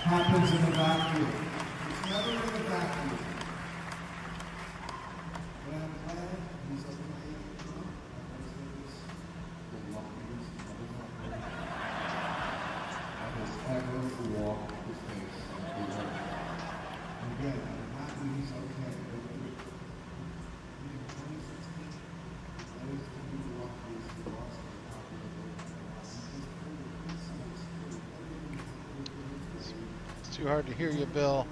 [SPEAKER 2] Happens in a vacuum. It's never in a vacuum. But I'm glad he's okay. The luckiest motherfucker that has ever walked the face of the earth. And again, I'm happy he's okay. In 2016, I was to be the luckiest he lost the
[SPEAKER 1] Too hard to hear you, Bill.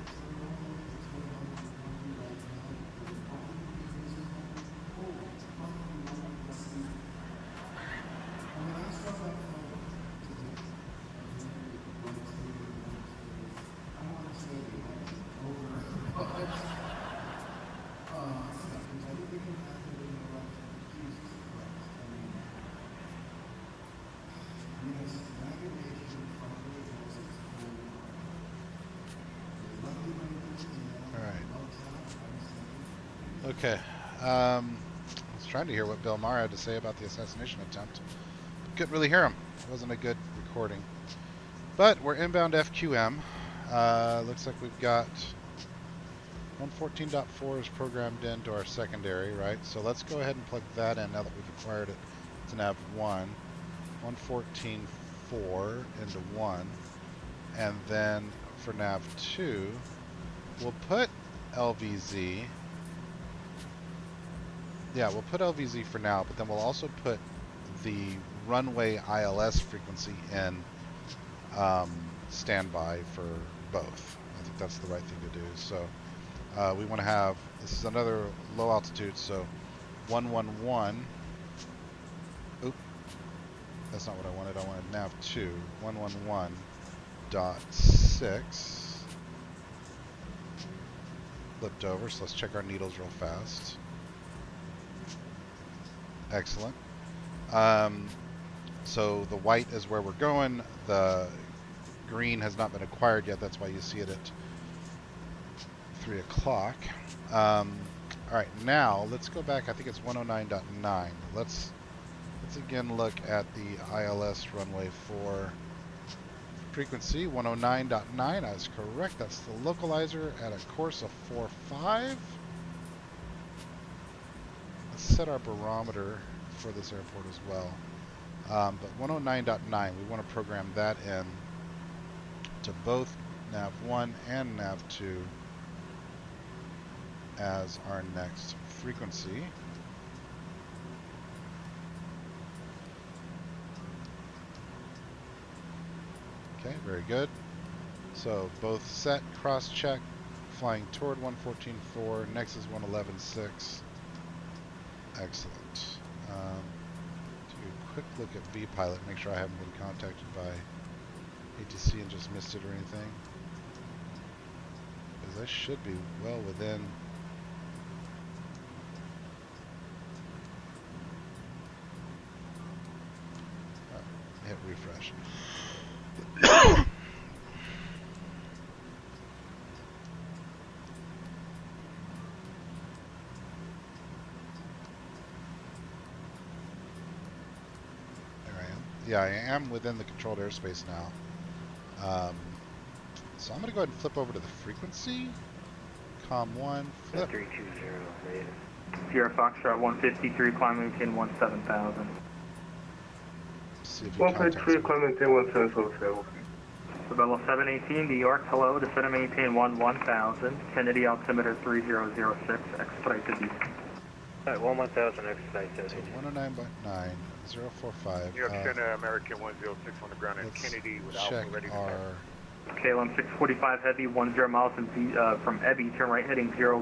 [SPEAKER 1] Okay, I was trying to hear what Bill Maher had to say about the assassination attempt. Couldn't really hear him. It wasn't a good recording. But we're inbound FQM. Looks like we've got 114.4 is programmed into our secondary, right? So let's go ahead and plug that in now that we've acquired it to nav 1. 114.4 into 1. And then for nav 2, we'll put LVZ. Yeah, we'll put LVZ for now, but then we'll also put the runway ILS frequency in standby for both. I think that's the right thing to do. So we want to have, this is another low altitude, so 111. Oop, that's not what I wanted. I wanted nav 2, 111.6. Flipped over, so let's check our needles real fast. Excellent. So the white is where we're going. The green has not been acquired yet. That's why you see it at 3 o'clock. All right, now let's go back. I think it's 109.9. Let's again look at the ILS runway 4 frequency. 109.9. That's correct. That's the localizer at a course of 4.5. Let's set our barometer for this airport as well. But 109.9, we want to program that in to both nav 1 and nav 2 as our next frequency. Okay, very good. So both set, cross-check, flying toward 114.4, next is 111.6. Excellent. Do a quick look at VPilot, make sure I haven't been contacted by ATC and just missed it or anything. Because I should be well within. Hit refresh. Yeah, I am within the controlled airspace now. So I'm going to go ahead and flip over to the frequency. COM 1, flip.
[SPEAKER 3] 320, Sierra Foxtrot 153, climb maintain 17,000.
[SPEAKER 1] See if you contact me.
[SPEAKER 3] Climb maintain 17,000. Sabella 718, New York, hello, descend and maintain 1000. Kennedy altimeter 3006, expedite to DC. Alright, 1000, expedite to DC.
[SPEAKER 1] So 109.9. 045.
[SPEAKER 4] New York Center, American 106 on the ground in Kennedy with Alpha ready to
[SPEAKER 1] our
[SPEAKER 3] KLM 645 heavy, 10 miles from Ebby, turn right heading 010.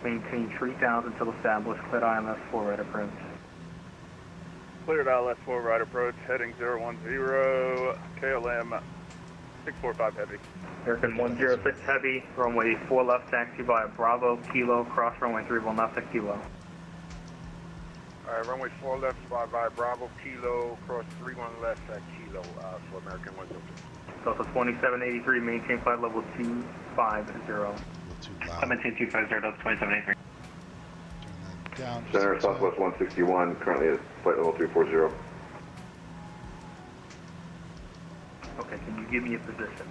[SPEAKER 3] Maintain 3000 till established, cleared ILS 4 right approach.
[SPEAKER 4] Cleared ILS 4 right approach, heading 010, KLM 645 heavy.
[SPEAKER 3] American 106 heavy, runway 4 left, taxi via Bravo, Kilo, cross runway 31 left at Kilo.
[SPEAKER 4] Alright, runway 4 left by Bravo, Kilo, cross 31 left at Kilo for American 106.
[SPEAKER 3] Delta 2783, maintain flight level 250.
[SPEAKER 1] I
[SPEAKER 3] maintain 250, Delta 2783.
[SPEAKER 1] Down.
[SPEAKER 5] Center, Southwest 161, currently at flight level 340.
[SPEAKER 3] Okay, can you give me a position?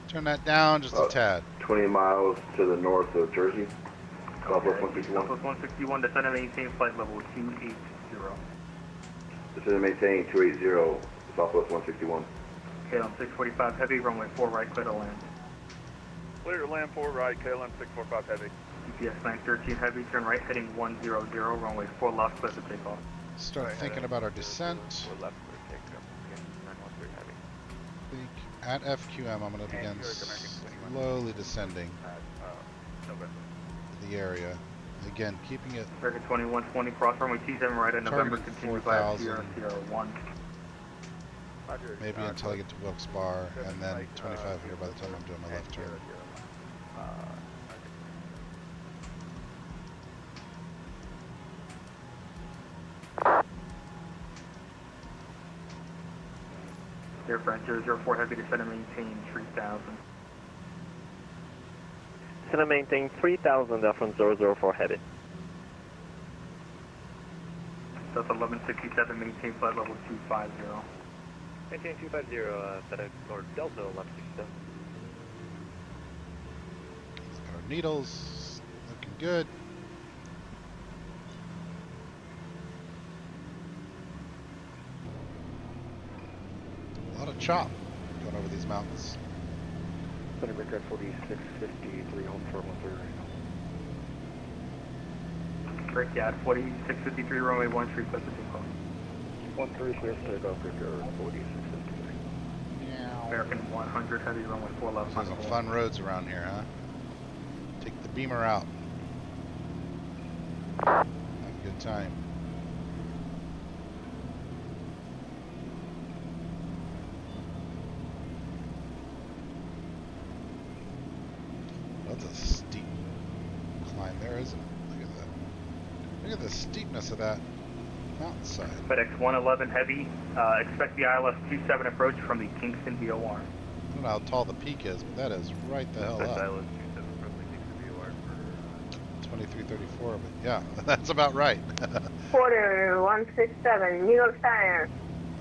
[SPEAKER 1] Turn that down just a tad.
[SPEAKER 5] 20 miles to the north of Jersey. Southwest 161.
[SPEAKER 3] Southwest 161, descend and maintain flight level 280.
[SPEAKER 5] Descend and maintain 280, Southwest 161.
[SPEAKER 3] KLM 645 heavy, runway 4 right, clear to land.
[SPEAKER 4] Clear to land 4 right, KLM 645 heavy.
[SPEAKER 3] GPS 913 heavy, turn right heading 100, runway 4 left, clear to take off.
[SPEAKER 1] Start thinking about our descent.
[SPEAKER 4] 4 left, clear to take off. Okay, 913 heavy.
[SPEAKER 1] Think at FQM I'm going to begin slowly descending the area. Again, keeping it
[SPEAKER 3] American 2120, cross runway T7 right at November, continue via Sierra 1.
[SPEAKER 1] maybe until I get to Wilkes Barre, and then 25 here by the time I'm doing my left turn.
[SPEAKER 3] Air France 004 heavy, descend and maintain 3000.
[SPEAKER 6] Descend and maintain 3000, Air France 004 heavy.
[SPEAKER 3] That's 1167, maintain flight level 250.
[SPEAKER 6] Maintain 250, FedEx or Delta 1167.
[SPEAKER 1] Got our needles, looking good. chop going over these mountains.
[SPEAKER 6] Center Breaker 4653, home for 13.
[SPEAKER 3] Brickyard 4653, runway 13, clear for takeoff.
[SPEAKER 6] 13, clear for takeoff, Breaker 4653.
[SPEAKER 3] American 100, heavy runway 4 left.
[SPEAKER 1] There's some fun roads around here, huh? Take the Beamer out. Have a good time. That's a steep climb there, isn't it? Look at that. Look at the steepness of that mountainside.
[SPEAKER 3] FedEx 111 heavy, expect the ILS 27 approach from the Kingston VOR.
[SPEAKER 1] I don't know how tall the peak is, but that is right the hell up.
[SPEAKER 6] ILS 27 from the Kingston VOR for
[SPEAKER 1] 2334, but yeah, that's about right.
[SPEAKER 7] Porter 167, New York Center.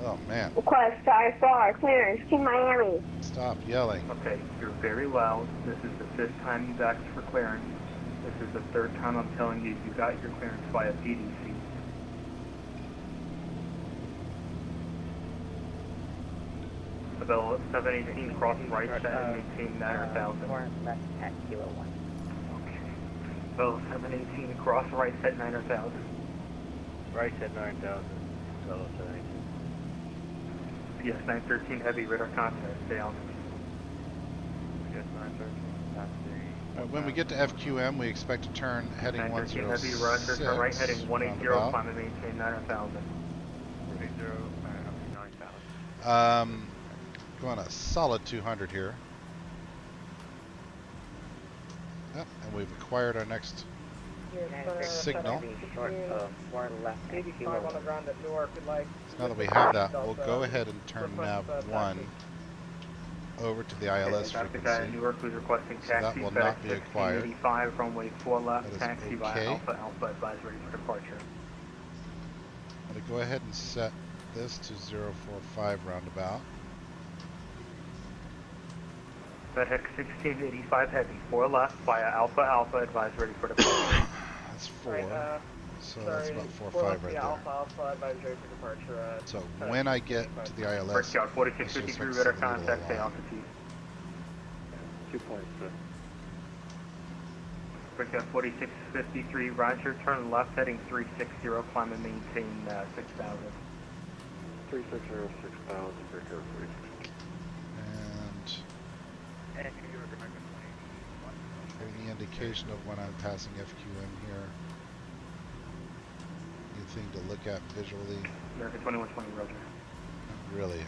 [SPEAKER 1] Oh man,
[SPEAKER 7] Request IFR clearance to Miami.
[SPEAKER 1] stop yelling.
[SPEAKER 3] Okay, you're very loud. This is the 5th time you've asked for clearance. This is the 3rd time I'm telling you you got your clearance via PDC. Bell 718 cross right set and maintain 9,000.
[SPEAKER 7] Left at Kilo 1.
[SPEAKER 3] Okay. Bell 718 cross right set 9,000.
[SPEAKER 6] right at 9,000. Bell 718.
[SPEAKER 3] PS 913 heavy radar contact. Stay on.
[SPEAKER 6] PS 913.
[SPEAKER 1] When we get to FQM, we expect to turn heading
[SPEAKER 3] 913
[SPEAKER 1] 106.
[SPEAKER 3] heavy, roger, turn right heading 180,
[SPEAKER 1] roundabout.
[SPEAKER 3] climb and maintain 9,000.
[SPEAKER 6] 9,000.
[SPEAKER 1] Going a solid 200 here. Yep, and we've acquired our next signal.
[SPEAKER 7] More left at Kilo 1.
[SPEAKER 1] So now that we have that, we'll go ahead and turn nav 1 over to the ILS
[SPEAKER 3] Traffic guy in
[SPEAKER 1] frequency.
[SPEAKER 3] Newark who's requesting
[SPEAKER 1] So that
[SPEAKER 3] taxi,
[SPEAKER 1] will
[SPEAKER 3] FedEx
[SPEAKER 1] not be acquired.
[SPEAKER 3] 1685, runway 4 left,
[SPEAKER 1] That is
[SPEAKER 3] taxi via
[SPEAKER 1] okay.
[SPEAKER 3] Alpha, Alpha advisory for departure.
[SPEAKER 1] I'm going to go ahead and set this to 045 roundabout.
[SPEAKER 3] FedEx 1685 heavy, 4 left via Alpha, Alpha advisory for departure.
[SPEAKER 1] That's 4. So that's about 4 or 5 right there. So when I get to the ILS,
[SPEAKER 3] Brickyard 4653 radar contact, stay altitude.
[SPEAKER 6] 2.6.
[SPEAKER 3] Brickyard 4653, roger, turn left heading 360, climb and maintain 6,000.
[SPEAKER 6] 360, 6,000, Breaker 46.
[SPEAKER 1] and any indication of when I'm passing FQM here. Anything to look at visually?
[SPEAKER 3] American 2120, roger.
[SPEAKER 1] Not really,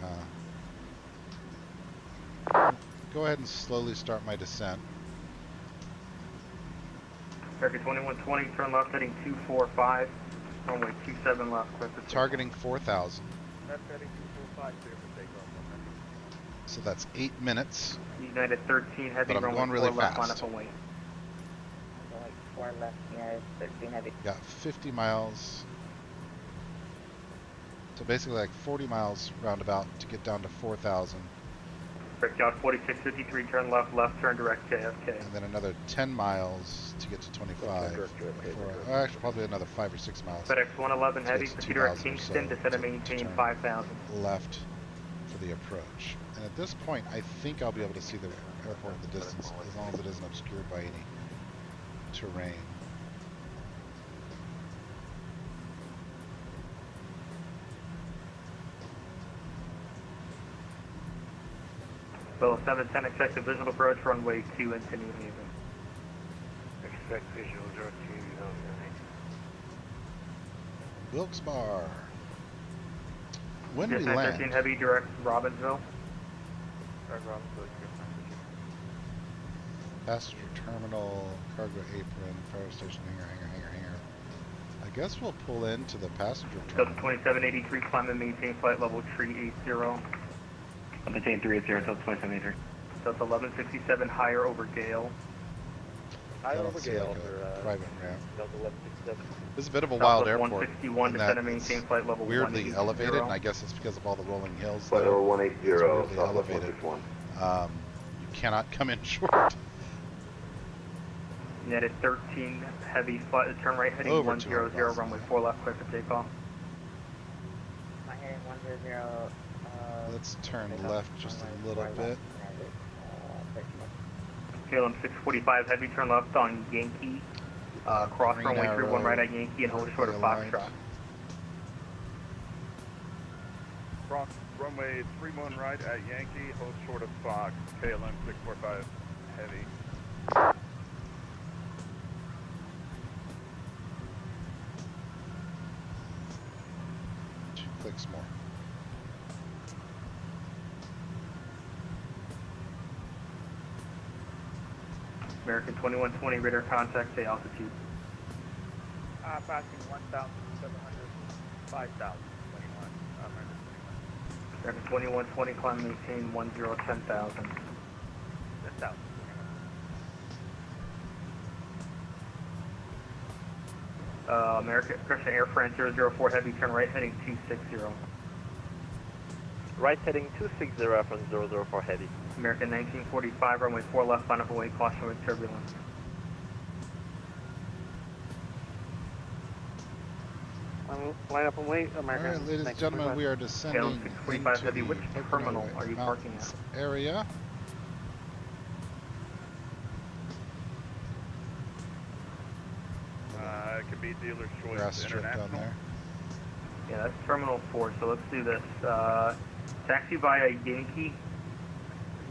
[SPEAKER 1] huh? Go ahead and slowly start my descent.
[SPEAKER 3] American 2120, turn left heading 245, runway 27 left, clear for takeoff.
[SPEAKER 1] Targeting 4,000.
[SPEAKER 6] Left heading 245, clear for takeoff.
[SPEAKER 1] So that's 8 minutes.
[SPEAKER 3] United 13 heavy,
[SPEAKER 1] But I'm
[SPEAKER 3] runway
[SPEAKER 1] going really
[SPEAKER 3] 4 left, line
[SPEAKER 1] fast.
[SPEAKER 3] up and wait.
[SPEAKER 7] 4 left, United 13 heavy.
[SPEAKER 1] Got 50 miles. So basically like 40 miles roundabout to get down to 4,000.
[SPEAKER 3] Brickyard 4653, turn left, left turn direct JFK.
[SPEAKER 1] And then another 10 miles to get to 25. Or actually probably another 5 or 6 miles
[SPEAKER 3] FedEx 111 heavy,
[SPEAKER 1] It's
[SPEAKER 3] proceed direct
[SPEAKER 1] 2,000 or
[SPEAKER 3] Kingston,
[SPEAKER 1] so
[SPEAKER 3] descend and
[SPEAKER 1] to
[SPEAKER 3] maintain
[SPEAKER 1] turn
[SPEAKER 3] 5,000.
[SPEAKER 1] left for the approach. And at this point, I think I'll be able to see the airport in the distance as long as it isn't obscured by any terrain.
[SPEAKER 3] Bill 710, expect a visual approach, runway 2 into New Haven.
[SPEAKER 6] Expect visual 02,
[SPEAKER 1] Wilkes-Barre. When we
[SPEAKER 3] PS 913
[SPEAKER 1] land,
[SPEAKER 3] heavy, direct Robbinsville.
[SPEAKER 1] passenger terminal, cargo apron, fire station, hangar. I guess we'll pull into the passenger
[SPEAKER 3] Delta
[SPEAKER 1] terminal.
[SPEAKER 3] 2783, climb and maintain flight level 380.
[SPEAKER 8] Maintain 380, Delta 2783.
[SPEAKER 3] Delta 1167, higher over gale.
[SPEAKER 6] I
[SPEAKER 1] don't
[SPEAKER 6] over
[SPEAKER 1] see
[SPEAKER 6] Gale
[SPEAKER 1] like
[SPEAKER 6] for
[SPEAKER 1] a private ramp.
[SPEAKER 6] Delta 1167.
[SPEAKER 1] This is a bit of a
[SPEAKER 3] Delta
[SPEAKER 1] wild airport.
[SPEAKER 3] 161,
[SPEAKER 1] in
[SPEAKER 3] descend
[SPEAKER 1] that
[SPEAKER 3] and maintain
[SPEAKER 1] it's
[SPEAKER 3] flight level
[SPEAKER 1] weirdly
[SPEAKER 3] 180.
[SPEAKER 1] elevated, and I guess it's because of all the rolling hills
[SPEAKER 5] Flight
[SPEAKER 1] there.
[SPEAKER 5] level 180,
[SPEAKER 1] It's weirdly
[SPEAKER 5] Southwest
[SPEAKER 1] elevated.
[SPEAKER 5] 161.
[SPEAKER 1] You cannot come in short.
[SPEAKER 3] United 13 heavy, flight, turn right heading
[SPEAKER 1] Over
[SPEAKER 3] 100,
[SPEAKER 1] 200 miles
[SPEAKER 3] runway
[SPEAKER 1] an
[SPEAKER 3] 4 left, clear for takeoff.
[SPEAKER 7] My heading 100,
[SPEAKER 1] Let's turn left just a little bit.
[SPEAKER 3] KLM 645 heavy, turn left on Yankee. Cross
[SPEAKER 1] Green
[SPEAKER 3] runway 31 right
[SPEAKER 1] arrow,
[SPEAKER 3] at Yankee and hold short of
[SPEAKER 1] vertically aligned.
[SPEAKER 3] Foxtrot.
[SPEAKER 4] Cross runway 31 right at Yankee, hold short of Fox, KLM 645 heavy.
[SPEAKER 1] 2 clicks more.
[SPEAKER 3] American 2120 radar contact, say altitude.
[SPEAKER 6] Passing 1,700, 5,021,
[SPEAKER 3] American 2120, climb maintain 10,000.
[SPEAKER 6] 10,000.
[SPEAKER 3] American Christian Air France 004 heavy, turn right heading 260.
[SPEAKER 6] Right heading 260 from 004 heavy.
[SPEAKER 3] American 1945, runway 4 left, line up away, caution with turbulence.
[SPEAKER 6] Line up and wait, American.
[SPEAKER 1] Alright, ladies and gentlemen, we are descending
[SPEAKER 3] KLM 645
[SPEAKER 1] into
[SPEAKER 3] heavy,
[SPEAKER 1] the
[SPEAKER 3] which
[SPEAKER 1] Pocono
[SPEAKER 3] terminal are you parking
[SPEAKER 1] Mountains
[SPEAKER 3] at?
[SPEAKER 1] area.
[SPEAKER 4] It could be dealer's choice.
[SPEAKER 1] Grass strip down
[SPEAKER 4] International.
[SPEAKER 1] there.
[SPEAKER 3] Yeah, that's Terminal 4, so let's do this. Taxi via Yankee,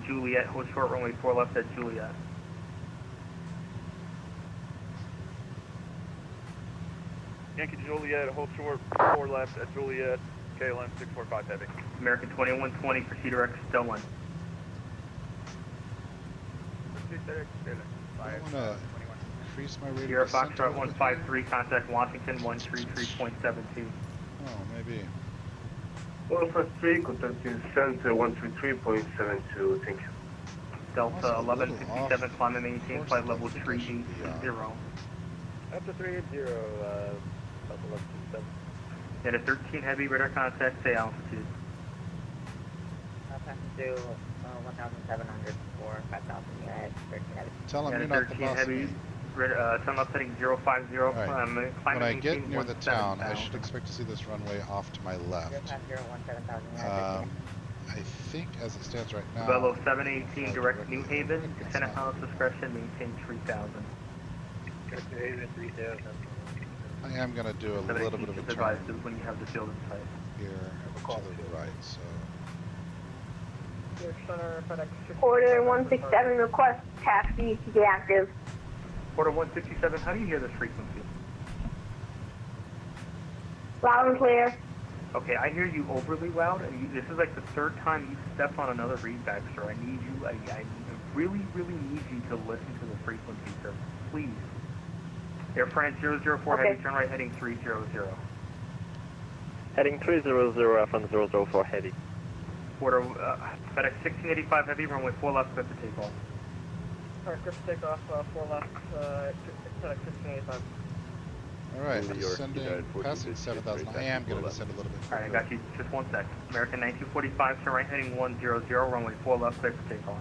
[SPEAKER 3] Juliet, hold short runway 4 left at Juliet.
[SPEAKER 4] Yankee Juliet, hold short 4 left at Juliet, KLM 645 heavy.
[SPEAKER 3] American 2120, proceed direct Stolen.
[SPEAKER 1] I want to increase my rate
[SPEAKER 3] Sierra
[SPEAKER 1] of descent a
[SPEAKER 3] Foxtrot
[SPEAKER 1] little bit
[SPEAKER 3] 153, contact Washington 133.72.
[SPEAKER 1] here. Oh, maybe.
[SPEAKER 5] 153, contact descent 133.72, thank you.
[SPEAKER 3] Delta
[SPEAKER 1] Also a little
[SPEAKER 3] 1167,
[SPEAKER 1] off
[SPEAKER 3] climb and maintain
[SPEAKER 1] course,
[SPEAKER 3] flight
[SPEAKER 1] I
[SPEAKER 3] level
[SPEAKER 1] think I should be,
[SPEAKER 3] 380.
[SPEAKER 6] Delta 380, Delta 1127.
[SPEAKER 3] At a 13 heavy, radar contact, say altitude.
[SPEAKER 9] Passing to 1,700 for 5,000 units, 13 heavy.
[SPEAKER 1] Tell him
[SPEAKER 3] At
[SPEAKER 1] you're
[SPEAKER 3] a
[SPEAKER 1] not the
[SPEAKER 3] 13
[SPEAKER 1] boss of
[SPEAKER 3] heavy,
[SPEAKER 1] me.
[SPEAKER 3] turn left heading 050,
[SPEAKER 1] Alright,
[SPEAKER 3] climb
[SPEAKER 1] when
[SPEAKER 3] and
[SPEAKER 1] I get
[SPEAKER 3] maintain
[SPEAKER 1] near the town, I
[SPEAKER 3] 17,000.
[SPEAKER 1] should expect to see this runway off to my left.
[SPEAKER 9] 050, 17,000 units,
[SPEAKER 1] I think as it stands right now,
[SPEAKER 3] Velo
[SPEAKER 1] I'll
[SPEAKER 3] 718,
[SPEAKER 1] fly
[SPEAKER 3] direct
[SPEAKER 1] directly
[SPEAKER 3] New
[SPEAKER 1] over
[SPEAKER 3] Haven,
[SPEAKER 1] it. That's
[SPEAKER 3] descend at
[SPEAKER 1] not-
[SPEAKER 3] pilot's discretion, maintain 3,000.
[SPEAKER 6] New Haven 3000.
[SPEAKER 1] I am going to do a little bit of a
[SPEAKER 3] Just advise
[SPEAKER 1] turn
[SPEAKER 3] us when you have the field in sight.
[SPEAKER 1] here to the right, so
[SPEAKER 7] Order 167, request taxi to be active.
[SPEAKER 3] Order 167, how do you hear this frequency?
[SPEAKER 7] Loud and clear.
[SPEAKER 3] Okay, I hear you overly loud. And this is like the third time you stepped on another readback, sir. I need you, I really, really need you to listen to the frequency, sir. Please. Air France 004
[SPEAKER 7] Okay.
[SPEAKER 3] heavy, turn right heading 300.
[SPEAKER 6] Heading 300 from 004 heavy.
[SPEAKER 3] Order FedEx 1685 heavy, runway 4 left, clear for takeoff.
[SPEAKER 6] Alright, clear for takeoff, 4 left, FedEx 1685.
[SPEAKER 1] alright,
[SPEAKER 4] New York,
[SPEAKER 1] descending,
[SPEAKER 4] United 14,
[SPEAKER 1] passing 7,000. I am going to descend a little bit
[SPEAKER 3] Alright, I
[SPEAKER 1] further.
[SPEAKER 3] got you. Just 1 sec. American 1945, turn right heading 100, runway 4 left, clear for takeoff.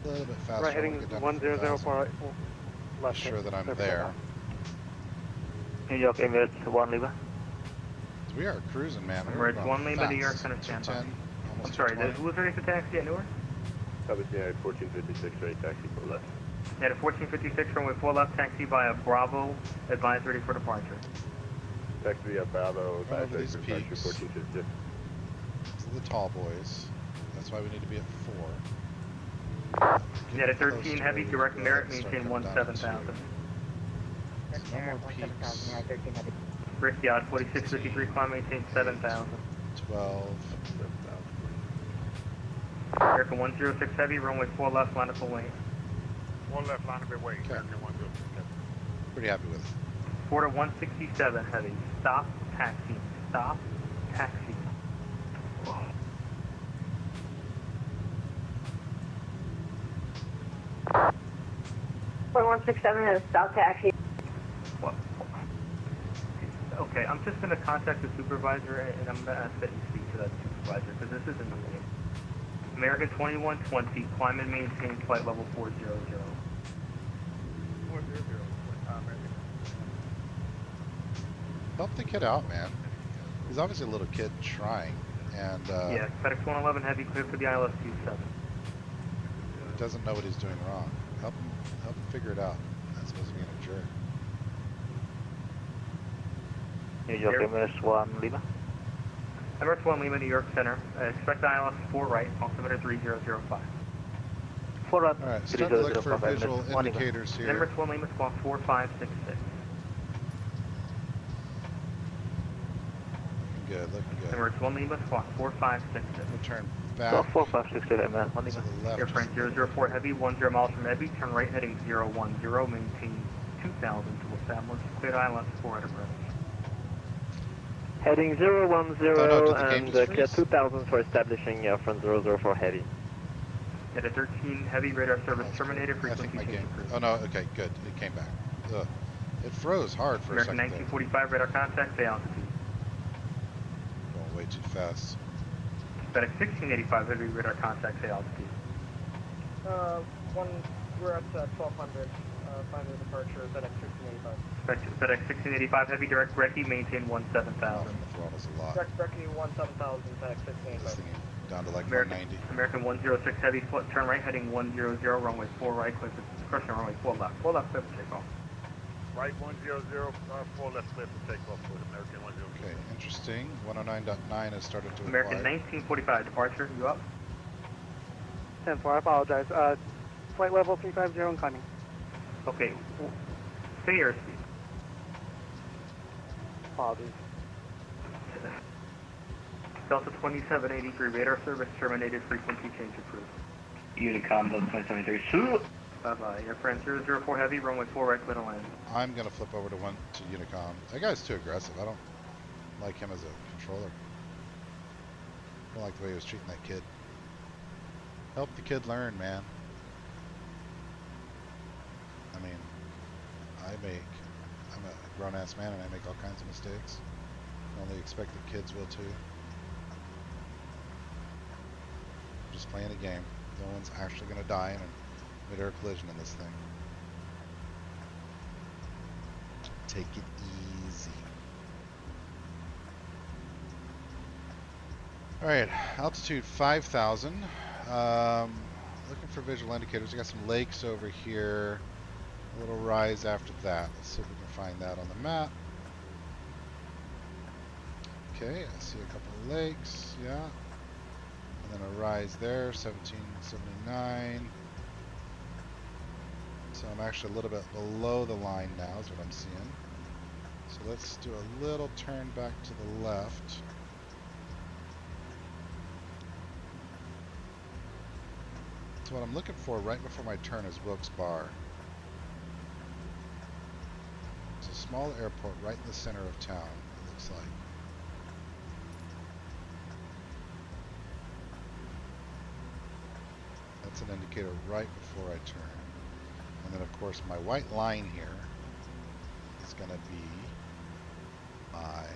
[SPEAKER 1] A little bit faster.
[SPEAKER 6] Right heading
[SPEAKER 1] when we get down to
[SPEAKER 6] 100
[SPEAKER 1] 4,000.
[SPEAKER 6] for
[SPEAKER 1] Make
[SPEAKER 6] left.
[SPEAKER 1] sure that I'm
[SPEAKER 6] clear for
[SPEAKER 1] there.
[SPEAKER 6] takeoff. New York Emirates 1 Lima.
[SPEAKER 1] We are cruising, man. We're
[SPEAKER 3] Emirates
[SPEAKER 1] going
[SPEAKER 3] 1 Lima, New York,
[SPEAKER 1] fast.
[SPEAKER 3] center standby.
[SPEAKER 1] 210,
[SPEAKER 3] I'm
[SPEAKER 1] almost
[SPEAKER 3] sorry,
[SPEAKER 1] 220.
[SPEAKER 3] who was ready for taxi at Newark?
[SPEAKER 4] United 1456, right, taxi for left.
[SPEAKER 3] At a 1456, runway 4 left, taxi via Bravo, advise ready for departure.
[SPEAKER 4] Taxi via Bravo,
[SPEAKER 1] Run over these
[SPEAKER 4] taxi
[SPEAKER 1] peaks.
[SPEAKER 4] 1456.
[SPEAKER 1] These are the tall boys. That's why we need to be at 4.
[SPEAKER 3] At a 13 heavy, direct merit, maintain 17,000.
[SPEAKER 1] No more peaks.
[SPEAKER 9] 13 heavy.
[SPEAKER 3] Brickyard 4653, climb, maintain 7,000.
[SPEAKER 1] 12.
[SPEAKER 3] American 106 heavy, runway 4 left, line up away.
[SPEAKER 4] 1 left, line of your way,
[SPEAKER 1] Okay.
[SPEAKER 4] American 106.
[SPEAKER 1] Pretty happy with it.
[SPEAKER 3] Order 167 heavy, stop taxi, stop taxi.
[SPEAKER 7] Order 167 is stop taxi.
[SPEAKER 3] What? Okay, I'm just going to contact the supervisor and I'm going to ask that you speak to that supervisor because this isn't the name. American 2120, climb and maintain flight level 400.
[SPEAKER 4] 400, American.
[SPEAKER 1] Help the kid out, man. He's obviously a little kid trying, And
[SPEAKER 3] yeah, FedEx 111 heavy clear for the ILS 27.
[SPEAKER 1] doesn't know what he's doing wrong. Help him figure it out. Not supposed to be a jerk.
[SPEAKER 8] New York Emirates 1 Lima.
[SPEAKER 3] Emirates 1 Lima, New York Center. Expect ILS 4 right, altimeter 3005.
[SPEAKER 8] 4 right.
[SPEAKER 1] All right, start to look for visual indicators here.
[SPEAKER 3] Emirates 1 Lima, squawk 4566.
[SPEAKER 1] Good, looking good.
[SPEAKER 3] Emirates 1 Lima, squawk 4566.
[SPEAKER 1] We'll turn back
[SPEAKER 8] So 4566 Emirates 1
[SPEAKER 1] to
[SPEAKER 8] Lima.
[SPEAKER 1] the left.
[SPEAKER 3] Airframe 004 heavy, 10 miles from heavy, turn right heading 010, maintain 2000 to establish, cleared ILS 4 at approach.
[SPEAKER 8] Heading 010 and clear 2000 for establishing front 004 heavy.
[SPEAKER 3] At a 13 heavy radar service terminated,
[SPEAKER 1] I
[SPEAKER 3] frequency
[SPEAKER 1] think my
[SPEAKER 3] change
[SPEAKER 1] game.
[SPEAKER 3] approved.
[SPEAKER 1] Oh no, okay, good. It came back. Ugh. It froze hard for
[SPEAKER 3] American
[SPEAKER 1] a second.
[SPEAKER 3] 1945 radar contact, say altitude.
[SPEAKER 1] Going way too fast.
[SPEAKER 3] FedEx 1685 heavy radar contact, say altitude.
[SPEAKER 6] We're at 1200. Final departure, FedEx 1685.
[SPEAKER 3] FedEx 1685 heavy direct Brekkie, maintain 17,000.
[SPEAKER 1] The throttle's a lot.
[SPEAKER 6] Direct Brekkie 17,000, FedEx
[SPEAKER 1] This
[SPEAKER 6] 1685.
[SPEAKER 1] thing down to like
[SPEAKER 3] American,
[SPEAKER 1] 190.
[SPEAKER 3] American 106 heavy, turn right heading 100, runway 4 right, clear for crushing runway 4 left. 4 left, clear for takeoff.
[SPEAKER 4] Right 100, 4 left clear for takeoff with American 106.
[SPEAKER 1] Okay, interesting. 109.9 has started to
[SPEAKER 3] American
[SPEAKER 1] apply.
[SPEAKER 3] 1945 departure, you up?
[SPEAKER 6] 10-4, I apologize. Flight level 350 and climbing.
[SPEAKER 3] Okay, say airspeed.
[SPEAKER 6] Apologies.
[SPEAKER 3] Delta 2783 radar service terminated, frequency change approved.
[SPEAKER 8] Unicom Delta 2073.
[SPEAKER 3] Bye-bye. Airframe 004 heavy, runway 4 right, clear to land.
[SPEAKER 1] I'm gonna flip over to Unicom. That guy's too aggressive. I don't like him as a controller. I don't like the way he was treating that kid. Help the kid learn, man. I mean, I'm a grown-ass man and I make all kinds of mistakes. I only expect that kids will too. I'm just playing a game. No one's actually gonna die in a mid-air collision in this thing. Take it easy. Alright, altitude 5,000. Looking for visual indicators. I got some lakes over here. A little rise after that. Let's see if we can find that on the map. Okay, I see a couple of lakes, yeah. And then a rise there, 1779. So I'm actually a little bit below the line now is what I'm seeing. So let's do a little turn back to the left. So what I'm looking for right before my turn is Wilkes Barre. It's a small airport right in the center of town, it looks like. That's an indicator right before I turn. And then of course my white line here is going to be my... I'm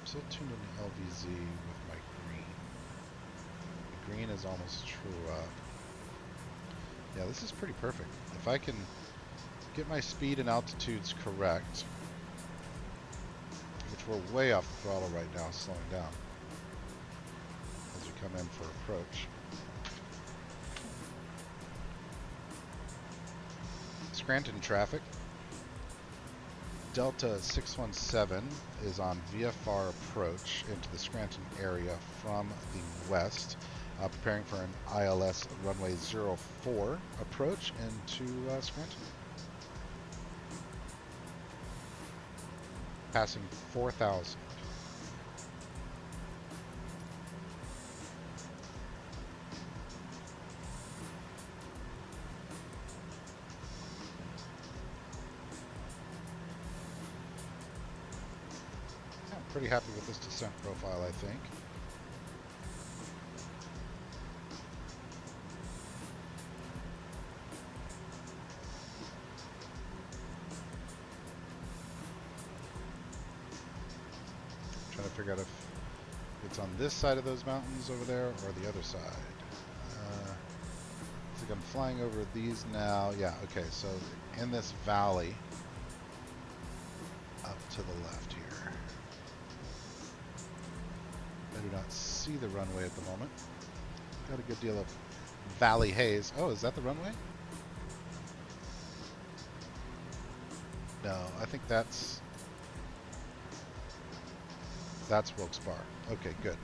[SPEAKER 1] still tuned into LVZ with my green. The green is almost true up. Yeah, this is pretty perfect. If I can get my speed and altitudes correct, which we're way off the throttle right now, slowing down as we come in for approach. Scranton traffic. Delta 617 is on VFR approach into the Scranton area from the west, preparing for an ILS runway 04 approach into Scranton. Passing 4,000. Pretty happy with this descent profile, I think. Trying to figure out if it's on this side of those mountains over there or the other side. Looks like I'm flying over these now. Yeah, okay, so in this valley up to the left here. I do not see the runway at the moment. Got a good deal of valley haze. Oh, is that the runway? No, I think that's Wilkes-Barre. Okay, good.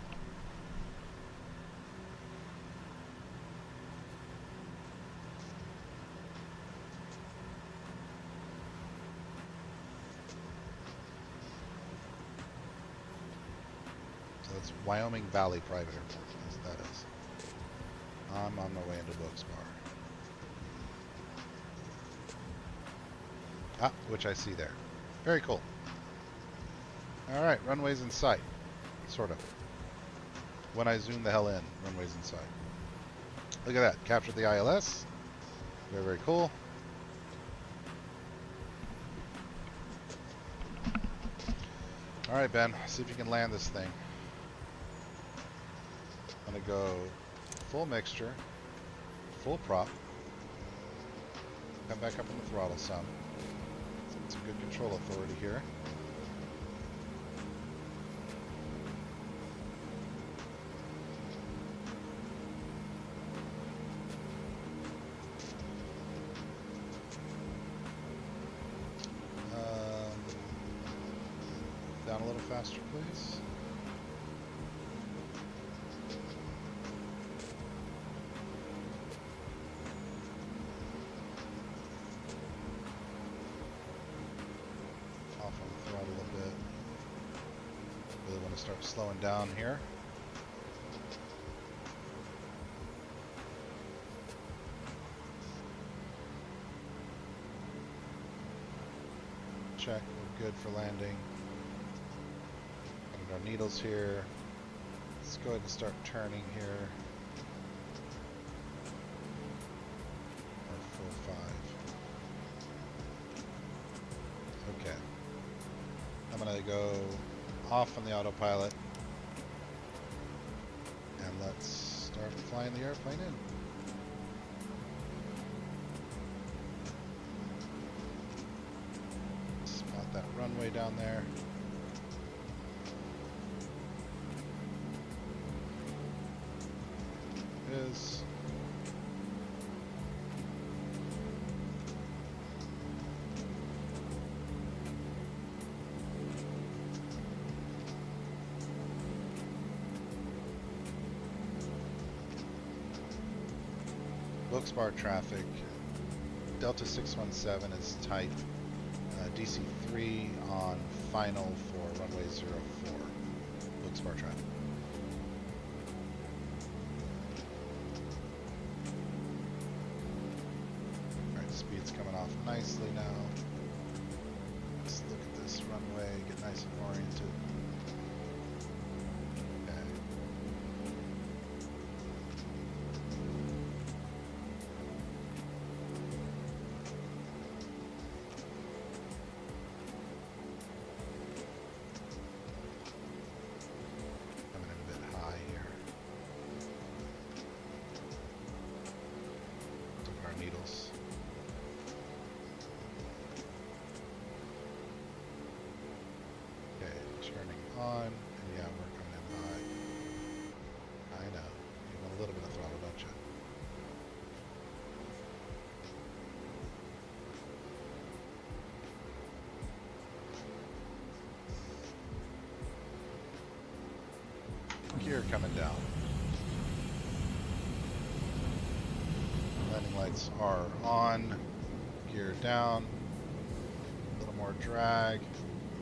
[SPEAKER 1] So that's Wyoming Valley Private Airport. That's what that is. I'm on my way into Wilkes-Barre. Ah, which I see there. Very cool. All right, runways in sight. Sort of. When I zoom the hell in, runways in sight. Look at that. Captured the ILS. Very, very cool. All right, Ben. See if you can land this thing. I'm going to go full mixture, full prop. Come back up on the throttle some. Some good control authority here. Down a little faster, please. Off on the throttle a bit. Really want to start slowing down here. Check, we're good for landing. Our needles here. Let's go ahead and start turning here. Or 4-5. Okay. I'm gonna go off on the autopilot and let's start flying the airplane in. Spot that runway down there. Is Wilkes-Barre traffic. Delta 617 is type DC3 on final for runway 04. Wilkes-Barre traffic. Speed's coming off nicely now. Let's look at this runway, get nice and oriented. Okay. Coming in a bit high here. Look at our needles. Turning on, and yeah, we're coming in high. I know. You want a little bit of throttle, don't you? Gear coming down. Landing lights are on. Gear down. A little more drag.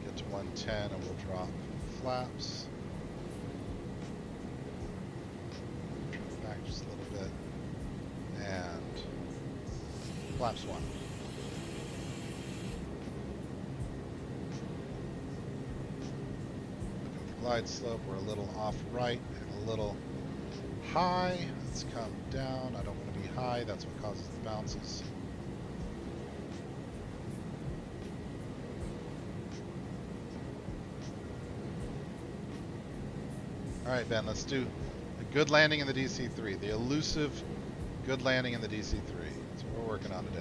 [SPEAKER 1] Get to 110 and we'll drop flaps. Turn back just a little bit. And flaps 1. Glide slope, we're a little off right and a little high. Let's come down. I don't want to be high. That's what causes the bounces. All right, Ben, let's do a good landing in the DC3. The elusive good landing in the DC3. That's what we're working on today.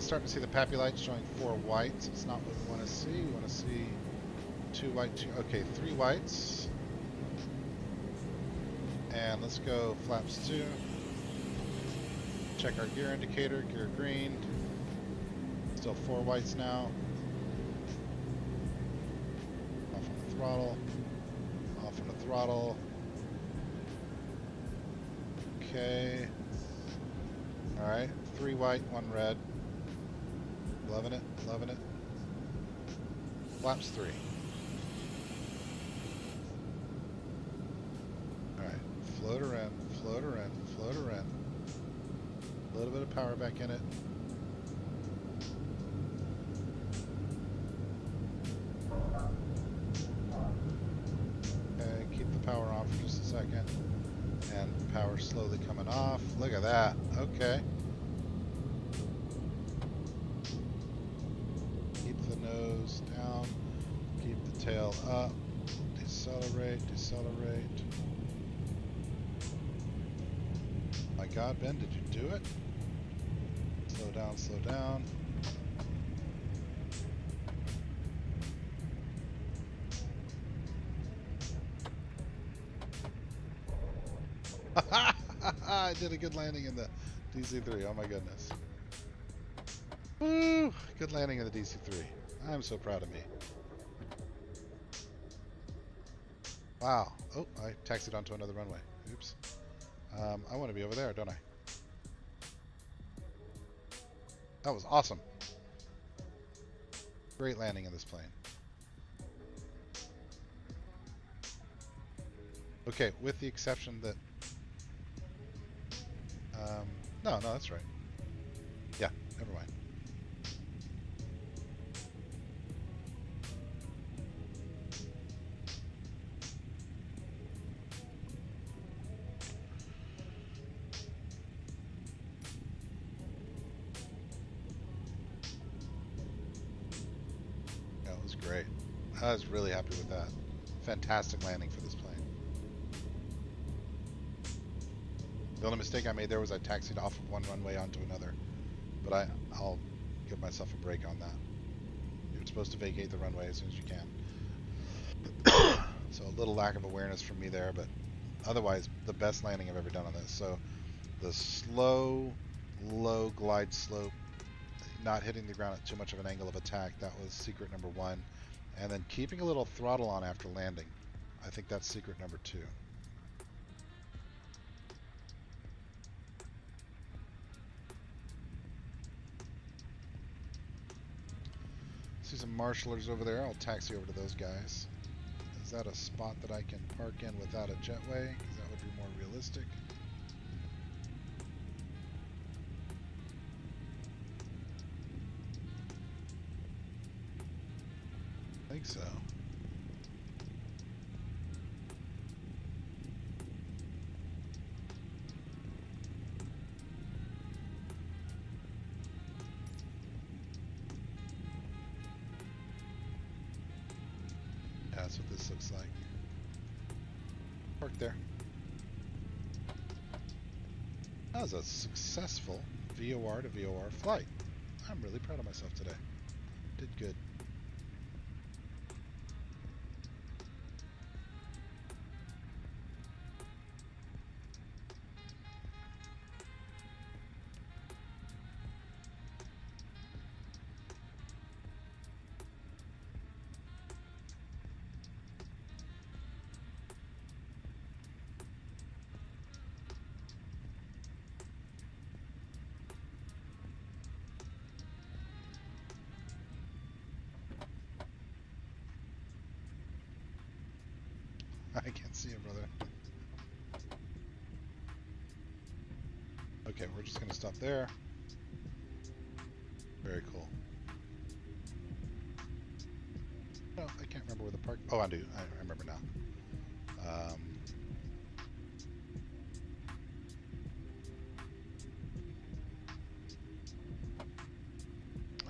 [SPEAKER 1] Starting to see the PAPI lights showing 4 whites. It's not what we want to see. We want to see 2 white, 2, okay, 3 whites. And let's go flaps 2. Check our gear indicator, gear green. Still 4 whites now. Off on the throttle. Off on the throttle. Okay. Alright, 3 white, 1 red. Loving it, loving it. Flaps 3. Alright, float her in, float her in, float her in. A little bit of power back in it. Okay, keep the power on for just a second. And power slowly coming off. Look at that. Okay. Keep the nose down. Keep the tail up. Decelerate, decelerate. My God, Ben, did you do it? Slow down, slow down. I did a good landing in the DC3. Oh my goodness. Woo! Good landing in the DC3. I'm so proud of me. Wow. Oh, I taxied onto another runway. Oops. I want to be over there, don't I? That was awesome. Great landing in this plane. Okay, with the exception that... no, that's right. Yeah, never mind. That was great. I was really happy with that. Fantastic landing for this plane. The only mistake I made there was I taxied off of one runway onto another. But I'll give myself a break on that. You're supposed to vacate the runway as soon as you can. So a little lack of awareness from me there, but otherwise the best landing I've ever done on this. So the slow, low glide slope, not hitting the ground at too much of an angle of attack, that was secret number 1. And then keeping a little throttle on after landing. I think that's secret number 2. See some marshalers over there. I'll taxi over to those guys. Is that a spot that I can park in without a jetway? Because that would be more realistic. I think so. That's what this looks like. Park there. That was a successful VOR to VOR flight. I'm really proud of myself today. Did good. I can't see it, brother. Okay, we're just gonna stop there. Very cool. Oh, I can't remember where the park... Oh, I do. I remember now.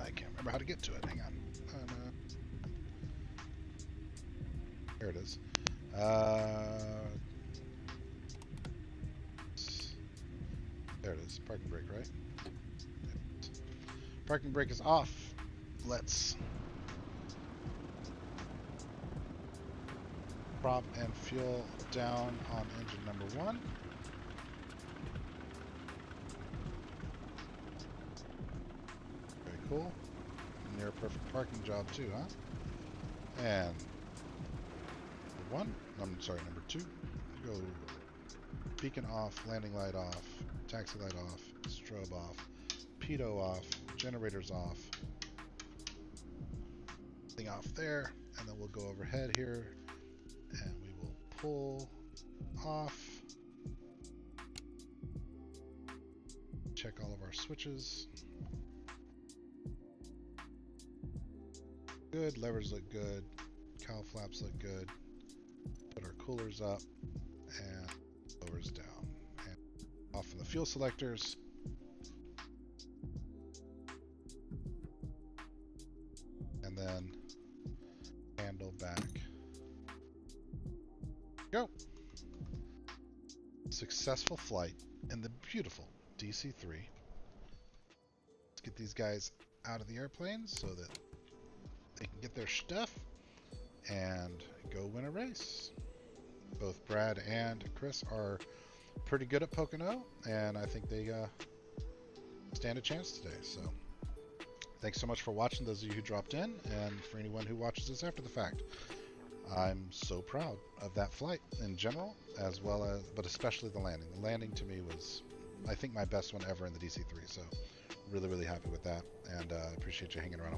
[SPEAKER 1] I can't remember how to get to it. Hang on. There it is. There it is. Parking brake, right? Parking brake is off. Let's Prop and fuel down on engine number 1. Very cool. Near perfect parking job too, huh? And number 2. Go beacon off, landing light off, taxi light off, strobe off, pitot off, generators off. Thing off there, and then we'll go overhead here, and we will pull off. Check all of our switches. Good, levers look good, cowl flaps look good. Put our coolers up and lowers down. And off of the fuel selectors. And then handle back. Go! Successful flight in the beautiful DC3. Let's get these guys out of the airplane so that they can get their stuff and go win a race. Both Brad and Chris are pretty good at Pocono, and I think they stand a chance today. So thanks so much for watching, those of you who dropped in, and for anyone who watches this after the fact. I'm so proud of that flight in general, as well as, but especially the landing. The landing to me was, I think, my best one ever in the DC3. So really, really happy with that, and I appreciate you hanging around.